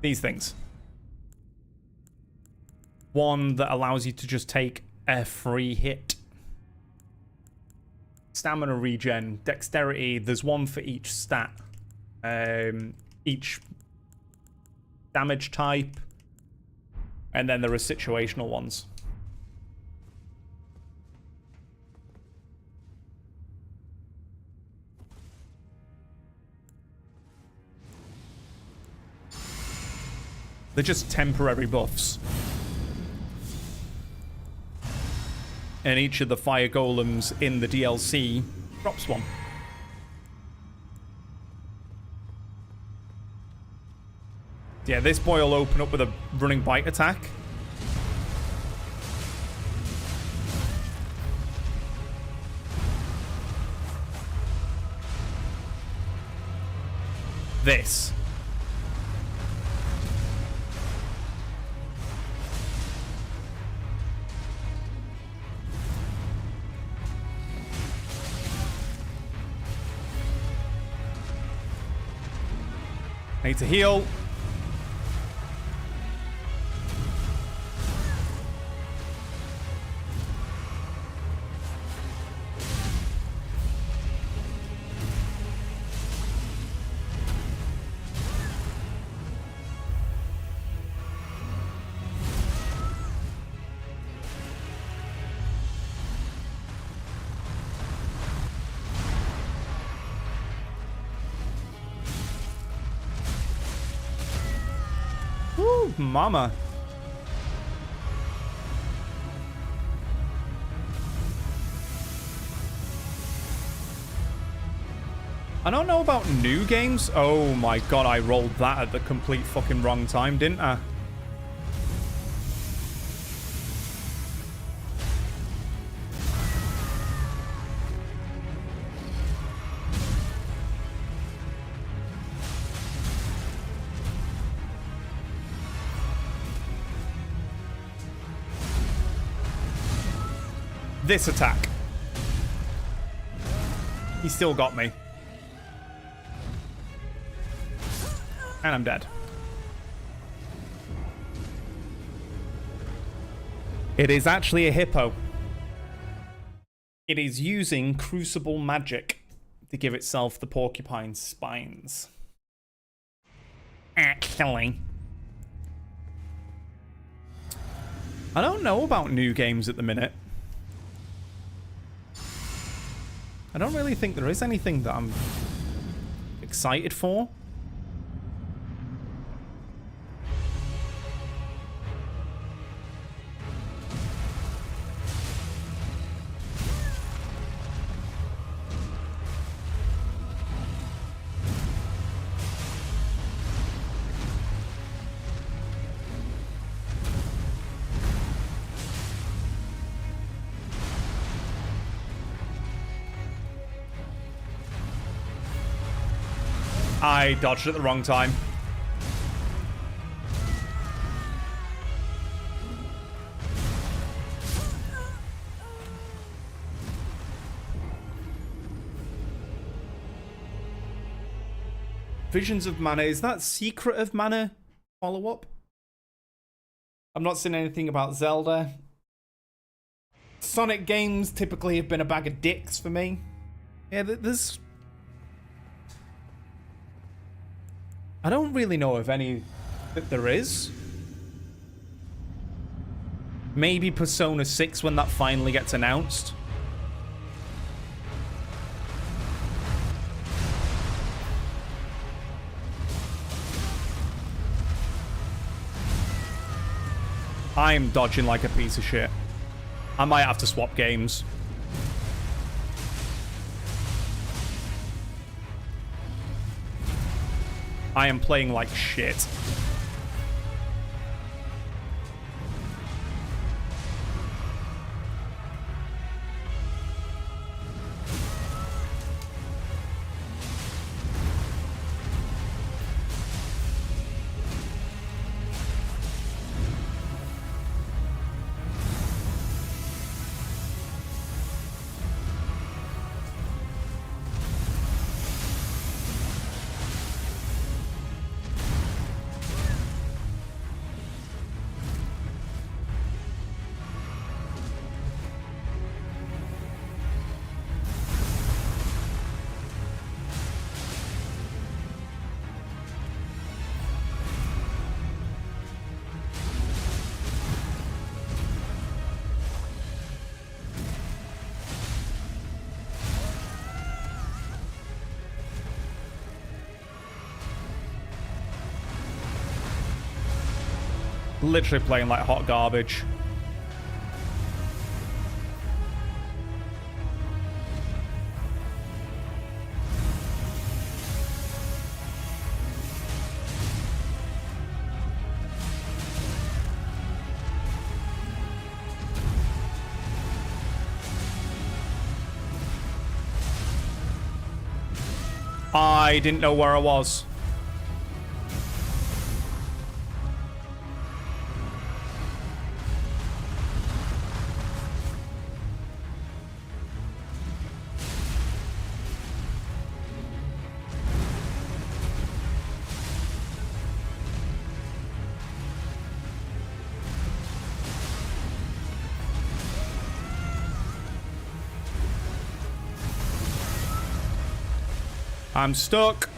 These things. One that allows you to just take a free hit. Stamina regen, dexterity, there's one for each stat. Each damage type. And then there are situational ones. They're just temporary buffs. And each of the fire golems in the DLC drops one. Yeah, this boy will open up with a running bite attack. This. I need to heal. Mama. I don't know about new games. Oh my god, I rolled that at the complete fucking wrong time, didn't I? This attack. He still got me. And I'm dead. It is actually a hippo. It is using crucible magic to give itself the porcupine spines. Actually. I don't know about new games at the minute. I don't really think there is anything that I'm excited for. I dodged at the wrong time. Visions of Mana. Is that Secret of Mana follow-up? I've not seen anything about Zelda. Sonic games typically have been a bag of dicks for me. Yeah, there's... I don't really know of any that there is. Maybe Persona 6 when that finally gets announced. I'm dodging like a piece of shit. I might have to swap games. I am playing like shit. Literally playing like hot garbage. I didn't know where I was. I'm stuck.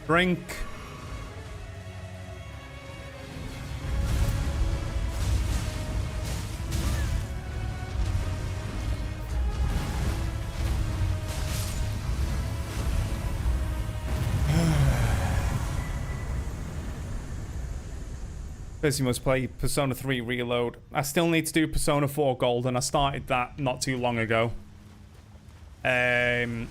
Drink. First you must play Persona 3 Reload. I still need to do Persona 4 Gold, and I started that not too long ago. I'm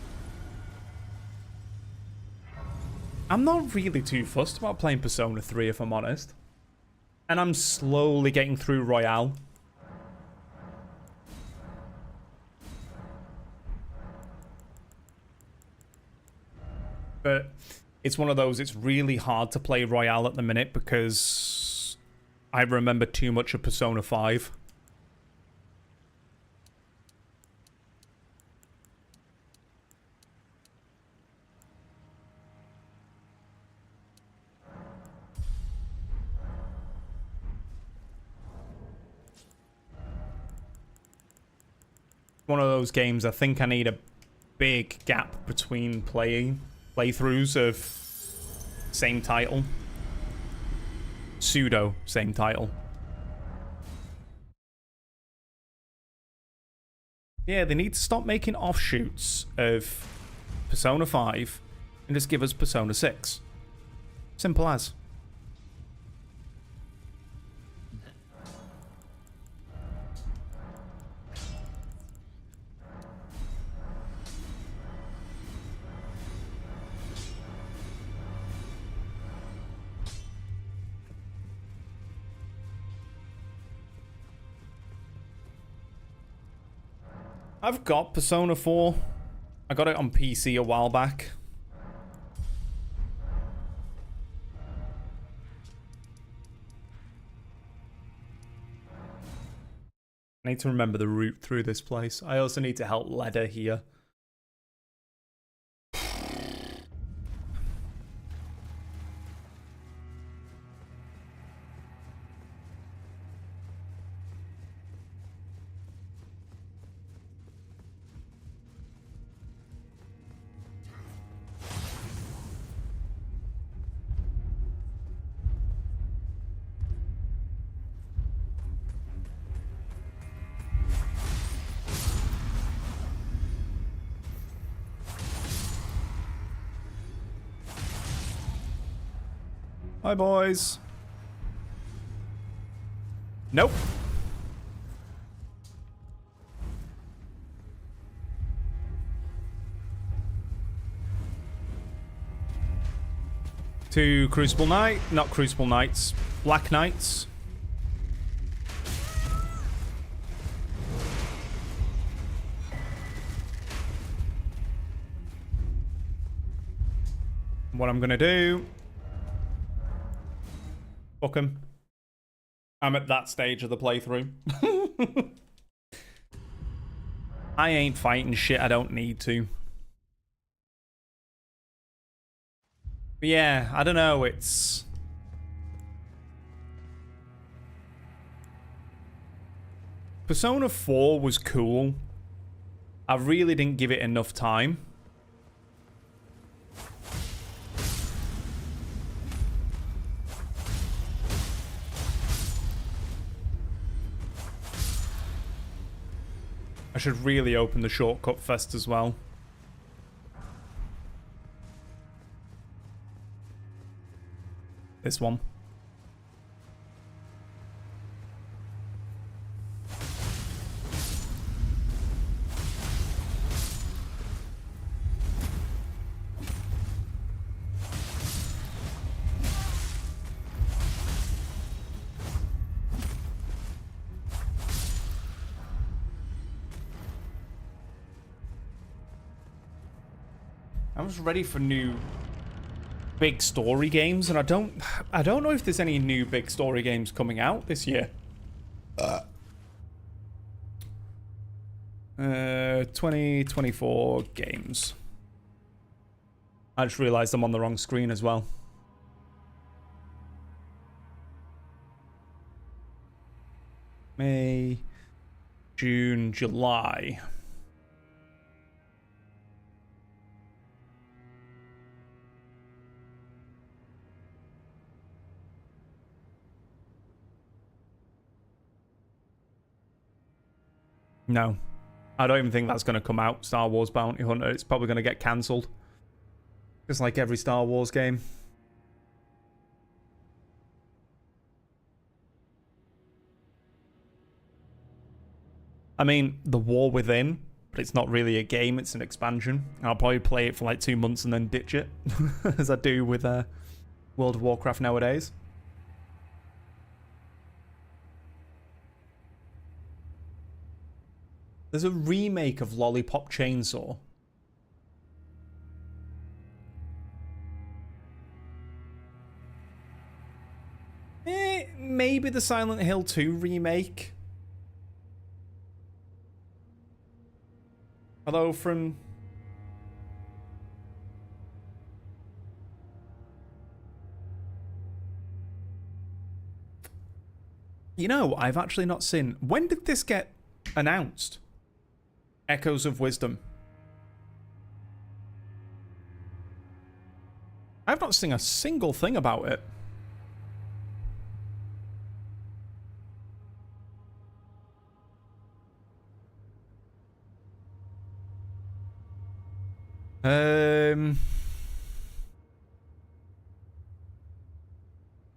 not really too fussed about playing Persona 3, if I'm honest. And I'm slowly getting through Royale. But it's one of those, it's really hard to play Royale at the minute because I remember too much of Persona 5. one of those games I think I need a big gap between playthroughs of same title. Pseudo same title. Yeah, they need to stop making offshoots of Persona 5 and just give us Persona 6. Simple as. I've got Persona 4. I got it on PC a while back. I need to remember the route through this place. I also need to help Leda here. Hi, boys. Nope. To Crucible Knight, not Crucible Knights, Black Knights. What I'm gonna do... Fuck him. I'm at that stage of the playthrough. I ain't fighting shit I don't need to. But yeah, I don't know, it's... Persona 4 was cool. I really didn't give it enough time. I should really open the Shortcut Fest as well. This one. I was ready for new big story games, and I don't know if there's any new big story games coming out this year. 2024 games. I just realized I'm on the wrong screen as well. May, June, July. No. I don't even think that's going to come out, Star Wars Bounty Hunter. It's probably going to get cancelled. Just like every Star Wars game. I mean, The War Within, but it's not really a game, it's an expansion. I'll probably play it for like 2 months and then ditch it, as I do with World of Warcraft nowadays. There's a remake of Lollipop Chainsaw. Maybe the Silent Hill 2 remake. Although from... You know, I've actually not seen... When did this get announced? Echoes of Wisdom. I've not seen a single thing about it.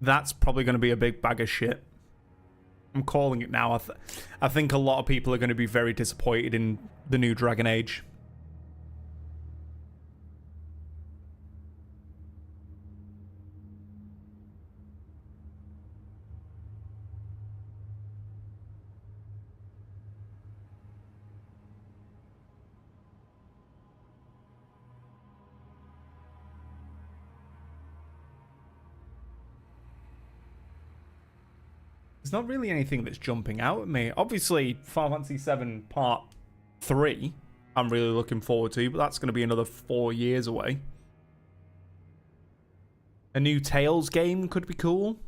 That's probably going to be a big bag of shit. I'm calling it now. I think a lot of people are going to be very disappointed in the new Dragon Age. There's not really anything that's jumping out at me. Obviously, Final Fantasy VII Part 3, I'm really looking forward to, but that's going to be another 4 years away. A new Tales game could be cool.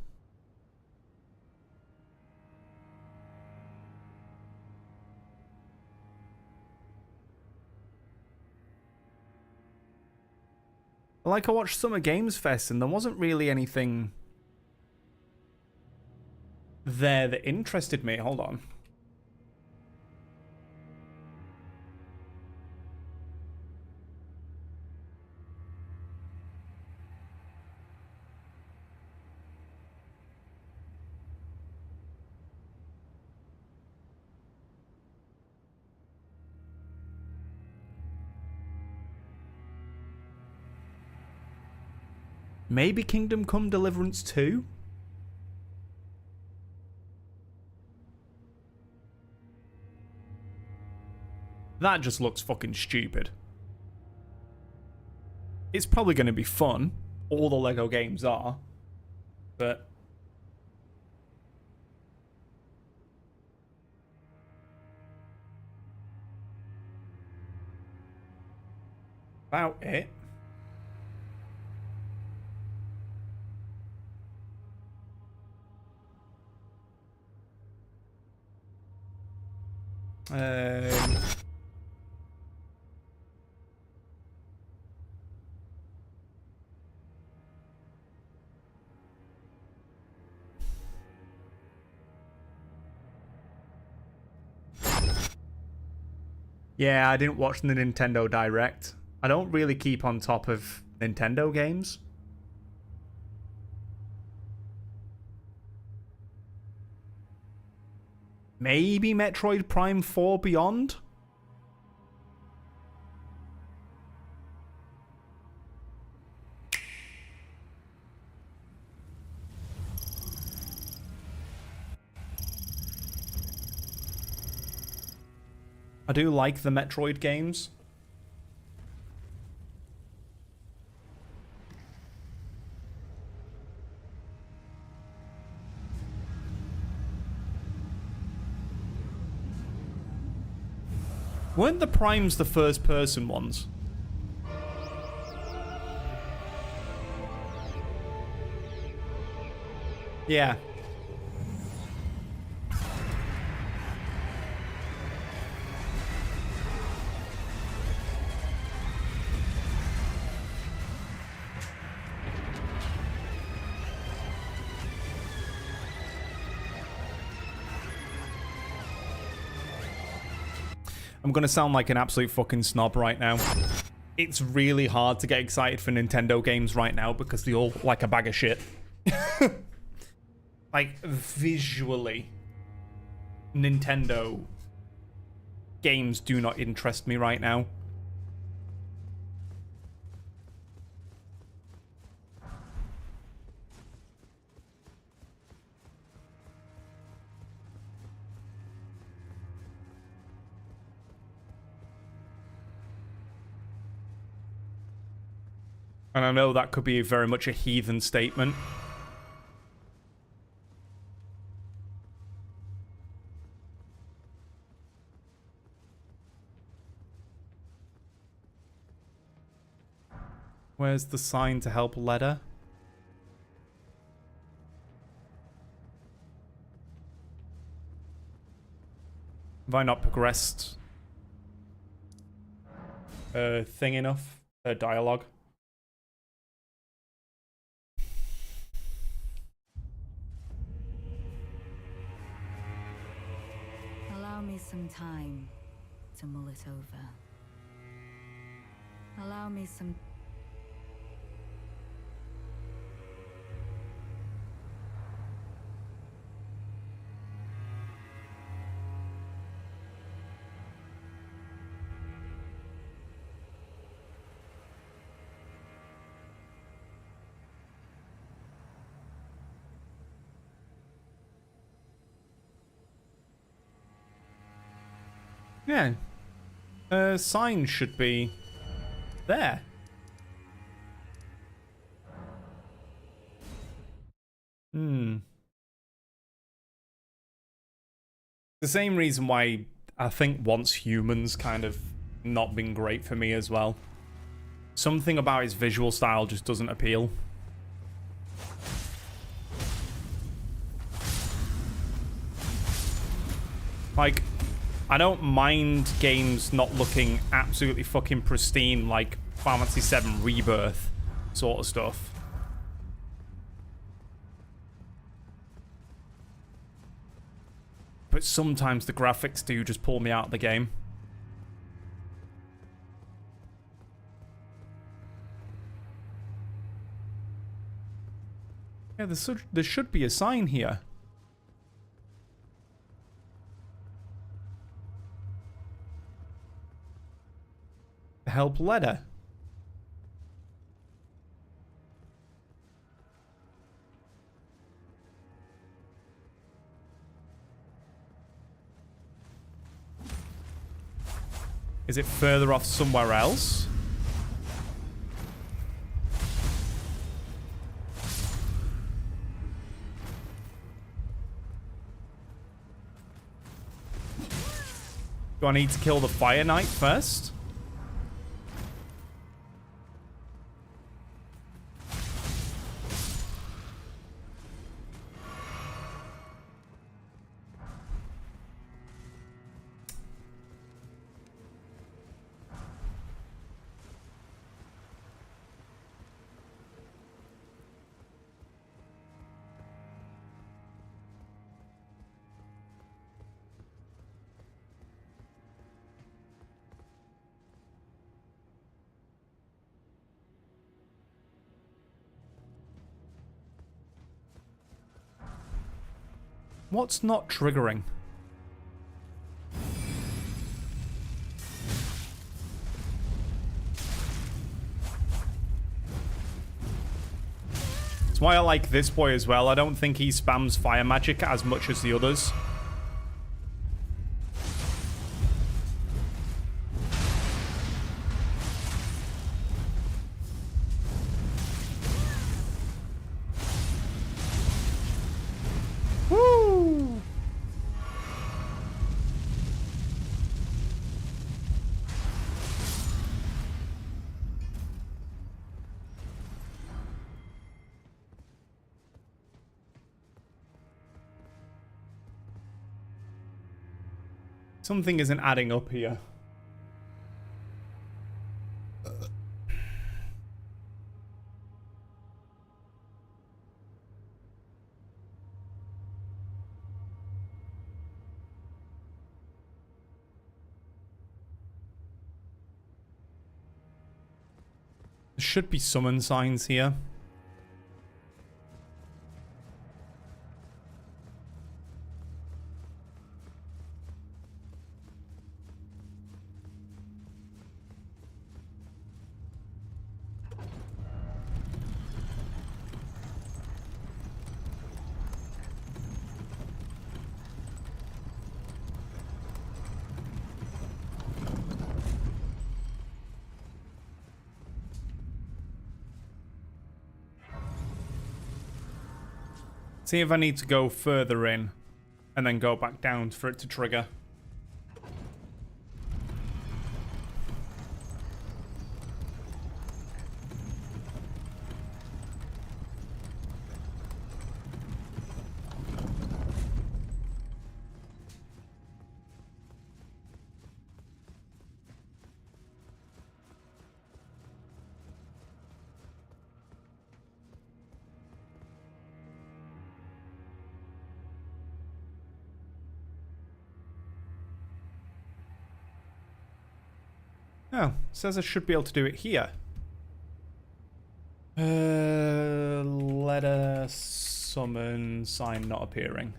Like, I watched Summer Games Fest and there wasn't really anything there that interested me. Hold on. Maybe Kingdom Come Deliverance 2? That just looks fucking stupid. It's probably going to be fun. All the Lego games are. But about it. Yeah, I didn't watch the Nintendo Direct. I don't really keep on top of Nintendo games. Maybe Metroid Prime 4 Beyond? I do like the Metroid games. Weren't the Primes the first-person ones? Yeah. I'm gonna sound like an absolute fucking snob right now. It's really hard to get excited for Nintendo games right now because they all look like a bag of shit. Like, visually, Nintendo games do not interest me right now. And I know that could be very much a heathen statement. Where's the sign to help Leda? Have I not progressed thing enough. Dialogue. Allow me some time to mull it over. Allow me some... Yeah. Sign should be there. The same reason why I think Once Human's kind of not been great for me as well. Something about his visual style just doesn't appeal. Like, I don't mind games not looking absolutely fucking pristine like Final Fantasy VII Rebirth sort of stuff. But sometimes the graphics do just pull me out of the game. Yeah, there should be a sign here. Help letter. Is it further off somewhere else? Do I need to kill the Fire Knight first? What's not triggering? That's why I like this boy as well. I don't think he spams fire magic as much as the others. Something isn't adding up here. There should be summon signs here. See if I need to go further in and then go back down for it to trigger. Oh, says I should be able to do it here. Letter summon, sign not appearing.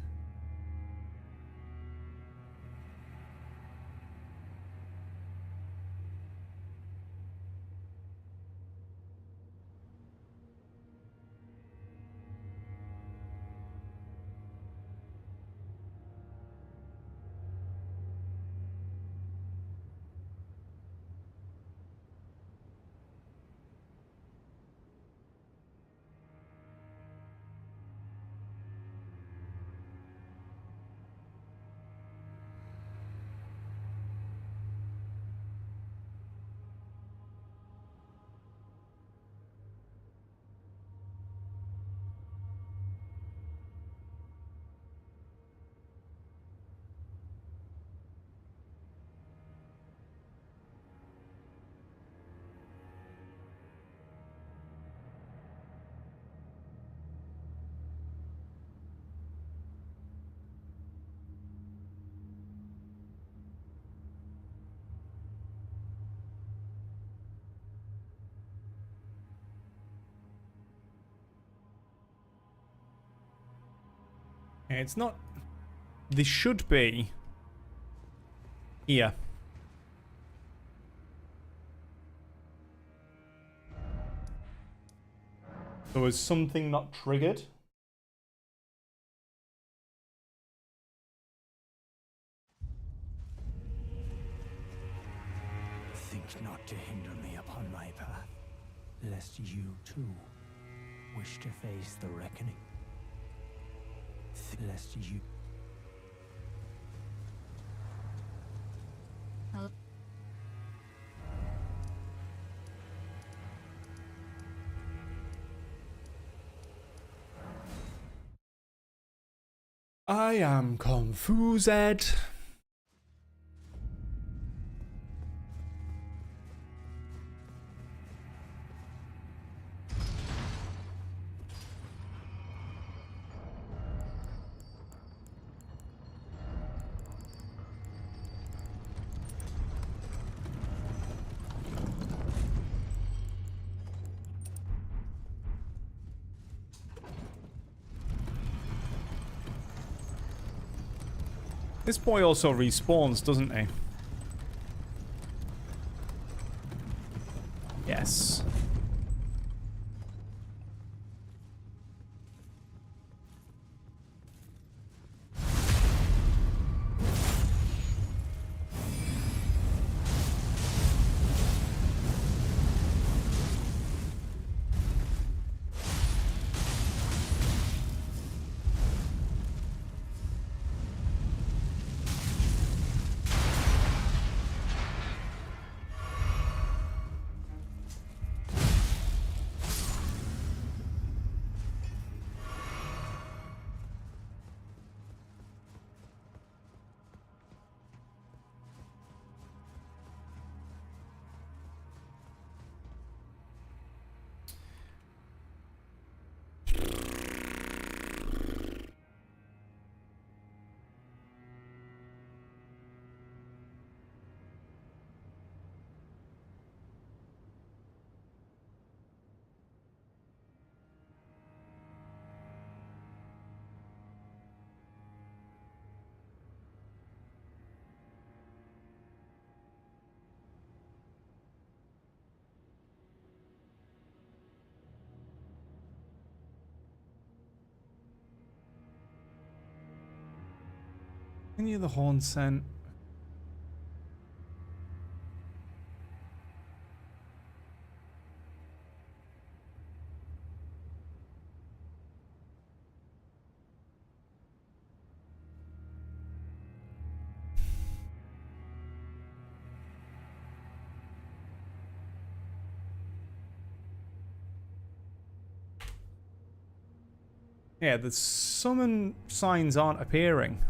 It's not... This should be... here. There was something not triggered. Think not to hinder me upon my path, lest you too wish to face the reckoning. Lest you... I am confused. This boy also respawns, doesn't he? Yes. Any of the horn scent? Yeah, the summon signs aren't appearing.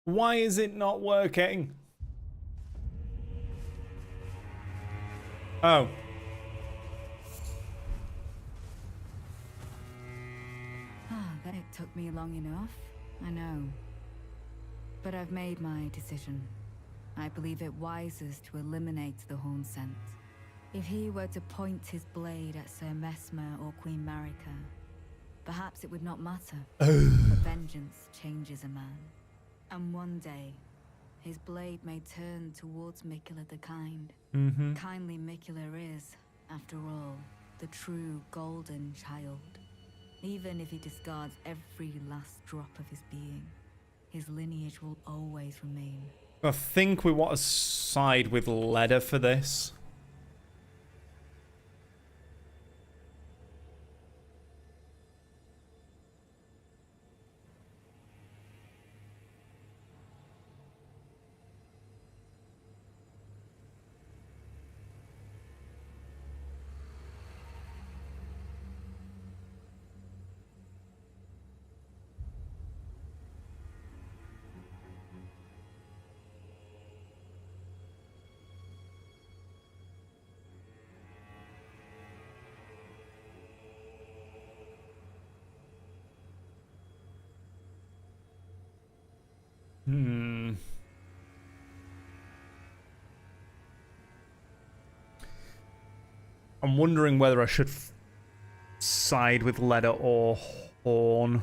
Why is it not working? Oh. That it took me long enough, I know. But I've made my decision. I believe it wisest to eliminate the Horn Scent. If he were to point his blade at Sir Mesmer or Queen Marika, perhaps it would not matter. But vengeance changes a man. And one day, his blade may turn towards Miquella the Kind. Kindly Miquella is, after all, the true golden child. Even if he discards every last drop of his being, his lineage will always remain. I think we want to side with Leda for this. I'm wondering whether I should side with Leda or Horn.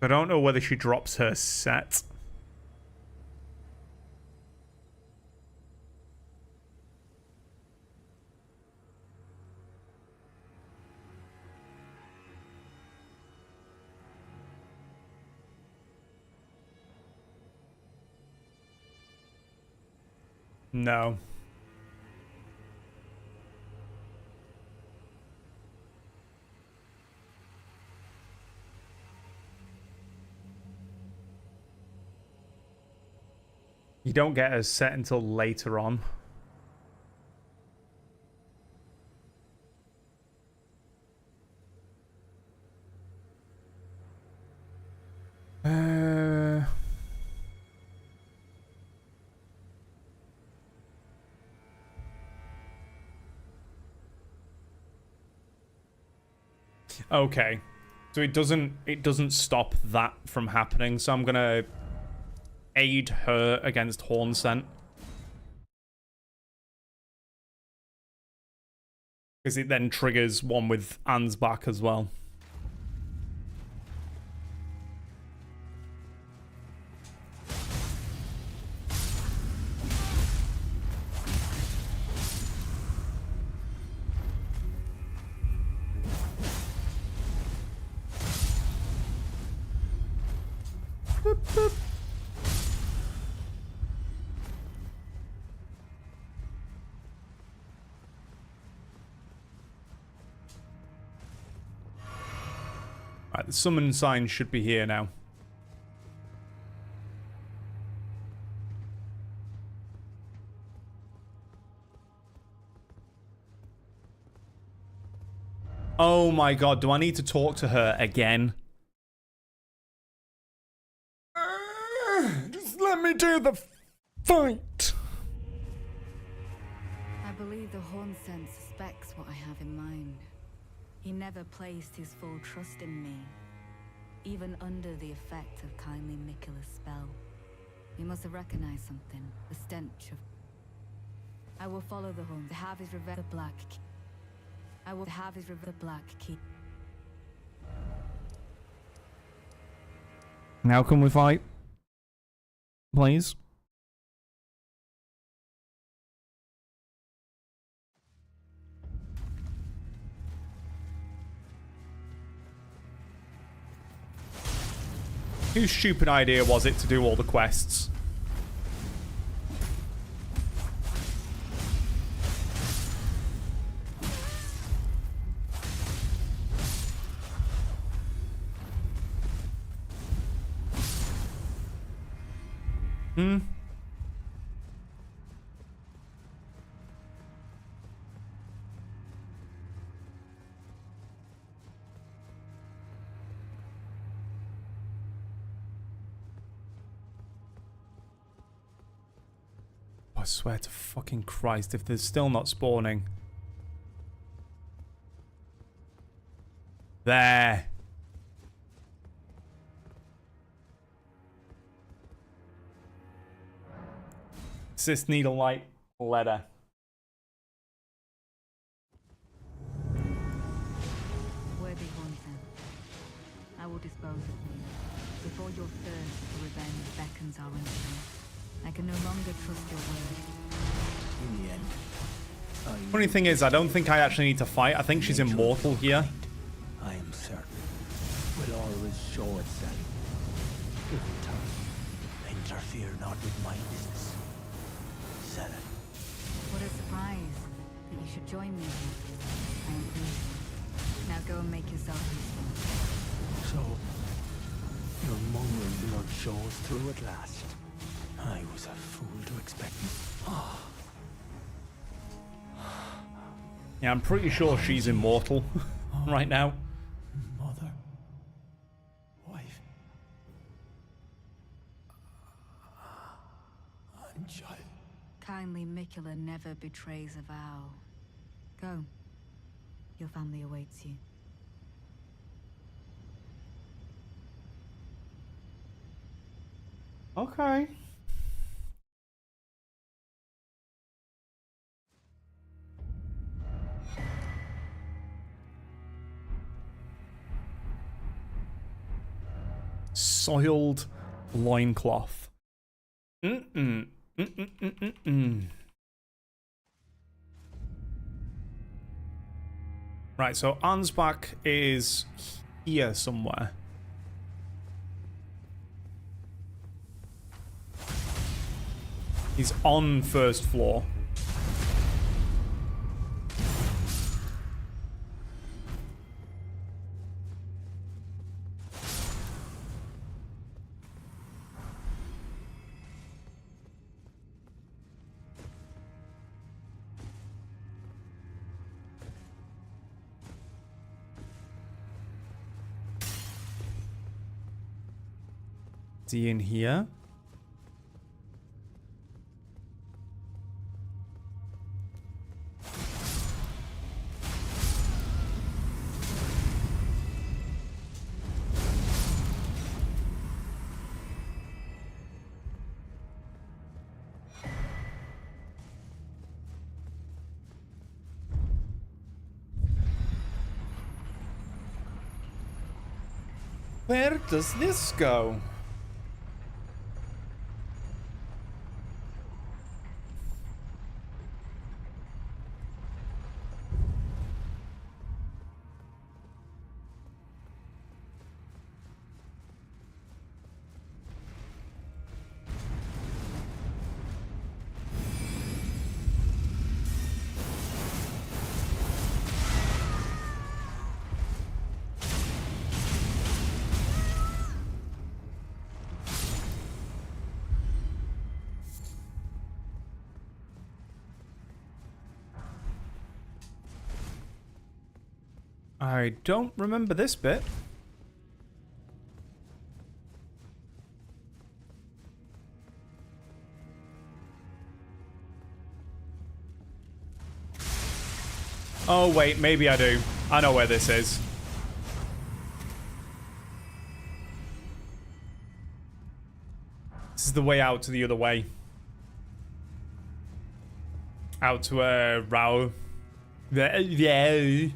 I don't know whether she drops her set. No. You don't get a set until later on. Okay. So it doesn't stop that from happening, so I'm gonna aid her against Horn Scent. Because it then triggers one with Ansbach as well. Boop, boop. Right, the summon sign should be here now. Oh my god, do I need to talk to her again? Just let me do the fight. I believe the Horn Scent suspects what I have in mind. He never placed his full trust in me, even under the effect of kindly Miquella's spell. He must have recognized something, the stench of... I will follow the Horn to have his revenge, the Black Key. I will have his revenge, the Black Key. Now can we fight? Please? Whose stupid idea was it to do all the quests? Hmm? I swear to fucking Christ, if they're still not spawning. There. Assist needle light letter. Worthy Hornsen, I will dispose of you before your thirst for revenge beckons our return. I can no longer trust your word. In the end, Funny thing is, I don't think I actually need to fight. I think she's immortal here. I am certain, will always show itself. In turn, interfere not with my business. Selen. What a surprise that you should join me here. I am pleased. Now go and make yourself useful. So, your mongrel blood shows through at last. I was a fool to expect it. Yeah, I'm pretty sure she's immortal right now. Mother. Wife. And child. Kindly Mikula never betrays a vow. Go. Your family awaits you. Okay. Soiled loincloth. Mm-mm. Mm-mm-mm-mm-mm. Right, so Ansbach is here somewhere. He's on first floor. Is he in here? Where does this go? I don't remember this bit. Oh wait, maybe I do. I know where this is. This is the way out to the other way. Out to Rao. Yeah.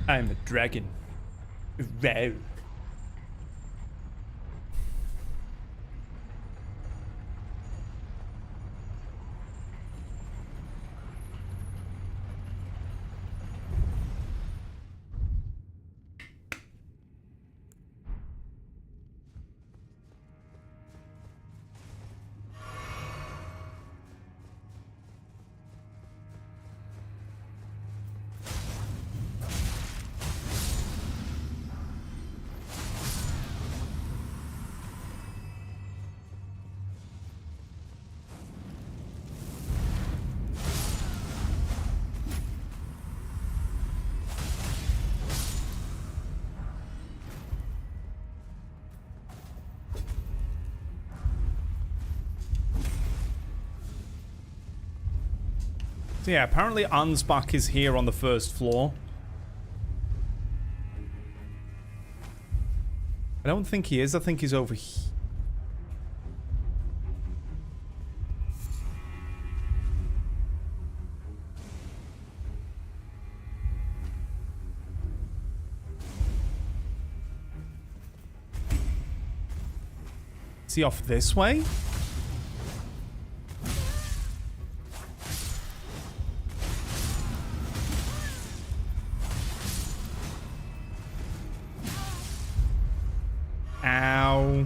I'm a dragon. Rao. So yeah, apparently Ansbach is here on the first floor. I don't think he is. I think he's over here. Is he off this way? Ow.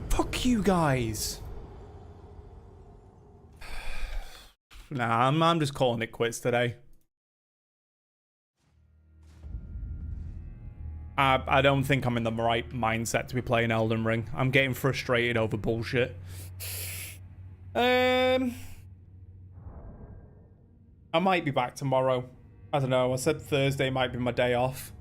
Fuck you guys. Nah, I'm just calling it quits today. I don't think I'm in the right mindset to be playing Elden Ring. I'm getting frustrated over bullshit. I might be back tomorrow. I don't know. I said Thursday might be my day off.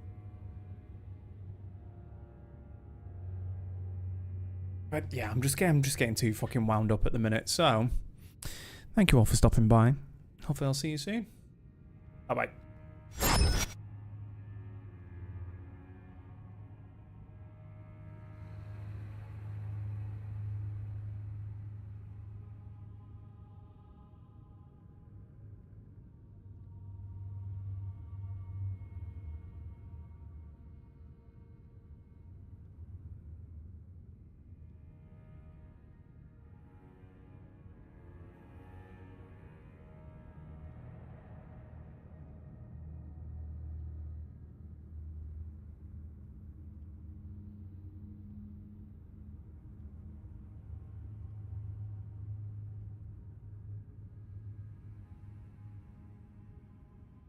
But yeah, I'm just getting too fucking wound up at the minute. So, thank you all for stopping by. Hopefully I'll see you soon. Bye-bye.